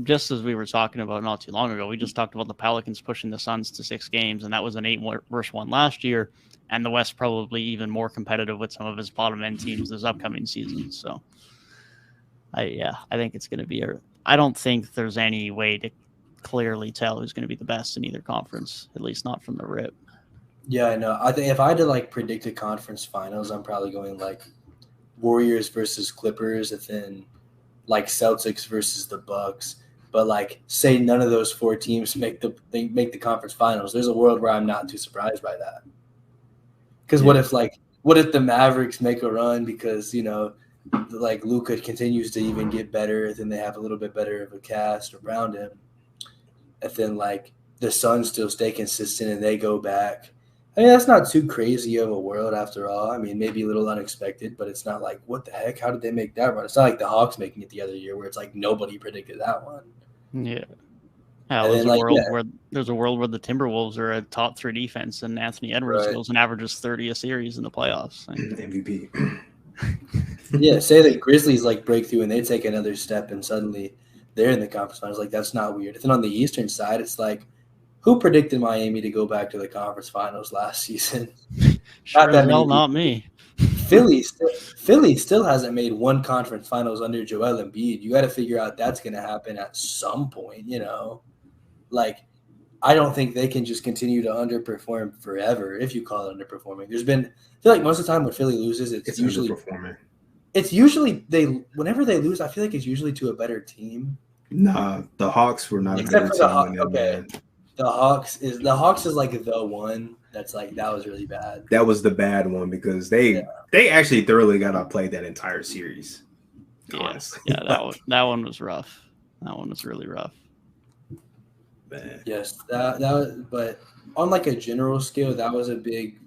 just as we were talking about not too long ago, we just talked about the Pelicans pushing the Suns to 6 games, and that was an 8-verse one last year. And the West probably even more competitive with some of his bottom end teams this upcoming season. So, I think it's going to be I don't think there's any way to clearly tell who's going to be the best in either conference, at least not from the rip. Yeah, I know. I think if I had to like predict a conference finals, I'm probably going like Warriors versus Clippers, and then like Celtics versus the Bucks. But like, say none of those 4 teams make the conference finals. There's a world where I'm not too surprised by that. Because what if the Mavericks make a run because, you know, like Luka continues to even get better, then they have a little bit better of a cast around him. And then like the Suns still stay consistent and they go back. I mean, that's not too crazy of a world after all. I mean, maybe a little unexpected, but it's not like, what the heck? How did they make that run? It's not like the Hawks making it the other year where it's like nobody predicted that one. Yeah. There's a world where the Timberwolves are a top 3 defense and Anthony Edwards goes and averages 30 a series in the playoffs. MVP. Yeah, say the Grizzlies like break through and they take another step and suddenly they're in the conference finals. Like, that's not weird. And then on the Eastern side, it's like, who predicted Miami to go back to the conference finals last season? Not me. Philly still hasn't made one conference finals under Joel Embiid. You got to figure out that's going to happen at some point, you know. Like, I don't think they can just continue to underperform forever, if you call it underperforming. I feel like most of the time when Philly loses, it's usually underperforming. It's usually whenever they lose, I feel like it's usually to a better team. Nah, the Hawks were not except a for better the team. Hawks. Okay, the Hawks is like the one that's like that was really bad. That was the bad one because they actually thoroughly got outplayed that entire series. Honestly. Yeah, that one was rough. That one was really rough. Man. Yes, that was, but on like a general scale, that was a big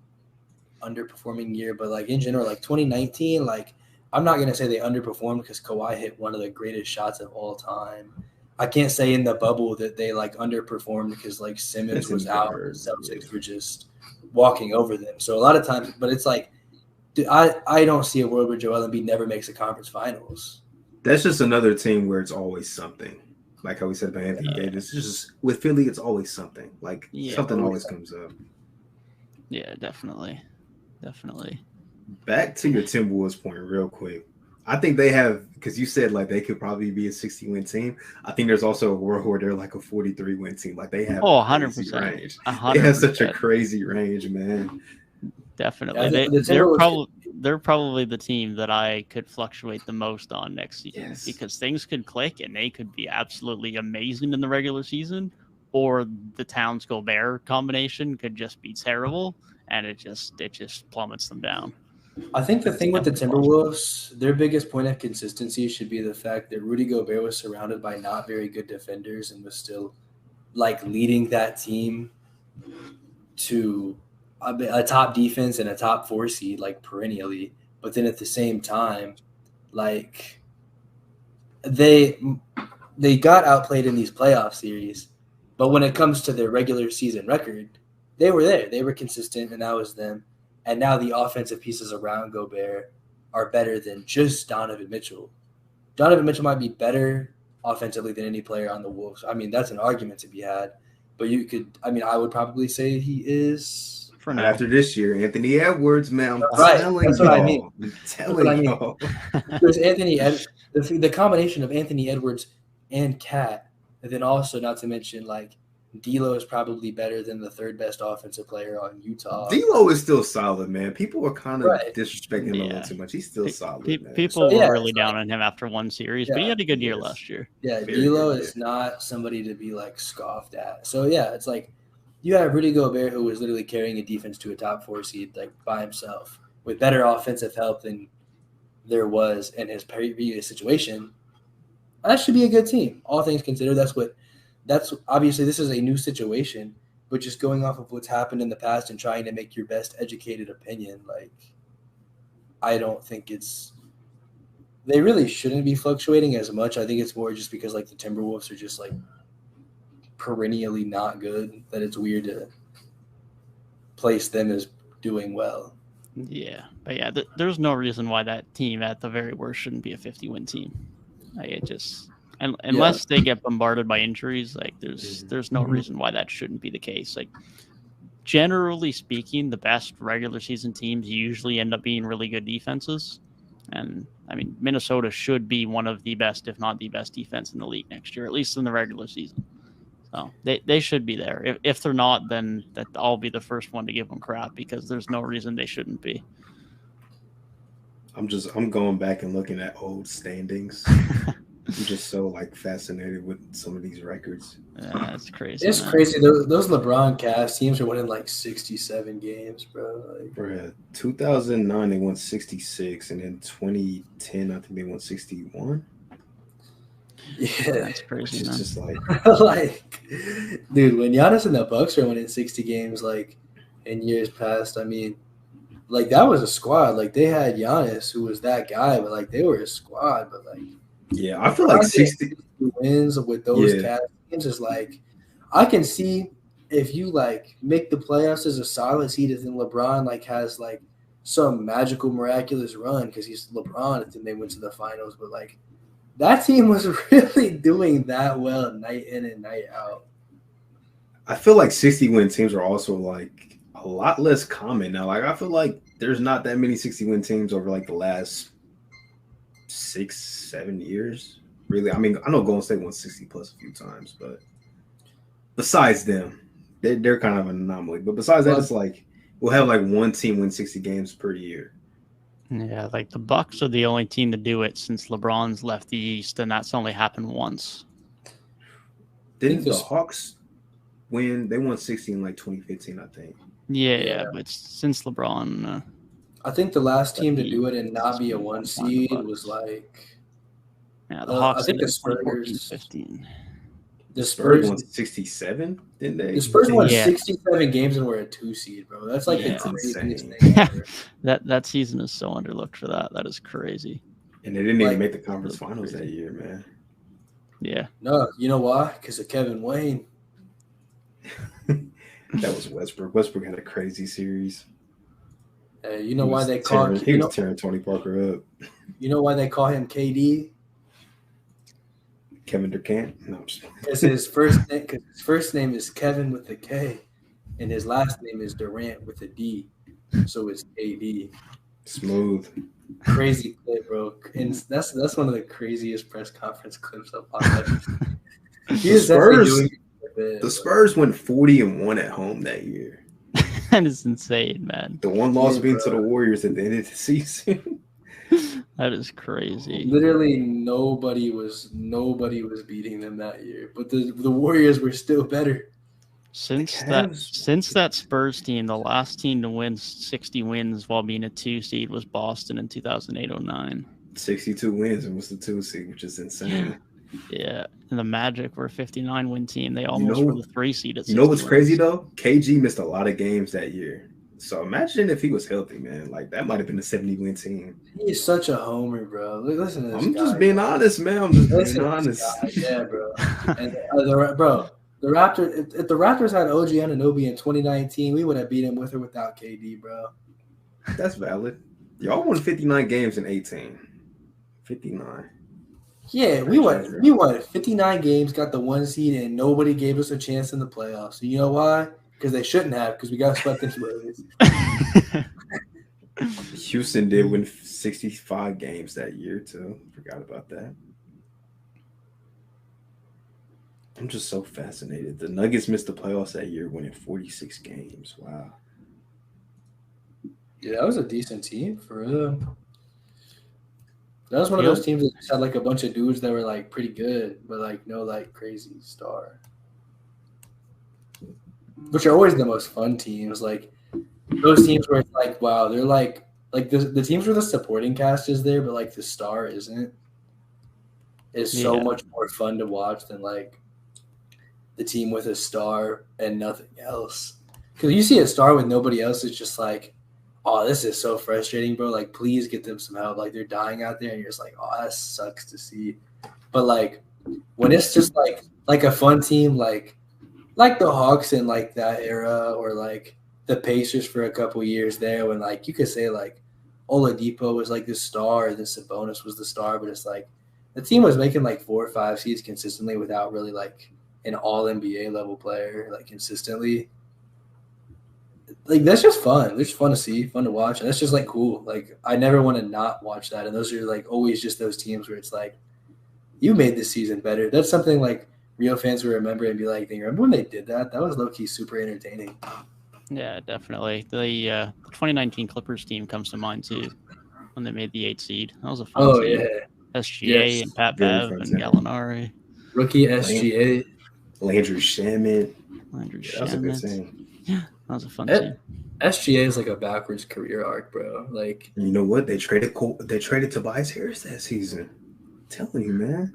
underperforming year. But like in general, like 2019, like I'm not gonna say they underperformed because Kawhi hit one of the greatest shots of all time. I can't say in the bubble that they like underperformed because like Simmons was out and the Celtics were just walking over them. So a lot of times, but it's like, dude, I don't see a world where Joel Embiid never makes a conference finals. That's just another team where it's always something. Like how we said about Anthony Davis, just with Philly, it's always something. Like something always comes up. Yeah, definitely. Back to your Timberwolves point real quick. I think they have, because you said like they could probably be a 60-win team. I think there's also a world where they're like a 43-win team. Like they have 100% range. 100%. They have such a crazy range, man. Definitely. They're probably the team that I could fluctuate the most on next season because things could click and they could be absolutely amazing in the regular season, or the Towns Gobert combination could just be terrible and it just plummets them down. I think the thing with the Timberwolves, their biggest point of consistency should be the fact that Rudy Gobert was surrounded by not very good defenders and was still like leading that team to a top defense and a top 4 seed, like perennially. But then at the same time, like they got outplayed in these playoff series. But when it comes to their regular season record, they were there. They were consistent, and that was them. And now the offensive pieces around Gobert are better than just Donovan Mitchell. Donovan Mitchell might be better offensively than any player on the Wolves. I mean, that's an argument to be had. But I would probably say he is. For now. After this year, Anthony Edwards, man. That's what I mean. There's Anthony Edwards. The combination of Anthony Edwards and Cat, and then also not to mention like D'Lo is probably better than the third best offensive player on Utah. D'Lo is still solid, man. People are kind of Right. disrespecting him a little too much. He's still solid, man. People were really down on him after one series, but he had a good year last year. Yeah, Very D'Lo good, is not somebody to be like scoffed at. So yeah, it's like you have Rudy Gobert, who was literally carrying a defense to a top 4 seed like by himself with better offensive help than there was in his previous situation. That should be a good team, all things considered. That's obviously this is a new situation, but just going off of what's happened in the past and trying to make your best educated opinion, like I don't think they really shouldn't be fluctuating as much. I think it's more just because like the Timberwolves are just like perennially not good that it's weird to place them as doing well. Yeah, but yeah, there's no reason why that team at the very worst shouldn't be a 50-win team. Like it just unless they get bombarded by injuries, like there's no reason why that shouldn't be the case. Like generally speaking, the best regular season teams usually end up being really good defenses. And I mean, Minnesota should be one of the best, if not the best defense in the league next year, at least in the regular season. So they should be there. If they're not, then I'll be the first one to give them crap because there's no reason they shouldn't be. I'm going back and looking at old standings. I'm just so like fascinated with some of these records. Yeah, that's crazy. It's crazy. Those LeBron Cavs teams are winning like 67 games, bro. Like, bro, 2009 they won 66, and in 2010 I think they won 61. Yeah, that's crazy. It's just like, like, dude, when Giannis and the Bucks are winning 60 games, like in years past, I mean, like that was a squad. Like they had Giannis, who was that guy, but like they were a squad. But like, yeah, I feel like 60 wins with those Cavs teams is like, I can see if you like make the playoffs as a solid seed, and then LeBron like has like some magical miraculous run because he's LeBron, and then they went to the finals. But like that team was really doing that well night in and night out. I feel like 60-win teams are also like a lot less common now. Like I feel like there's not that many 60-win teams over like the last 6-7 years. Really, I mean, I know Golden State won 60 plus a few times, but besides them, they're kind of an anomaly. But besides that, it's like we'll have like one team win 60 games per year. Yeah, like the Bucks are the only team to do it since LeBron's left the East, and that's only happened once. Didn't the Hawks win? They won 60 in like 2015, I think. Yeah, but since LeBron, I think the last team to do it and not be a 1 seed was like, yeah, the Hawks. I think the Spurs. 15. The Spurs won 67, didn't they? The Spurs won 67 games and were a 2 seed, bro. That's like the craziest thing ever. That season is so underlooked for that. That is crazy. And they didn't even make the conference finals that year, man. Yeah. No, you know why? Because of Kevin Wayne. That was Westbrook. Westbrook had a crazy series. You know why they call him? He was tearing Tony Parker up. You know why they call him KD? Kevin Durant? No, because his first name is Kevin with a K, and his last name is Durant with a D, so it's KD. Smooth, crazy clip, bro. And that's one of the craziest press conference clips I've watched. The Spurs went 40-1 at home that year. That is insane, man. The one loss being to the Warriors at the end of the season. That is crazy. Literally nobody was beating them that year, but the Warriors were still better. Since that Spurs team, the last team to win 60 wins while being a 2 seed was Boston in 2008-09. 62 wins and was the 2 seed, which is insane. Yeah, and the Magic were a 59 win team. They almost were the 3 seed. You know what's crazy though? KG missed a lot of games that year. So imagine if he was healthy, man. Like that might have been a 70-win team. He's such a homer, bro. Listen to this guy, just being honest, man. I'm just being honest. Yeah, bro. And the Raptors. If the Raptors had OG Anunoby in 2019, we would have beat him with or without KD, bro. That's valid. Y'all won 59 games in 18. 59. Yeah, we won 59 games, got the 1 seed, and nobody gave us a chance in the playoffs. You know why? Because they shouldn't have, because we got swept anyways. Houston did win 65 games that year, too. Forgot about that. I'm just so fascinated. The Nuggets missed the playoffs that year, winning 46 games. Wow. Yeah, that was a decent team for real. That was one of those teams that just had like a bunch of dudes that were like pretty good, but like no like crazy star. Which are always the most fun teams. Like those teams where it's like, wow, they're like the teams where the supporting cast is there, but like the star isn't. Is so much more fun to watch than like the team with a star and nothing else. Because you see a star with nobody else, it's just like, oh, this is so frustrating, bro. Like, please get them some help. Like, they're dying out there, and you're just like, oh, that sucks to see. But like, when it's just like a fun team, like the Hawks in like that era, or like the Pacers for a couple years there, when like you could say like Oladipo was like the star, and then Sabonis was the star, but it's like the team was making like 4 or 5 seeds consistently without really like an all NBA level player like consistently. Like that's just fun. It's just fun to see, fun to watch. And that's just like cool. Like I never want to not watch that. And those are like always just those teams where it's like, you made this season better. That's something like real fans will remember and be like, "You remember when they did that? That was low key super entertaining." Yeah, definitely. The 2019 Clippers team comes to mind too, when they made the 8th seed. That was a fun team. Yeah. SGA and Pat Bev and Gallinari. Rookie SGA. Landry Shamet. That was a good team. Yeah, that was a fun team. SGA is like a backwards career arc, bro. Like, you know what? They traded Tobias Harris that season. I'm telling you, man.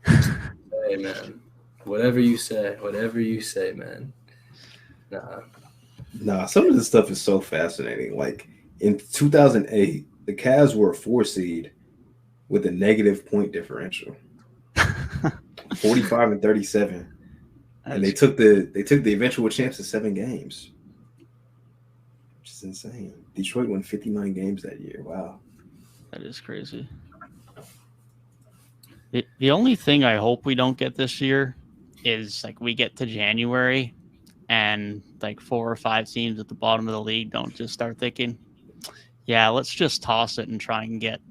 Hey, man. Whatever you say, man. Nah, some of this stuff is so fascinating. Like in 2008, the Cavs were a 4 seed with a negative point differential, 45 and 37, and they took the eventual champs to 7 games, which is insane. Detroit won 59 games that year. Wow, that is crazy. The only thing I hope we don't get this year is like we get to January and like 4 or 5 teams at the bottom of the league don't just start thinking, yeah, let's just toss it and try and get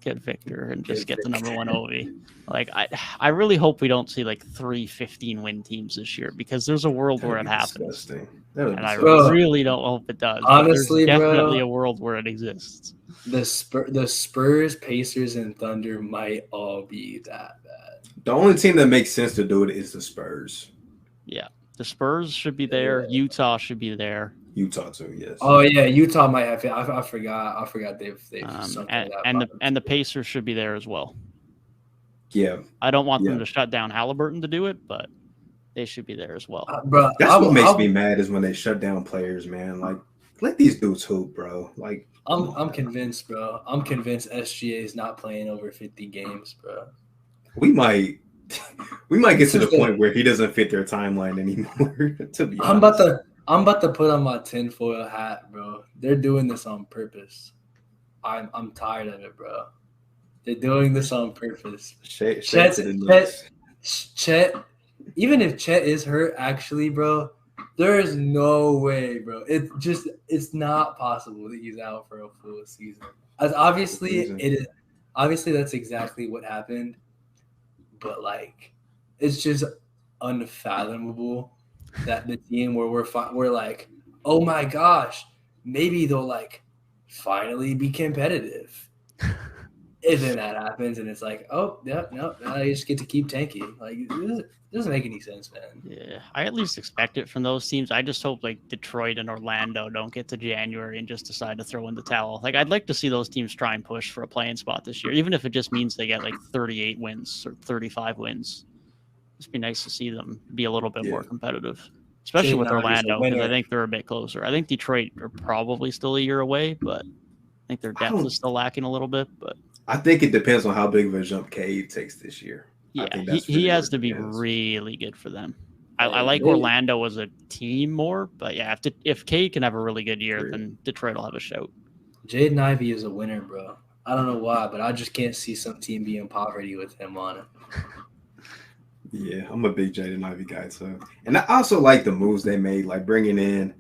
Victor and just get the number 1 OV. Like I really hope we don't see like 3 15-win teams this year, because there's a world where it happens. And I really don't hope it does. Honestly, there's definitely a world where it exists. The Spurs, Pacers, and Thunder might all be that bad. The only team that makes sense to do it is the Spurs. Yeah. The Spurs should be there. Yeah. Utah should be there. Utah too, yes. Oh yeah, Utah might have. I forgot they've and the Pacers should be there as well. Yeah, I don't want them to shut down Halliburton to do it, but they should be there as well. Bro, that's what makes me mad is when they shut down players, man. Like, let these dudes hoop, bro. Like, I'm convinced, bro. I'm convinced SGA is not playing over 50 games, bro. We might get to the point where he doesn't fit their timeline anymore. To be honest. I'm about to put on my tinfoil hat, bro. They're doing this on purpose. I'm tired of it, bro. They're doing this on purpose. Chet, even if Chet is hurt, actually, bro, there is no way, bro. It's not possible that he's out for a full season. As obviously it is. Obviously, that's exactly what happened. But like, it's just unfathomable that the team where we're like, oh my gosh, maybe they'll like finally be competitive. And then that happens, and it's like, oh yeah, no, I just get to keep tanking. Like, it doesn't make any sense, man. Yeah, I at least expect it from those teams. I just hope like Detroit and Orlando don't get to January and just decide to throw in the towel. Like, I'd like to see those teams try and push for a play-in spot this year, even if it just means they get like 38 wins or 35 wins. It'd be nice to see them be a little bit more competitive, especially with Orlando, because I think they're a bit closer. I think Detroit are probably still a year away, but I think their depth is still lacking a little bit. But I think it depends on how big of a jump Cade takes this year. Yeah, he has to be really good for them. I like Orlando as a team more, but yeah, if Cade can have a really good year, then Detroit will have a shout. Jaden Ivey is a winner, bro. I don't know why, but I just can't see some team be in poverty with him on it. Yeah, I'm a big Jaden Ivey guy, so. And I also like the moves they made, like bringing in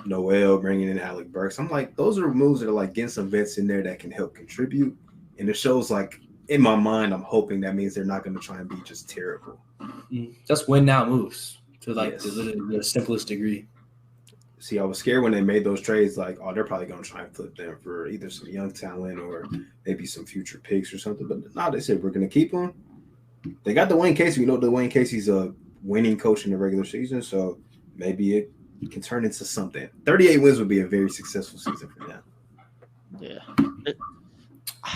Noel, bringing in Alec Burks. I'm like, those are moves that are like getting some vets in there that can help contribute. And it shows like in my mind, I'm hoping that means they're not going to try and be just terrible. Just win now moves to Yes. the simplest degree. See, I was scared when they made those trades. Like, oh, they're probably going to try and flip them for either some young talent or maybe some future picks or something. But no, they said we're going to keep them. They got Dwyane Casey. We know Dwyane Casey's a winning coach in the regular season, so maybe it can turn into something. 38 wins would be a very successful season for them. Yeah.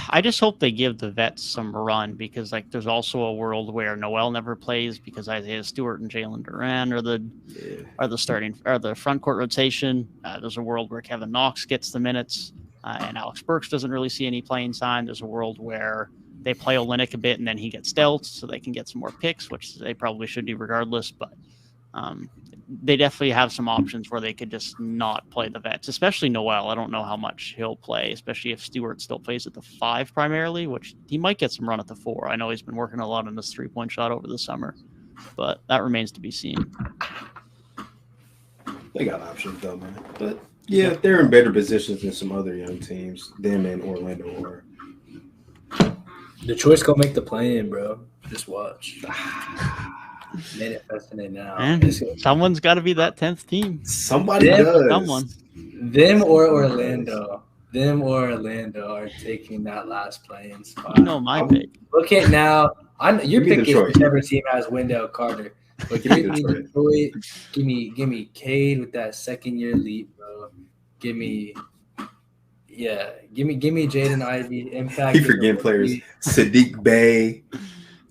I just hope they give the vets some run because, like, there's also a world where Noel never plays because Isaiah Stewart and Jalen Durant are the front court rotation. There's a world where Kevin Knox gets the minutes and Alex Burks doesn't really see any playing time. There's a world where they play Olynyk a bit and then he gets dealt so they can get some more picks, which they probably should do regardless. But they definitely have some options where they could just not play the vets, especially Noel. I don't know how much he'll play, especially if Stewart still plays at the 5 primarily, which he might get some run at the 4. I know he's been working a lot on this 3-point shot over the summer, but that remains to be seen. They got options though, man. But yeah, they're in better positions than some other young teams, them and Orlando or. Detroit's gonna make the play-in, bro. Just watch. Manifesting it now. And someone's got to be that 10th team. Somebody does. Someone. Them or Orlando. Them or Orlando are taking that last play-in spot. You know my pick. Look at now. Your pick is Detroit. whichever team has Wendell Carter. But give me Detroit. Give me Cade with that second-year leap, bro. Give me Jaden Ivey. Impact. Keep forgetting players. Sadiq Bey.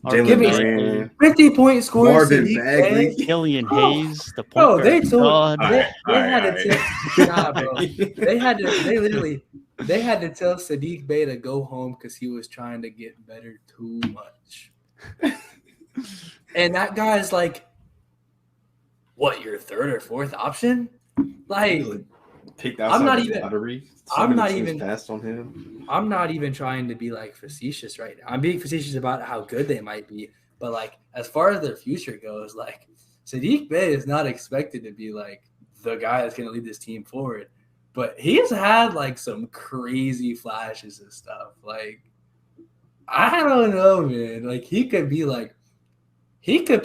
Give me Jalen 50-point scores. Marvin Bagley. Killian Hayes, the point Bro, they guard. told God. they had to tell nah, bro. They had to tell Sadiq Bey to go home because he was trying to get better too much. And that guy's like, what, your 3rd or 4th option? Like, Picked I'm not outside the even- lottery. I'm not even passed on him. I'm not even trying to be like facetious right now. I'm being facetious about how good they might be, but like as far as their future goes, like Sadiq Bey is not expected to be like the guy that's going to lead this team forward, but he's had like some crazy flashes and stuff. Like I don't know, man. Like he could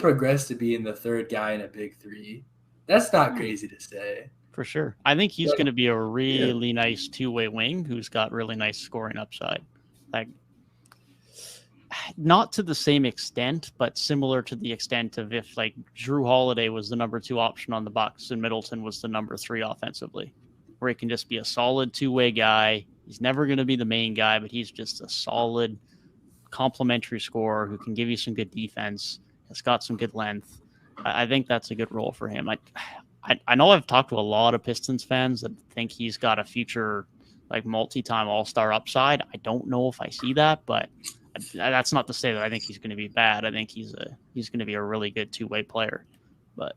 progress to being the 3rd guy in a big 3. That's not crazy to say. For sure. I think he's going to be a really nice 2-way wing who's got really nice scoring upside. Like, not to the same extent, but similar to the extent of if, like, Drew Holiday was the number 2 option on the Bucks and Middleton was the number 3 offensively, where he can just be a solid 2-way guy. He's never going to be the main guy, but he's just a solid complementary scorer who can give you some good defense. Has got some good length. I think that's a good role for him. I know I've talked to a lot of Pistons fans that think he's got a future, like, multi-time all-star upside. I don't know if I see that, but that's not to say that I think he's going to be bad. I think he's going to be a really good 2-way player. But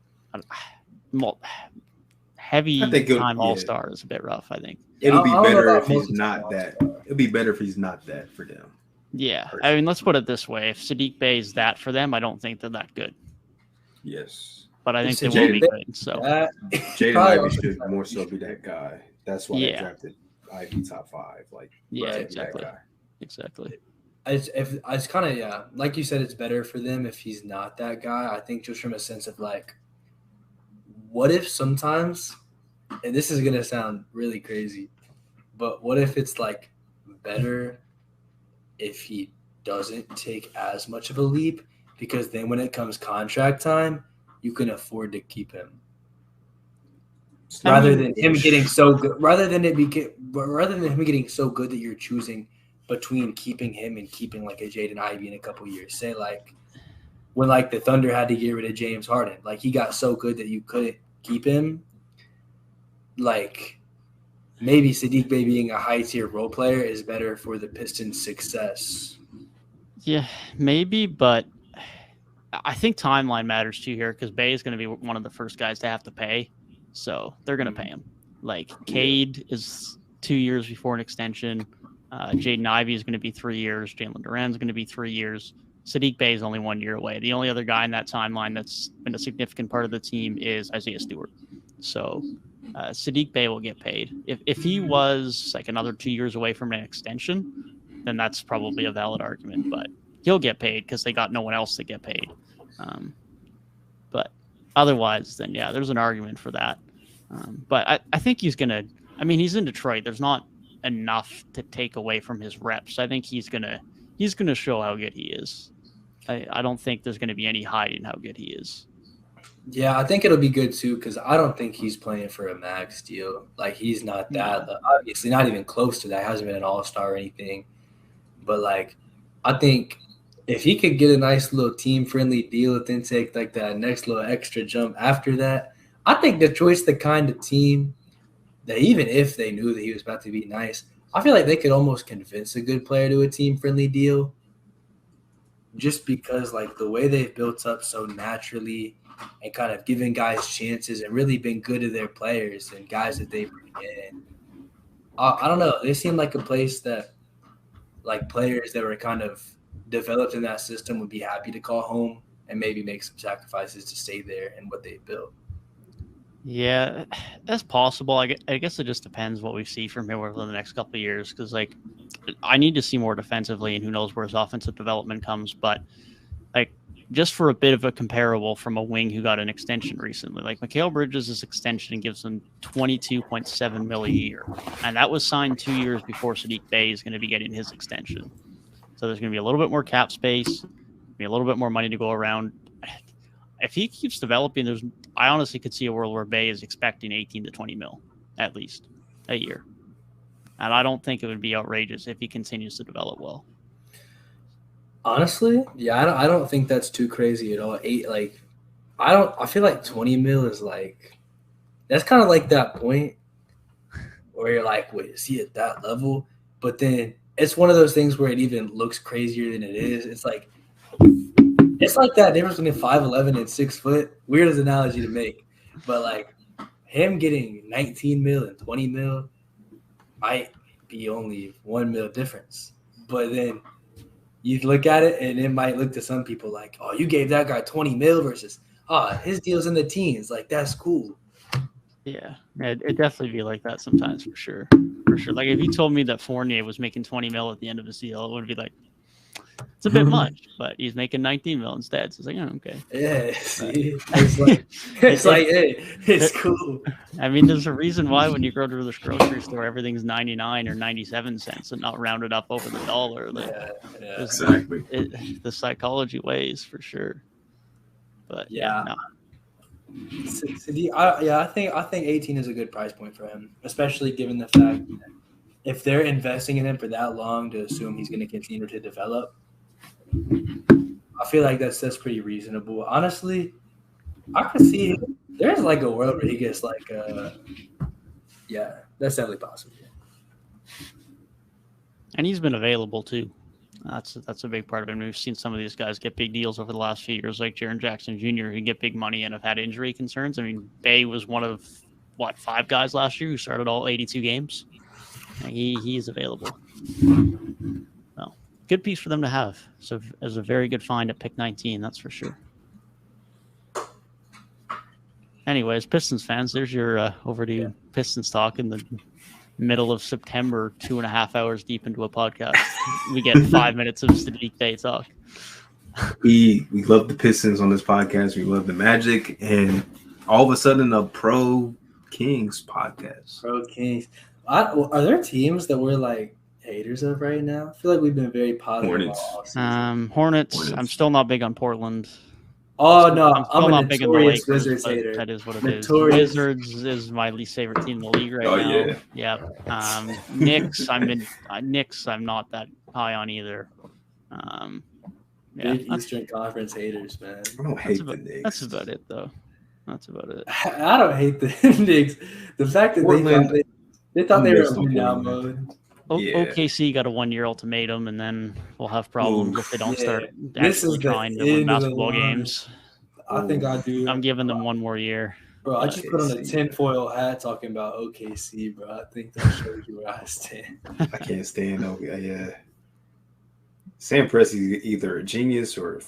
heavy time all-star is a bit rough, I think. It'll be better if he's not that. It'll be better if he's not that for them. Yeah. I mean, let's put it this way. If Sadiq Bey is that for them, I don't think they're that good. Yes. But I think they will be good. So Jaden Ivey should more so be that guy. That's why they drafted Ivey top 5. Like, exactly. It's kind of like you said, it's better for them if he's not that guy. I think just from a sense of like, what if sometimes, and this is gonna sound really crazy, but what if it's like better if he doesn't take as much of a leap, because then when it comes contract time, you can afford to keep him rather than him getting so good. Rather than him getting so good that you're choosing between keeping him and keeping like a Jaden Ivey in a couple years. Say like when like the Thunder had to get rid of James Harden, like he got so good that you couldn't keep him. Like maybe Sadiq Bey being a high tier role player is better for the Pistons' success. Yeah, maybe, but I think timeline matters too here because Bey is going to be one of the first guys to have to pay, so they're going to pay him. Like Cade is 2 years before an extension. Jaden Ivey is going to be 3 years. Jalen Durant is going to be 3 years. Sadiq Bey is only 1 year away. The only other guy in that timeline that's been a significant part of the team is Isaiah Stewart. So Sadiq Bey will get paid. If he was like another 2 years away from an extension, then that's probably a valid argument. But he'll get paid because they got no one else to get paid. But otherwise, then yeah, there's an argument for that. But I think he's gonna. I mean, he's in Detroit. There's not enough to take away from his reps. I think he's gonna show how good he is. I don't think there's gonna be any hiding how good he is. Yeah, I think it'll be good too because I don't think he's playing for a max deal. Like he's not that obviously not even close to that. He hasn't been an all-star or anything. But like, I think if he could get a nice little team-friendly deal and then take like that next little extra jump after that, I think Detroit's the kind of team that even if they knew that he was about to be nice, I feel like they could almost convince a good player to a team-friendly deal just because like the way they've built up so naturally and kind of giving guys chances and really been good to their players and guys that they bring in. I don't know. They seem like a place that like players that were kind of developed in that system would be happy to call home and maybe make some sacrifices to stay there and what they built. Yeah, that's possible. I guess it just depends what we see from him over the next couple of years because, like, I need to see more defensively, and who knows where his offensive development comes. But, like, just for a bit of a comparable from a wing who got an extension recently, like Mikal Bridges' extension gives him $22.7 million a year, and that was signed 2 years before Saddiq Bey is going to be getting his extension. So there's going to be a little bit more cap space, be a little bit more money to go around. If he keeps developing, I honestly could see a world where Bey is expecting 18 to 20 mil at least a year. And I don't think it would be outrageous if he continues to develop well. Honestly, yeah, I don't think that's too crazy at all. I feel like 20 mil is like, that's kind of like that point where you're like, wait, is he at that level? But then it's one of those things where it even looks crazier than it is. It's like that difference between 5'11" and 6 foot. Weirdest analogy to make. But like him getting 19 mil and 20 mil might be only 1 mil difference. But then you look at it and it might look to some people like, oh, you gave that guy 20 mil versus, his deal's in the teens. Like, that's cool. Yeah, it'd definitely be like that sometimes for sure. For sure. Like if you told me that Fournier was making 20 mil at the end of his deal, it would be like, it's a bit much, but he's making 19 mil instead. So it's like, oh, okay. Yeah, see, it's cool. I mean, there's a reason why when you go to the grocery store, everything's 99 or 97 cents and not rounded up over the dollar. Like, exactly. The psychology weighs for sure. But no. I think 18 is a good price point for him, especially given the fact that if they're investing in him for that long to assume he's going to continue to develop, I feel like that's pretty reasonable. Honestly, I could see there's like a world where he gets like that's definitely possible. And he's been available too. That's a big part of it. We've seen some of these guys get big deals over the last few years, like Jaron Jackson Jr., who get big money and have had injury concerns. I mean, Bey was one of 5 guys last year who started all 82 games. And he is available. Well, good piece for them to have. So it was a very good find at pick 19, that's for sure. Anyways, Pistons fans, there's your overdue Pistons talk in the middle of September, 2.5 hours deep into a podcast. We get 5 minutes of Saddiq Bey talk. We love the Pistons on this podcast. We love the Magic, and all of a sudden, a Pro Kings podcast. Pro Kings. Are there teams that we're like haters of right now? I feel like we've been very positive. Hornets. I'm still not big on Portland. Oh no, I'm not big on the Lakers. Wizards hater. That is what it is. Wizards is my least favorite team in the league right now. Yeah. Knicks. I'm not that high on either. Eastern Conference haters, man. I don't hate the Knicks. That's about it, though. That's about it. I don't hate the Knicks. The fact that they thought they were in down mode. OKC got a 1-year ultimatum, and then we'll have problems if they don't start actually trying to win basketball games. I think I do. I'm giving them 1 more year. Bro, I just put on a tinfoil hat talking about OKC, bro. I think that shows you where I stand. I can't stand OKC. Yeah. Sam Presti's either a genius or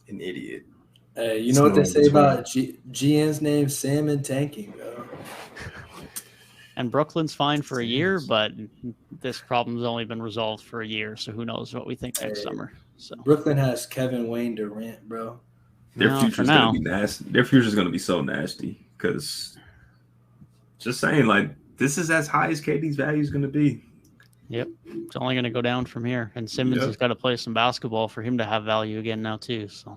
an idiot. Hey, you know what they say about GN's name? Salmon tanking, bro. And Brooklyn's fine for a year, but this problem's only been resolved for a year, so who knows what we think next summer. So Brooklyn has Kevin, Wayne, Durant, bro. Their future's gonna be nasty. Their future's gonna be so nasty because just saying, like, this is as high as KD's value is gonna be. Yep, it's only gonna go down from here. And Simmons has got to play some basketball for him to have value again now too. So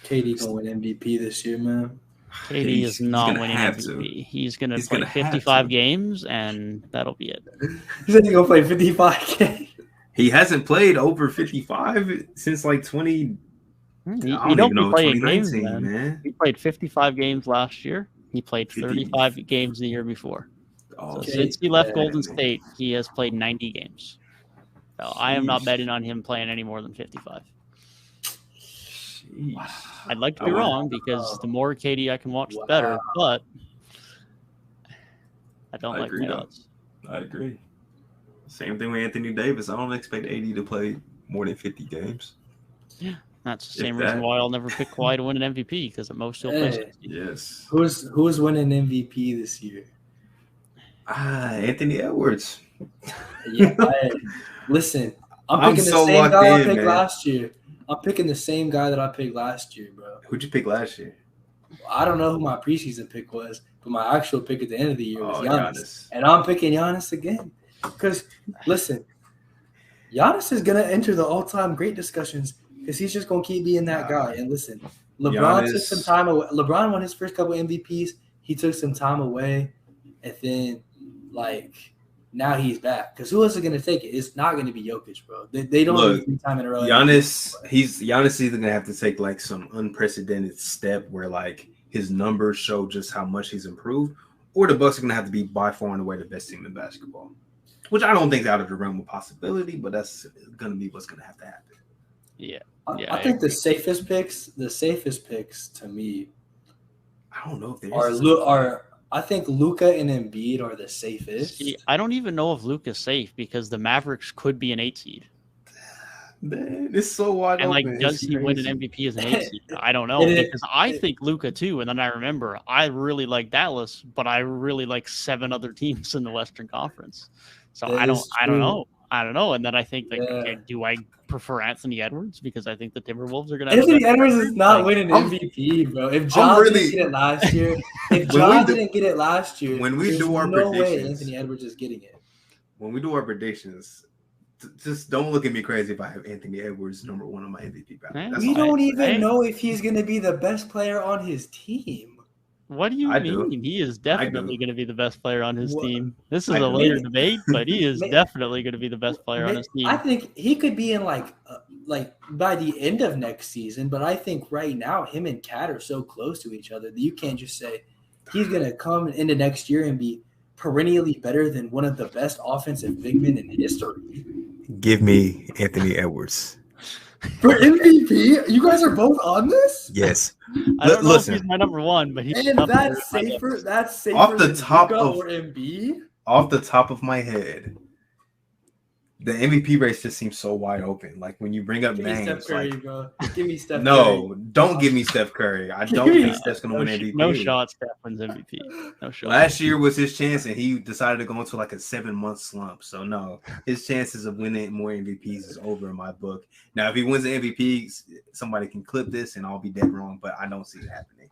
KD gonna win MVP this year, man. KD is not winning MVP. He's going to play 55 games, and that'll be it. He said he's going to play 55 games. He hasn't played over 55 since like 20. You don't be playing games, man. He played 55 games last year. He played 35 games the year before. So since he left Golden State, he has played 90 games. So I am not betting on him playing any more than 55. Wow. I'd like to be wrong because the more KD I can watch, the better. But I don't like the odds. I agree. Same thing with Anthony Davis. I don't expect AD to play more than 50 games. Yeah, that's the same reason why I'll never pick Kawhi to win an MVP because at most he'll play 60. Yes. Who's winning MVP this year? Anthony Edwards. Yeah. Listen, I'm picking the same guy I picked last year. I'm picking the same guy that I picked last year, bro. Who'd you pick last year? I don't know who my preseason pick was, but my actual pick at the end of the year was Giannis. And I'm picking Giannis again. Because, listen, Giannis is going to enter the all-time great discussions because he's just going to keep being that guy. And listen, LeBron took some time away. LeBron won his first couple MVPs. He took some time away. And then, now he's back. Because who else is going to take it? It's not going to be Jokic, bro. They don't have 3 times in a row. Giannis is either going to have to take, some unprecedented step where, his numbers show just how much he's improved, or the Bucks are going to have to be by far and away the best team in basketball, which I don't think is out of the realm of possibility, but that's going to be what's going to have to happen. Yeah. I think the safest picks to me, I don't know if are I think Luka and Embiid are the safest. See, I don't even know if Luka's safe because the Mavericks could be an 8 seed. Man, it's so wide open. And does he win an MVP as an 8 seed? I don't know because I think Luka too, and then I remember I really like Dallas, but I really like 7 other teams in the Western Conference. So I don't know. And then I think do I prefer Anthony Edwards because I think the Timberwolves are going to. Anthony Edwards is not winning MVP, bro. If John didn't get it last year, when we do our predictions, way Anthony Edwards is getting it. When we do our predictions, just don't look at me crazy if I have Anthony Edwards number 1 on my MVP ballot. We don't even know if he's going to be the best player on his team. What do you mean? He is definitely going to be the best player on his team. This is a later debate, but he is definitely going to be the best player on his team. I think he could be in like by the end of next season, but I think right now him and Cat are so close to each other that you can't just say he's going to come into next year and be perennially better than one of the best offensive big men in history. Give me Anthony Edwards. For MVP? You guys are both on this? Yes. I don't know if he's my number 1, but he's that's safer. That's safer off the than top Luka of or Embiid? Off the top of my head, the MVP race just seems so wide open. Like when you bring up names, Steph Curry, bro. Give me Steph Curry. No, don't give me Steph Curry. I don't think Steph's going to win MVP. No shot Steph wins MVP. No shot. Last year was his chance, and he decided to go into a 7-month slump. So, no, his chances of winning more MVPs is over in my book. Now, if he wins the MVP, somebody can clip this, and I'll be dead wrong, but I don't see it happening.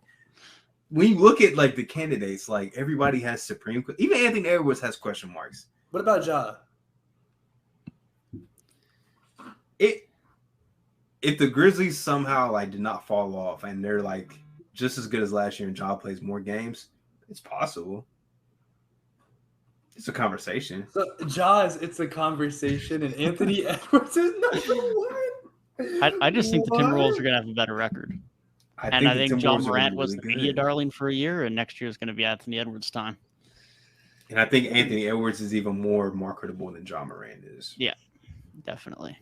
When you look at, the candidates, everybody has supreme – even Anthony Edwards has question marks. What about Ja? If the Grizzlies somehow did not fall off and they're just as good as last year and Ja plays more games, it's possible. It's a conversation. So it's a conversation, and Anthony Edwards is number 1. I just think the Timberwolves are going to have a better record. I think John Morant was the media darling for a year, and next year is going to be Anthony Edwards' time. And I think Anthony Edwards is even more marketable than John Morant is. Yeah, definitely.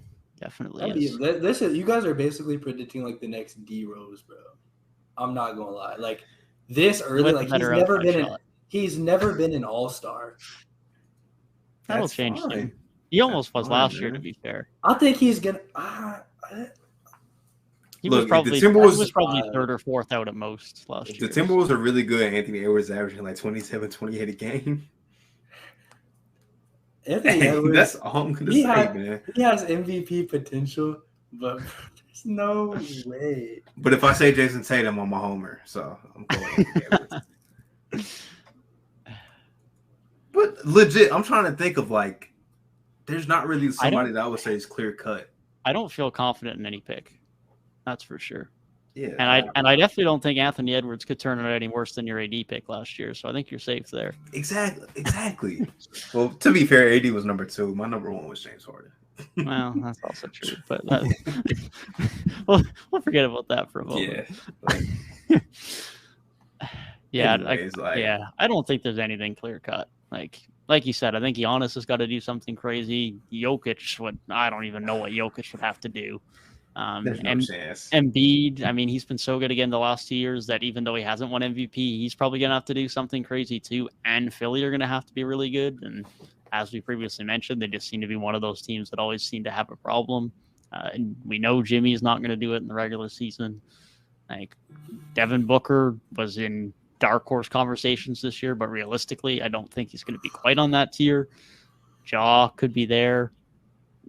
You guys are basically predicting the next D Rose, bro. I'm not gonna lie. This early, he's never been an all-star. That'll change him. He almost was last year, to be fair. I think he's gonna. He was probably 3rd or 4th out at most last year. The Timberwolves are really good. Anthony Edwards averaging 27, 28 a game. Anthony Edwards, that's all I'm gonna say, man. He has MVP potential, but there's no way. But if I say Jason Tatum, I'm a homer, so I'm going Anthony Edwards. But legit, I'm trying to think of like, there's not really somebody that I would say is clear cut. I don't feel confident in any pick. That's for sure. Yeah, and I definitely don't think Anthony Edwards could turn out any worse than your AD pick last year. So I think you're safe there. Exactly. Well, to be fair, AD was number 2. My number 1 was James Harden. Well, that's also true. But we'll forget about that for a moment. Yeah. I don't think there's anything clear cut. Like you said, I think Giannis has got to do something crazy. Jokic, I don't even know what Jokic would have to do. There's no chance. Embiid, I mean, he's been so good again the last 2 years that even though he hasn't won MVP, he's probably going to have to do something crazy too. And Philly are going to have to be really good. And as we previously mentioned, they just seem to be one of those teams that always seem to have a problem. And we know Jimmy's not going to do it in the regular season. Like Devin Booker was in dark horse conversations this year, but realistically, I don't think he's going to be quite on that tier. Ja could be there.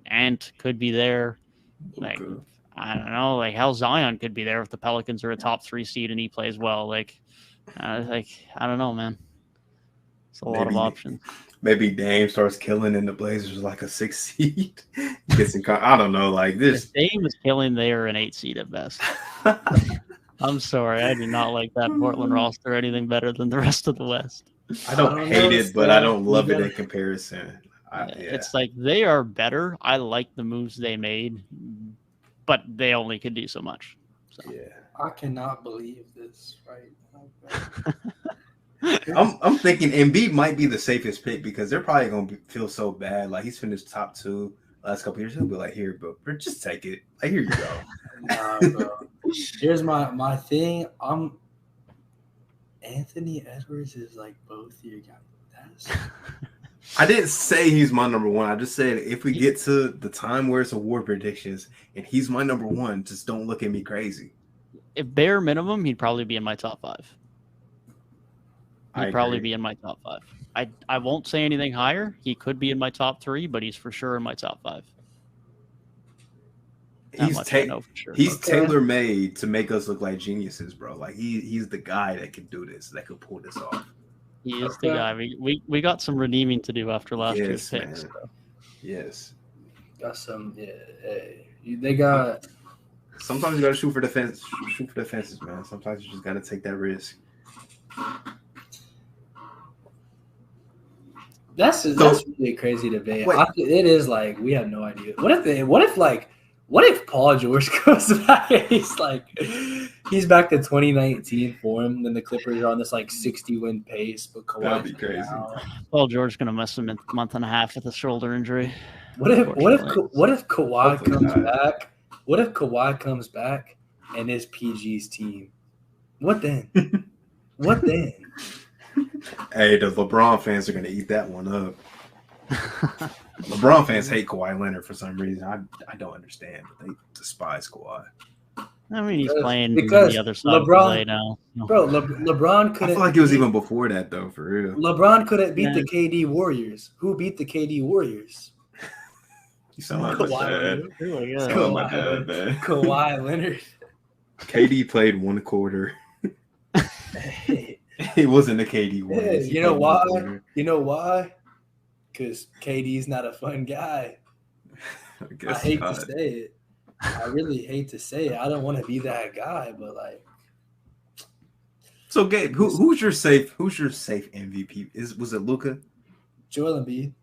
Ant could be there. Like, I don't know. Like, hell, Zion could be there if the Pelicans are a top 3 seed and he plays well. Like, I don't know, man. It's a lot of options. Maybe Dame starts killing and the Blazers like a 6 seed. I don't know. Like this. If Dame is killing, they are an 8 seed at best. I'm sorry. I do not like that Portland roster anything better than the rest of the West. I don't hate it, but I don't love it in comparison. It's like they are better. I like the moves they made, but they only could do so much. So. Yeah, I cannot believe this right now. I'm thinking Embiid might be the safest pick because they're probably going to feel so bad. Like he's finished top 2 last couple years. He'll be like, here, bro, just take it. Like, here you go. Nah, bro. Here's my thing. Anthony Edwards is like both your guys. I didn't say he's my number 1. I just said if we get to the time where it's award predictions and he's my number 1, just don't look at me crazy. If bare minimum, he'd probably be in my top 5. He'd probably be in my top 5. I won't say anything higher. He could be in my top 3, but he's for sure in my top 5. He's tailor-made to make us look like geniuses, bro. Like he's the guy that can do this, that could pull this off. He is the guy. We got some redeeming to do after last year's picks. So. Yes. Got some. Yeah. They got. Sometimes you got to shoot for defense. Shoot for defenses, man. Sometimes you just got to take that risk. That's really a crazy debate. It is like we have no idea. What if Paul George goes back and he's back to 2019 form, then the Clippers are on this 60-win pace, but Kawhi's that'd be crazy. Paul George gonna miss him a month and a half with a shoulder injury. What if Kawhi comes back? What if Kawhi comes back and is PG's team? What then? What then? Hey, the LeBron fans are gonna eat that one up. LeBron fans hate Kawhi Leonard for some reason. I don't understand, but they despise Kawhi. I mean, he's playing the other side of the play now. Bro, LeBron couldn't. I feel like it was even before that, though, for real. LeBron couldn't beat the KD Warriors. Who beat the KD Warriors? You sound like my dad. Kawhi Leonard. KD played 1 quarter. It wasn't the KD Warriors. You know why? You know why? Because KD's not a fun guy. I hate to say it. I really hate to say it. I don't want to be that guy, but So Gabe, who's your safe MVP? Was it Luka? Joel Embiid.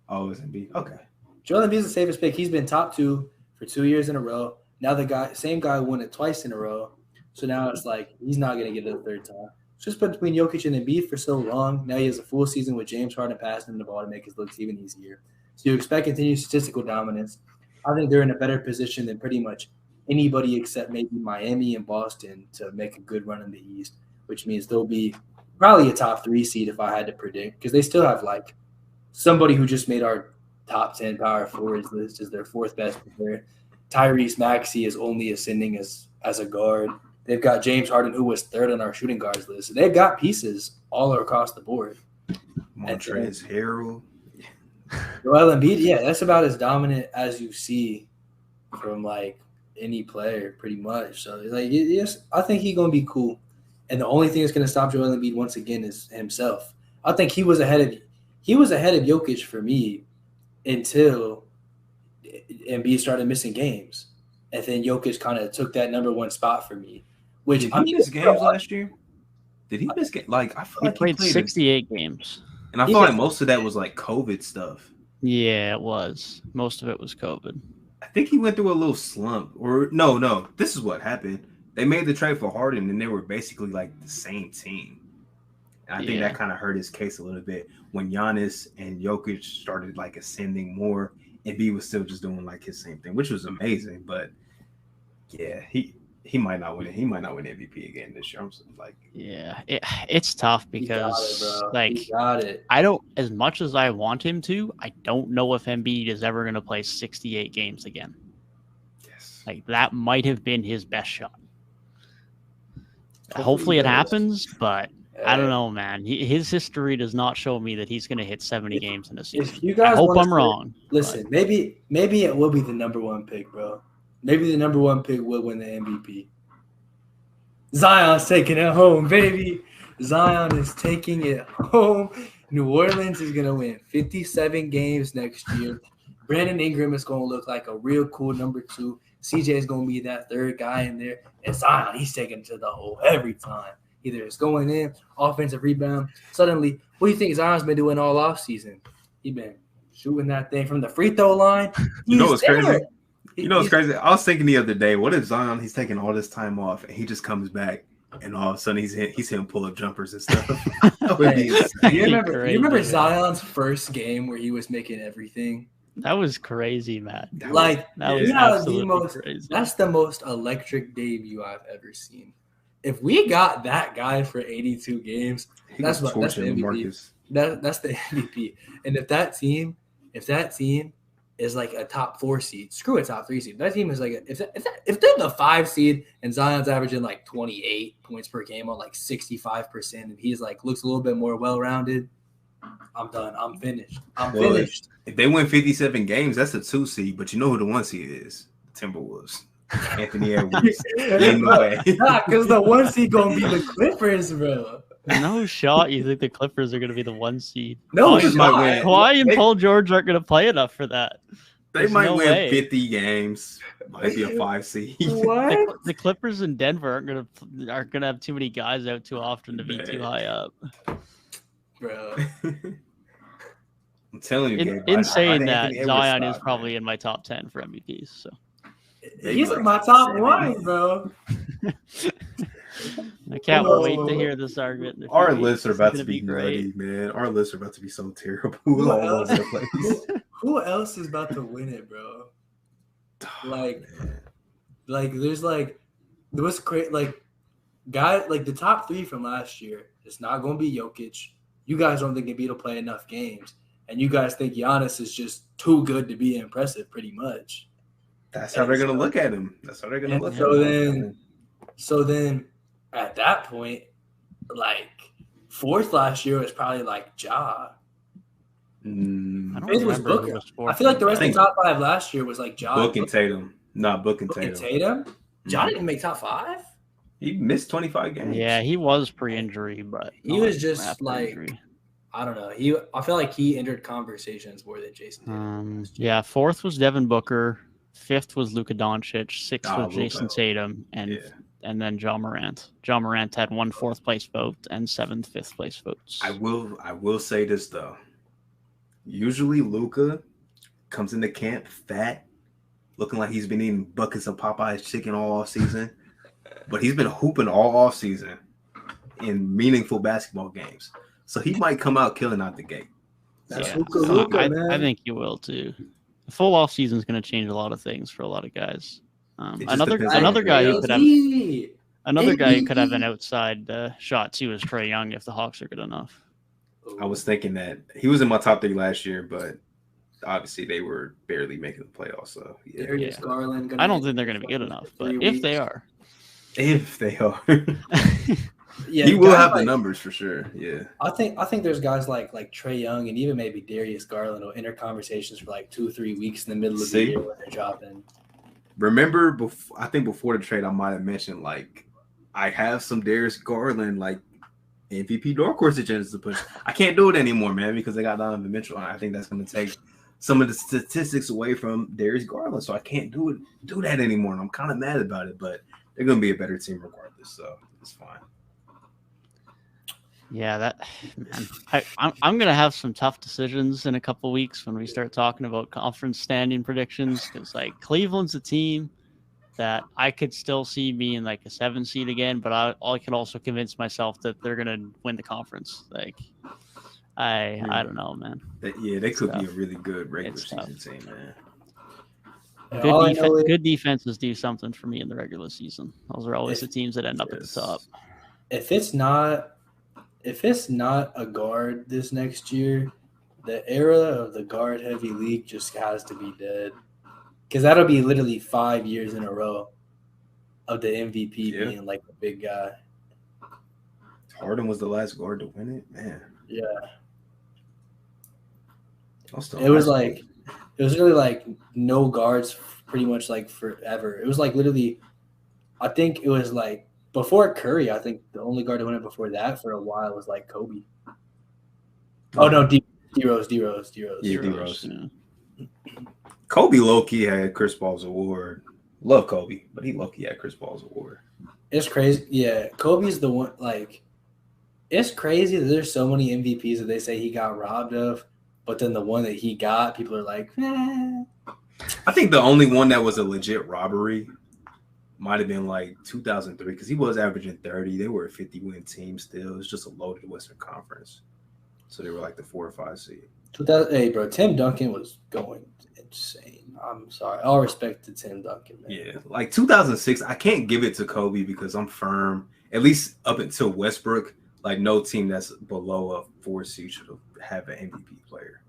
Oh, it's Embiid. Okay. Joel Embiid's the safest pick. He's been top 2 for 2 years in a row. Now same guy won it twice in a row. So now it's he's not gonna get it a third time. It's just been between Jokic and Embiid for so long. Now he has a full season with James Harden passing him the ball to make his looks even easier. So you expect continued statistical dominance. I think they're in a better position than pretty much anybody except maybe Miami and Boston to make a good run in the East, which means they'll be probably a top 3 seed if I had to predict, because they still have somebody who just made our top 10 power forwards list as their 4th best player. Tyrese Maxey is only ascending as a guard. They've got James Harden, who was 3rd on our shooting guards list. So they've got pieces all across the board. Montrezl Harrell. Joel Embiid, yeah, that's about as dominant as you see from like any player, pretty much. So like, yes, I think he's gonna be cool. And the only thing that's gonna stop Joel Embiid once again is himself. I think he was ahead of Jokic for me until Embiid started missing games, and then Jokic kind of took that number one spot for me. Which Did he miss games last year? Did he miss games? Like I feel He like played 68 games. and I feel like most of that was like COVID stuff. Yeah, it was. Most of it was COVID. I think he went through a little slump. Or no. This is what happened. They made the trade for Harden, and they were basically like the same team. And I think that kind of hurt his case a little bit when Giannis and Jokic started like ascending more, and B was still just doing like his same thing, which was amazing. But yeah, he might not win it. He might not win MVP again this year. I'm like, yeah, it's tough because he got it. I don't, as much as I want him to, I don't know if Embiid is ever going to play 68 games again. yes, Like that might have been his best shot. Hopefully it happens, but I don't know, man. His history does not show me that he's going to hit 70 games in a season. If you guys I hope I'm wrong. Listen, maybe it will be the number one pick, bro. Maybe the number one pick will win the MVP. Zion's taking it home, baby. Zion is taking it home. New Orleans is going to win 57 games next year. Brandon Ingram is going to look like a real cool number 2. CJ is going to be that third guy in there. And Zion, he's taking it to the hole every time. Either it's going in, offensive rebound. Suddenly, what do you think Zion's been doing all offseason? He's been shooting that thing from the free throw line. You know what's crazy? What's crazy? I was thinking the other day, what if Zion, he's taking all this time off, and he just comes back, and all of a sudden he's hitting pull-up jumpers and stuff. You remember Zion's first game where he was making everything? That was crazy, man. That was absolutely crazy. That's the most electric debut I've ever seen. If we got that guy for 82 games, that's the MVP. That's the MVP. And if that team is like a top 4 seed, screw a top 3 seed. That team is like if they're the 5 seed and Zion's averaging like 28 points per game on like 65%, and he's like looks a little bit more well-rounded, I'm done. I'm finished. Finished. If they win 57 games, that's a 2 seed. But you know who the 1 seed is? The Timberwolves. Anthony Edwards. Because the 1 seed gonna be the Clippers, bro. No shot. You think the Clippers are going to be the 1 seed? No shot. Kawhi and Paul George aren't going to play enough for that. They might win 50 games. Might be a 5 seed. What? The Clippers in Denver aren't going to have too many guys out too often to be too high up. Bro. I'm telling you, Gabe, in saying that, Zion is probably in my top 10 for MVPs. So he's in my top 1, bro. I can't wait to hear this argument. Our lists are about to be great, man. Our lists are about to be so terrible all over the place. Who else is about to win it, bro? Like there's like there was great guy like the top 3 from last year. It's not going to be Jokic. You guys don't think Embiid will play enough games, and you guys think Giannis is just too good to be impressive, pretty much. That's how they're going to look at him. That's how they're going to look at him. So then, at that point, like 4th last year was probably like Ja. I don't was Booker. I feel like the rest of the top 5 last year was like Ja. Book and Tatum. Not Book and Tatum. Tatum? Ja didn't make top 5? He missed 25 games. Yeah, he was pre-injury, but he was just like I don't know. I feel like he entered conversations more than Jason Tatum. Yeah, 4th was Devin Booker, 5th was Luka Doncic, 6th was Jason Tatum, and then John Morant. John Morant had 1 4th place vote and 7 5th place votes. I will say this though. Usually Luka comes into camp fat, looking like he's been eating buckets of Popeye's chicken all off season. But he's been hooping all off season in meaningful basketball games. So he might come out killing out the gate. That's Luka, I think he will too. The full off season is going to change a lot of things for a lot of guys. Another guy who could have an outside shot too is Trae Young if the Hawks are good enough. I was thinking that he was in my top 3 last year, but obviously they were barely making the playoffs. So Garland. I don't think they're going to be good enough, but if they are. If they are. Yeah, he will guys have like, the numbers for sure. Yeah, I think there's guys like Trae Young and even maybe Darius Garland will enter conversations for like 2-3 weeks in the middle of the year when they're dropping. Remember, I think before the trade, I might have mentioned like I have some Darius Garland like MVP dark horse agendas to push. I can't do it anymore, man, because they got Donovan Mitchell. I think that's going to take some of the statistics away from Darius Garland, so I can't do that anymore. And I'm kind of mad about it, but they're going to be a better team regardless, so it's fine. Yeah, I'm gonna have some tough decisions in a couple weeks when we start talking about conference standing predictions, because like Cleveland's a team that I could still see being like a 7 seed again, but I can also convince myself that they're gonna win the conference. Like I don't know, man. They could be a really good regular season team, man. Good defenses do something for me in the regular season. Those are always the teams that end up at the top. If it's not a guard this next year, the era of the guard-heavy league just has to be dead. Because that'll be literally 5 years in a row of the MVP being like the big guy. Harden was the last guard to win it, man. Yeah. It was really like no guards pretty much like forever. It was like literally, I think it was like, before Curry, I think the only guard to win it before that for a while was like Kobe. Oh no, D-Rose. Yeah, D-Rose. Yeah. Kobe low-key had Chris Paul's award. Love Kobe, but he low-key had Chris Paul's award. It's crazy. Yeah, Kobe's the one. Like, it's crazy that there's so many MVPs that they say he got robbed of, but then the one that he got, people are like, eh. I think the only one that was a legit robbery might have been like 2003, because he was averaging 30. They were a 50-win team still. It's just a loaded Western Conference. So they were like the 4 or 5 seed. 2008, bro. Tim Duncan was going insane. I'm sorry. All respect to Tim Duncan, man. Yeah, like 2006, I can't give it to Kobe because I'm firm, at least up until Westbrook, like no team that's below a 4 seed should have an MVP player.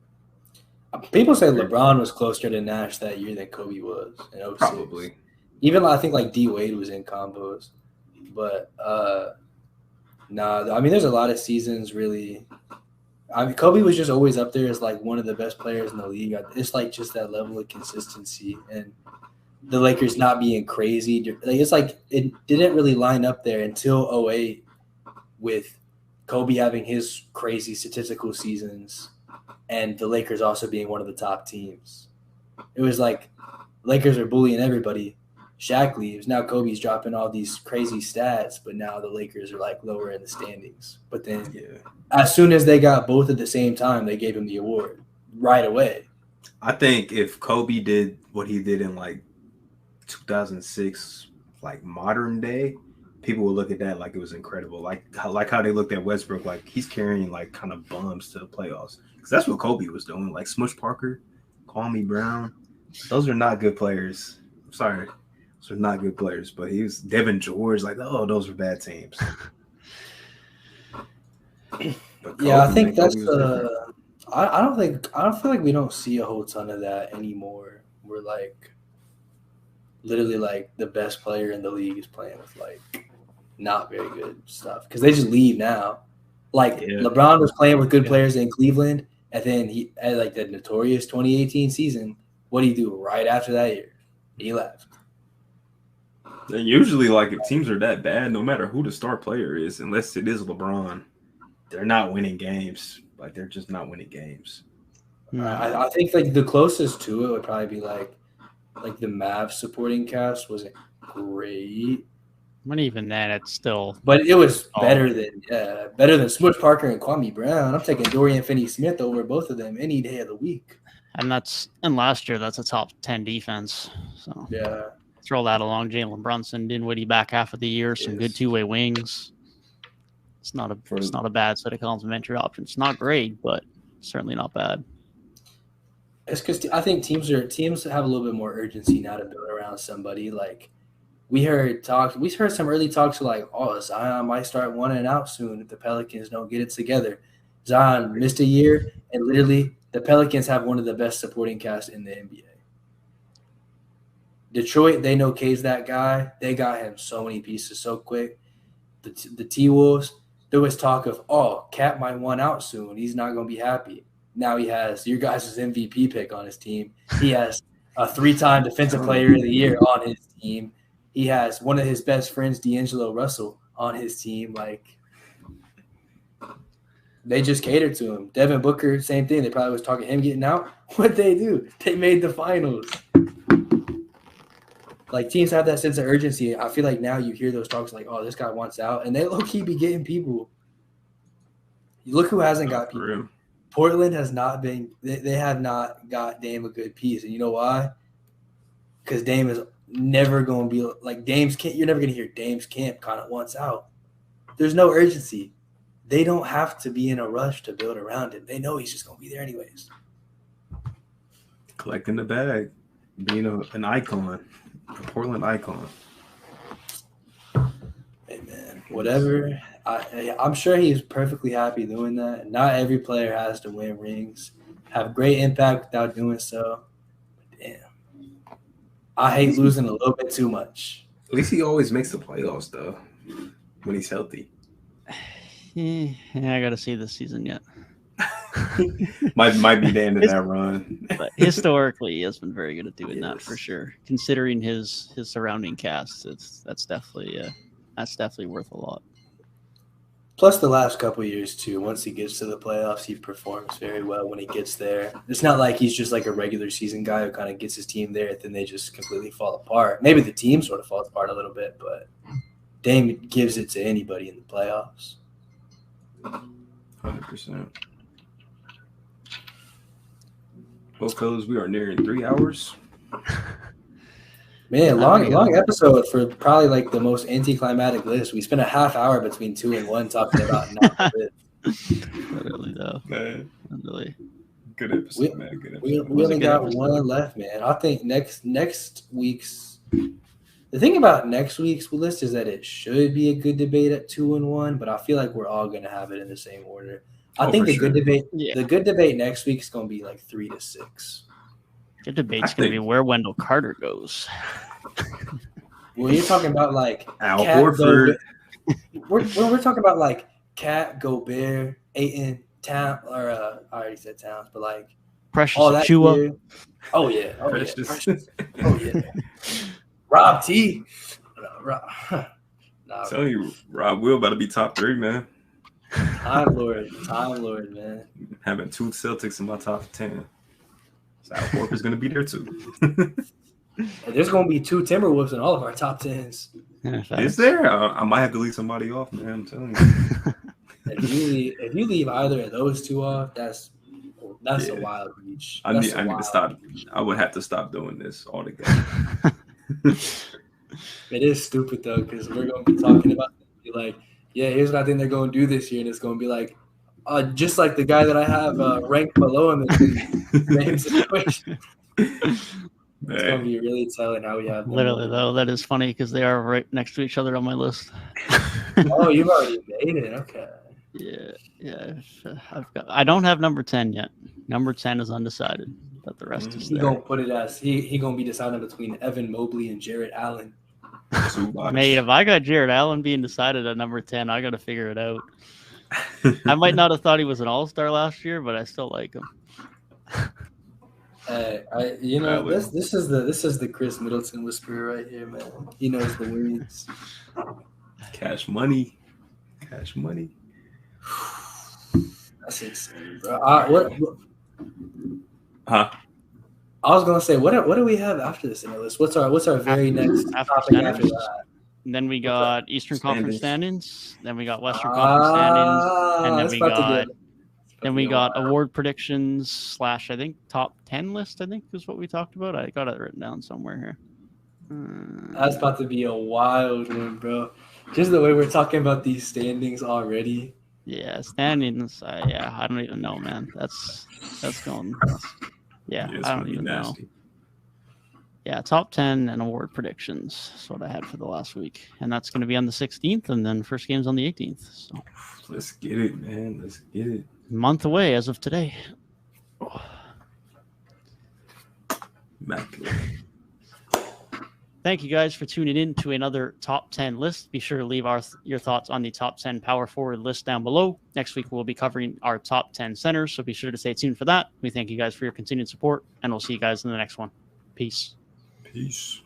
People say LeBron was closer to Nash that year than Kobe was in 06. Probably. Even I think like D Wade was in combos, but nah. I mean, there's a lot of seasons really. I mean, Kobe was just always up there as like one of the best players in the league. It's like just that level of consistency and the Lakers not being crazy. Like, it's like it didn't really line up there until 08 with Kobe having his crazy statistical seasons and the Lakers also being one of the top teams. It was like Lakers are bullying everybody. Shaq leaves. Now Kobe's dropping all these crazy stats, but now the Lakers are like lower in the standings. But then as soon as they got both at the same time, they gave him the award right away. I think if Kobe did what he did in like 2006, like modern day, people would look at that like it was incredible. Like how they looked at Westbrook, like he's carrying like kind of bums to the playoffs. Because that's what Kobe was doing. Like Smush Parker, Kwame Brown, those are not good players. I'm sorry. Those are not good players, but he was Devin George, like, oh, those were bad teams. Kobe, I think that's I don't feel like we don't see a whole ton of that anymore. We're like literally like the best player in the league is playing with like not very good stuff because they just leave now. Like LeBron was playing with good players in Cleveland, and then he had like the notorious 2018 season. What did he do right after that year? He left. And usually, like, if teams are that bad, no matter who the star player is, unless it is LeBron, they're not winning games. Like, they're just not winning games. I think, like, the closest to it would probably be, like the Mavs supporting cast wasn't great. But even then, it's still – But it was better than Smush Parker and Kwame Brown. I'm taking Dorian Finney-Smith over both of them any day of the week. And last year, that's a top 10 defense. So yeah. Throw that along. Jalen Brunson, Dinwiddie back half of the year, some good two-way wings. It's not a bad set of complementary options. It's not great, but certainly not bad. It's because I think teams have a little bit more urgency now to build around somebody. Like we heard some early talks like, oh, Zion might start wanting out soon if the Pelicans don't get it together. Zion missed a year, and literally the Pelicans have one of the best supporting casts in the NBA. Detroit, they know K's that guy. They got him so many pieces so quick. the T-Wolves, there was talk of, oh, Cat might want out soon. He's not going to be happy. Now he has your guys' MVP pick on his team. He has a 3-time Defensive Player of the Year on his team. He has one of his best friends, D'Angelo Russell, on his team. Like, they just catered to him. Devin Booker, same thing. They probably was talking him getting out. What'd they do? They made the finals. Like, teams have that sense of urgency. I feel like now you hear those talks like, oh, this guy wants out. And they low-key be getting people. You look who hasn't got people. Portland has not been – they have not got Dame a good piece. And you know why? Because Dame is never going to be – like, Dame's – you're never going to hear Dame's camp kind of wants out. There's no urgency. They don't have to be in a rush to build around him. They know he's just going to be there anyways. Collecting the bag. Being an icon. A Portland icon. Hey, man. Whatever – I'm sure he's perfectly happy doing that. Not every player has to win rings, have great impact without doing so. But damn. I hate losing a little bit too much. At least he always makes the playoffs, though, when he's healthy. Yeah, I got to see this season yet. might be the end of that run. But historically, he has been very good at doing that for sure. Considering his surrounding cast, that's definitely worth a lot. Plus, the last couple of years, too, once he gets to the playoffs, he performs very well when he gets there. It's not like he's just like a regular season guy who kind of gets his team there, and then they just completely fall apart. Maybe the team sort of falls apart a little bit, but Dame gives it to anybody in the playoffs. 100%. Well, fellas, we are nearing 3 hours. Man, long episode for probably like the most anticlimactic list. We spent a half hour between 2 and 1 talking about not this. Literally, though. Man. Literally. Good episode, man. Good episode. We only got one left, man. I think next week's – the thing about next week's list is that it should be a good debate at 2 and 1, but I feel like we're all going to have it in the same order. I think the good debate next week is going to be like 3 to 6. Good debate's going to be where Wendell Carter goes. Well, you're talking about like Al Horford. We're talking about like Cat, Gobert, Ayton, Towns, or I already said Towns, but like Precious all that Achua. year. Oh yeah, Precious. Oh yeah. Rob T. I'm telling you, Rob Will about to be top 3, man. Time Lord, man. Having 2 Celtics in my top 10. So Al Horford's going to be there too. And there's going to be 2 Timberwolves in all of our top 10s. Is there? I might have to leave somebody off, man. I'm telling you. If you leave either of those 2 off, that's a wild reach. I need to stop. I would have to stop doing this altogether. It is stupid though, because we're going to be talking about it, like, yeah, here's what I think they're going to do this year, and it's going to be like, just like the guy that I have ranked below him in the same situation. It's going to be really telling how we have them. Literally, though, that is funny because they are right next to each other on my list. Oh, you've already made it. Okay. Yeah. I don't have number 10 yet. Number 10 is undecided, but the rest is there. He gonna put it as he gonna be deciding between Evan Mobley and Jarrett Allen. Mate, if I got Jarrett Allen being decided at number 10, I got to figure it out. I might not have thought he was an all-star last year, but I still like him. This is the Chris Middleton whisperer right here, man. He knows the words. Cash money. That's insane, bro. Huh? I was gonna say, what do we have after this in the list? What's our very next topic after that? And then we got Eastern Conference standings. Then we got Western Conference standings, and then we got award predictions / I think top 10 list. I think is what we talked about. I got it written down somewhere here. That's about to be a wild one, bro. Just the way we're talking about these standings already. Yeah, standings. I don't even know, man. That's going. I don't even know. Yeah, top 10 and award predictions. That's what I had for the last week. And that's going to be on the 16th, and then first game's on the 18th. So let's get it, man. Let's get it. Month away as of today. Immaculate. Thank you guys for tuning in to another top 10 list. Be sure to leave your thoughts on the top 10 power forward list down below. Next week, we'll be covering our top 10 centers, so be sure to stay tuned for that. We thank you guys for your continued support, and we'll see you guys in the next one. Peace. Peace.